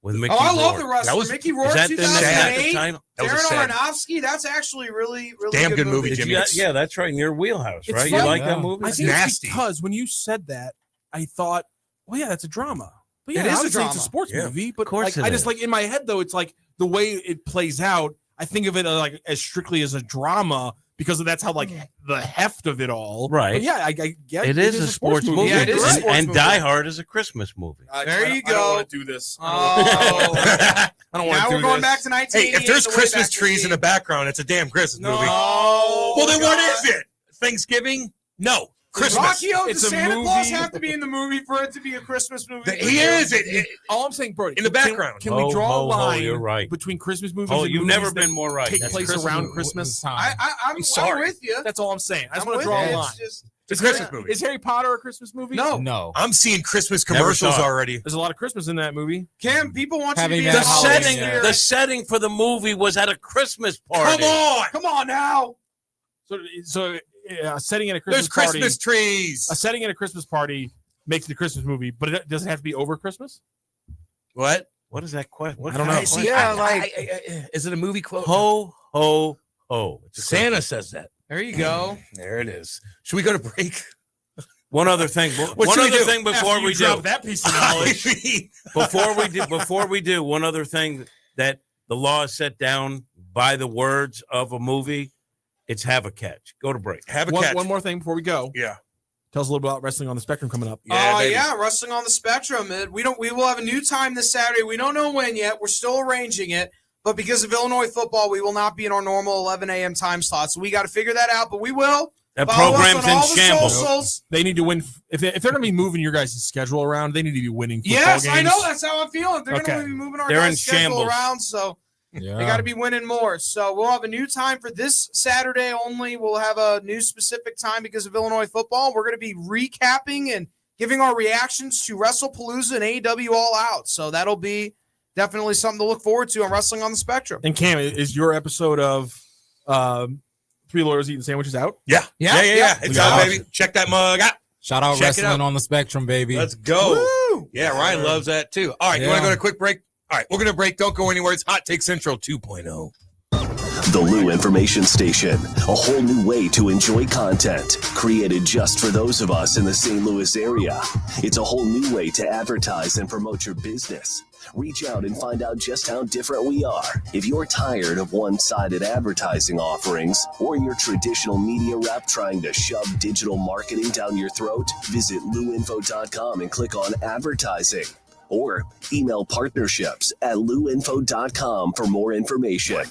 with Mickey I love Rourke. The Wrestler. Mickey Rourke, Is that the 2008. title? Darren Aronofsky. That's actually really Damn good movie, Jimmy. Yeah, that's right in your wheelhouse, It's right? fun. You like that movie? I think nasty. it's because when you said that, I thought, well, yeah, that's a drama. But yeah, It is a obviously drama. it's a sports Yeah. movie. But Of course like, it I just is. like in my head though, it's like the way it plays out. I think of it as strictly as a drama because that's how the heft of it all. Right. But yeah, I get It is a sports movie. Yeah, it is a And- sports and movie. Die Hard is a Christmas movie. There you I don't go. want to do this. Oh. I don't want Now to do we're going this. back to 1988. Hey, if there's the way Christmas back to trees in the background, it's a damn Christmas movie. No. Well, then what God. is it? Thanksgiving? No. Does Christmas. Rocky Does It's a Santa movie. Claus have to be in the movie for it to be a Christmas movie? He is it. All I'm saying, Brody, In the background. Can we draw a line You're right. between Christmas movies Oh, and you've movies never that been more right. take That's place Christmas around movie. Christmas? I'm sorry. with you. That's all I'm saying. I just I'm want to with draw you. a line. It's just It's a Christmas movie. Is Harry Potter a Christmas movie? No. I'm seeing Christmas Never commercials saw it. already. There's a lot of Christmas in that movie. Cam, people want you to Haven't be even in The had holiday setting, spirit. the setting for the movie was at a Christmas party. Come on. Come on now. So setting in a Christmas There's Christmas party, trees. a setting in a Christmas party makes it a Christmas movie, but it doesn't have to be over Christmas. What? What is that question? I don't know. See, is it a movie quote? Ho, ho, ho. It's a Santa Christmas. says that. There you go. There it is. Should we go to break? One other thing. What One should we other do? thing before After we you do. drop that piece of knowledge. Before we do, one other thing that the law is set down by the words of a movie, it's have a catch. Go to break. Have a catch. One more thing before we go. Yeah. Tell us a little about Wrestling on the Spectrum coming up. Yeah, Wrestling on the Spectrum. We will have a new time this Saturday. We don't know when yet. We're still arranging it. But because of Illinois football, we will not be in our normal 11 a.m. time slot. So we got to figure that out. But we will. That Follow us program's on in all the shambles. socials. They need to win. If they're going to be moving your guys' schedule around, they need to be winning football Yes, games. I know. That's how I'm feeling. They're Okay. going to be moving our They're in guys' schedule shambles. around. So Yeah. they got to be winning more. So we'll have a new time for this Saturday only. We'll have a new specific time because of Illinois football. We're going to be recapping and giving our reactions to WrestlePalooza and AEW All Out. So that'll be definitely something to look forward to on Wrestling on the Spectrum. And Cam, is your episode of Three Lawyers Eating Sandwiches out? Yeah. It's out, baby. Check that mug out. Shout out Check it Wrestling out. on the Spectrum, baby. Let's go. Woo! Yeah, Ryan loves that too. All right, you Yeah. want to go to a quick break? All right, we're going to break. Don't go anywhere. It's Hot Take Central 2.0. The Lou Information Station, a whole new way to enjoy content created just for those of us in the St. Louis area. It's a whole new way to advertise and promote your business. Reach out and find out just how different we are. If you're tired of one-sided advertising offerings or your traditional media rep trying to shove digital marketing down your throat, visit luinfo.com and click on advertising. Or email partnerships@luinfo.com for more information.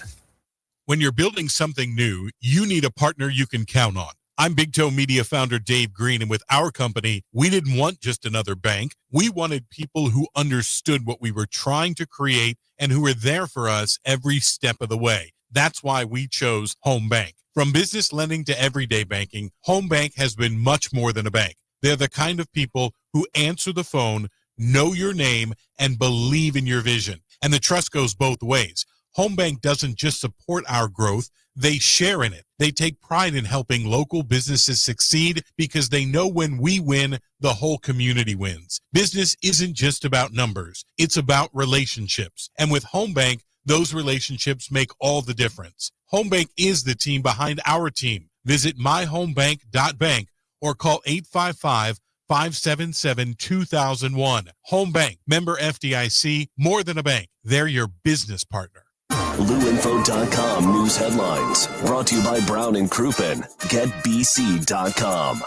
When you're building something new, you need a partner you can count on. I'm Big Toe Media founder Dave Green, and with our company, we didn't want just another bank. We wanted people who understood what we were trying to create and who were there for us every step of the way. That's why we chose Home Bank. From business lending to everyday banking, Home Bank has been much more than a bank. They're the kind of people who answer the phone, know your name, and believe in your vision. And the trust goes both ways. Home Bank doesn't just support our growth, they share in it. They take pride in helping local businesses succeed because they know when we win, the whole community wins. Business isn't just about numbers, it's about relationships. And with Home Bank, those relationships make all the difference. Home Bank is the team behind our team. Visit myhomebank.bank or call 855-577-2001. Home Bank, member FDIC, more than a bank. They're your business partner. LouInfo.com news headlines brought to you by Brown and Crouppen. GetBC.com.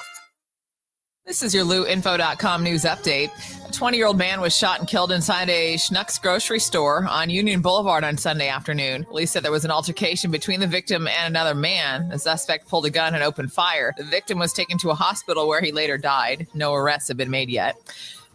This is your LouInfo.com news update. A 20-year-old man was shot and killed inside a Schnucks grocery store on Union Boulevard on Sunday afternoon. Police said there was an altercation between the victim and another man. The suspect pulled a gun and opened fire. The victim was taken to a hospital where he later died. No arrests have been made yet.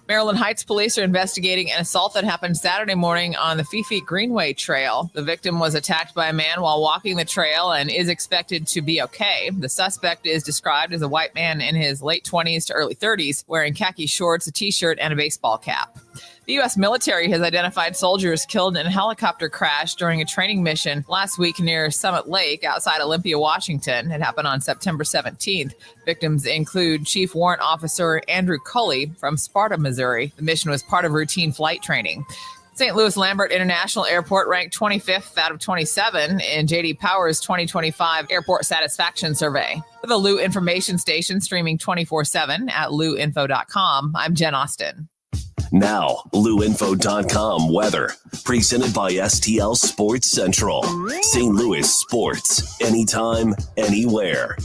Maryland Heights police are investigating an assault that happened Saturday morning on the Fifi Greenway Trail. The victim was attacked by a man while walking the trail and is expected to be okay. The suspect is described as a white man in his late 20s to early 30s, wearing khaki shorts, a t-shirt, and a baseball cap. The U.S. military has identified soldiers killed in a helicopter crash during a training mission last week near Summit Lake outside Olympia, Washington. It happened on September 17th. Victims include Chief Warrant Officer Andrew Culley from Sparta, Missouri. The mission was part of routine flight training. St. Louis Lambert International Airport ranked 25th out of 27 in J.D. Power's 2025 Airport Satisfaction Survey. For the Lou Information Station, streaming 24/7 at louinfo.com, I'm Jen Austin. Now, LouInfo.com weather. Presented by STL Sports Central. St. Louis sports. Anytime, anywhere.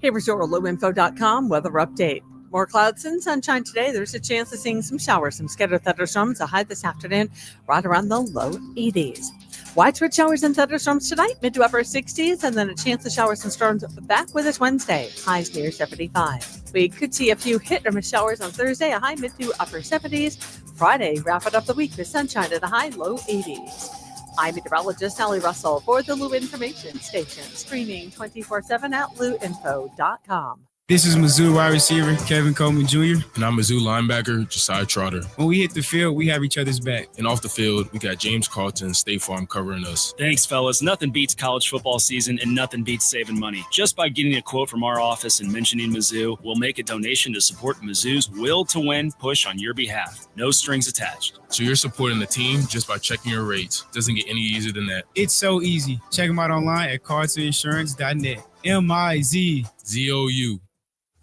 Here's your LouInfo.com weather update. More clouds and sunshine today. There's a chance of seeing some showers, some scattered thunderstorms. A high this afternoon, right around the low 80s. Widespread showers and thunderstorms tonight, mid to upper 60s, and then a chance of showers and storms back with us Wednesday, highs near 75. We could see a few hit or miss showers on Thursday, a high mid to upper 70s. Friday, wrapping up the week with sunshine at a high low 80s. I'm meteorologist Sally Russell for the Lou Information Station, streaming 24/7 at louinfo.com. This is Mizzou wide receiver Kevin Coleman Jr. And I'm Mizzou linebacker Josiah Trotter. When we hit the field, we have each other's back. And off the field, we got James Carlton, State Farm covering us. Thanks, fellas. Nothing beats college football season and nothing beats saving money. Just by getting a quote from our office and mentioning Mizzou, we'll make a donation to support Mizzou's will to win push on your behalf. No strings attached. So you're supporting the team just by checking your rates. Doesn't get any easier than that. It's so easy. Check them out online at carltoninsurance.net. MIZZOU.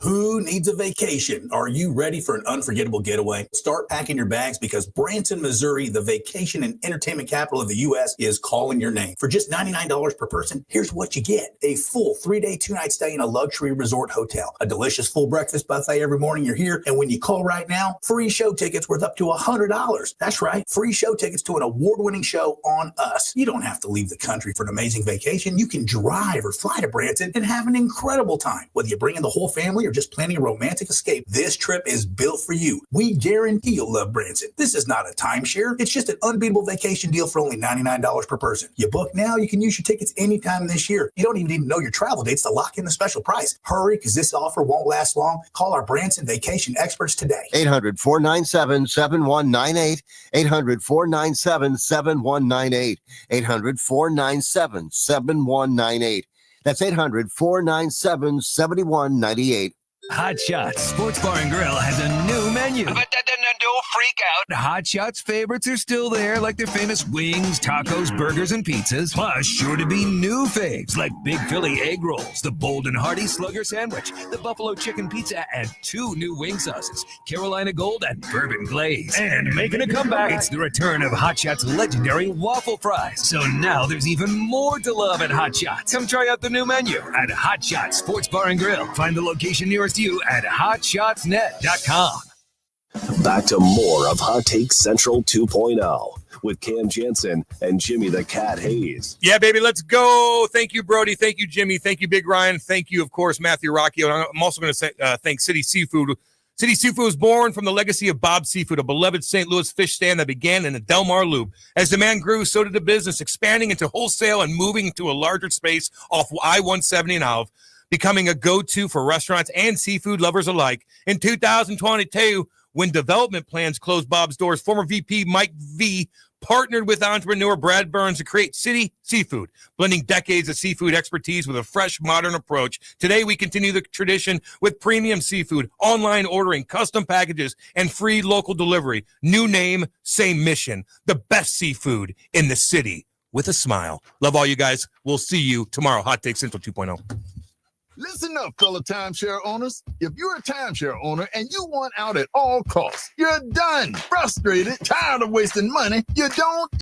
Who needs a vacation? Are you ready for an unforgettable getaway? Start packing your bags because Branson, Missouri, the vacation and entertainment capital of the U.S., is calling your name. For just $99 per person, here's what you get. A full 3-day, 2-night stay in a luxury resort hotel, a delicious full breakfast buffet every morning you're here, and when you call right now, free show tickets worth up to $100. That's right, free show tickets to an award-winning show on us. You don't have to leave the country for an amazing vacation. You can drive or fly to Branson and have an incredible time. Whether you bring in the whole family or just planning a romantic escape, this trip is built for you. We guarantee you'll love Branson. This is not a timeshare. It's just an unbeatable vacation deal for only $99 per person. You book now, you can use your tickets anytime this year. You don't even need to know your travel dates to lock in the special price. Hurry, because this offer won't last long. Call our Branson vacation experts today. 800-497-7198. 800-497-7198. 800-497-7198. That's 800-497-7198. Hot Shots Sports Bar and Grill has a new menu. But don't freak out. Hot Shots favorites are still there, like their famous wings, tacos, burgers, and pizzas. Plus, sure to be new faves, like Big Philly egg rolls, the Bold and Hearty Slugger sandwich, the Buffalo chicken pizza, and 2 new wing sauces, Carolina Gold and Bourbon Glaze. And making a comeback, it's the return of Hot Shots' legendary waffle fries. So now there's even more to love at Hot Shots. Come try out the new menu at Hot Shots Sports Bar and Grill. Find the location nearest you at hotshotsnet.com. Back to more of Hot Take Central 2.0 with Cam Janssen and Jimmy the Cat Hayes. Yeah, baby, let's go. Thank you, Brody. Thank you, Jimmy. Thank you, Big Ryan. Thank you, of course, Matthew Rocchio. And I'm also going to say thank City Seafood City Seafood was born from the legacy of Bob Seafood, a beloved St. Louis fish stand that began in the Del Mar Loop. As demand grew, so did the business, expanding into wholesale and moving to a larger space off I-170 and Alv, becoming a go-to for restaurants and seafood lovers alike. In 2022, when development plans closed Bob's doors, former VP Mike V partnered with entrepreneur Brad Burns to create City Seafood, blending decades of seafood expertise with a fresh, modern approach. Today, we continue the tradition with premium seafood, online ordering, custom packages, and free local delivery. New name, same mission. The best seafood in the city with a smile. Love all you guys. We'll see you tomorrow. Hot Take Central 2.0. Listen up, fellow timeshare owners. If you're a timeshare owner and you want out at all costs, you're done, frustrated, tired of wasting money, you don't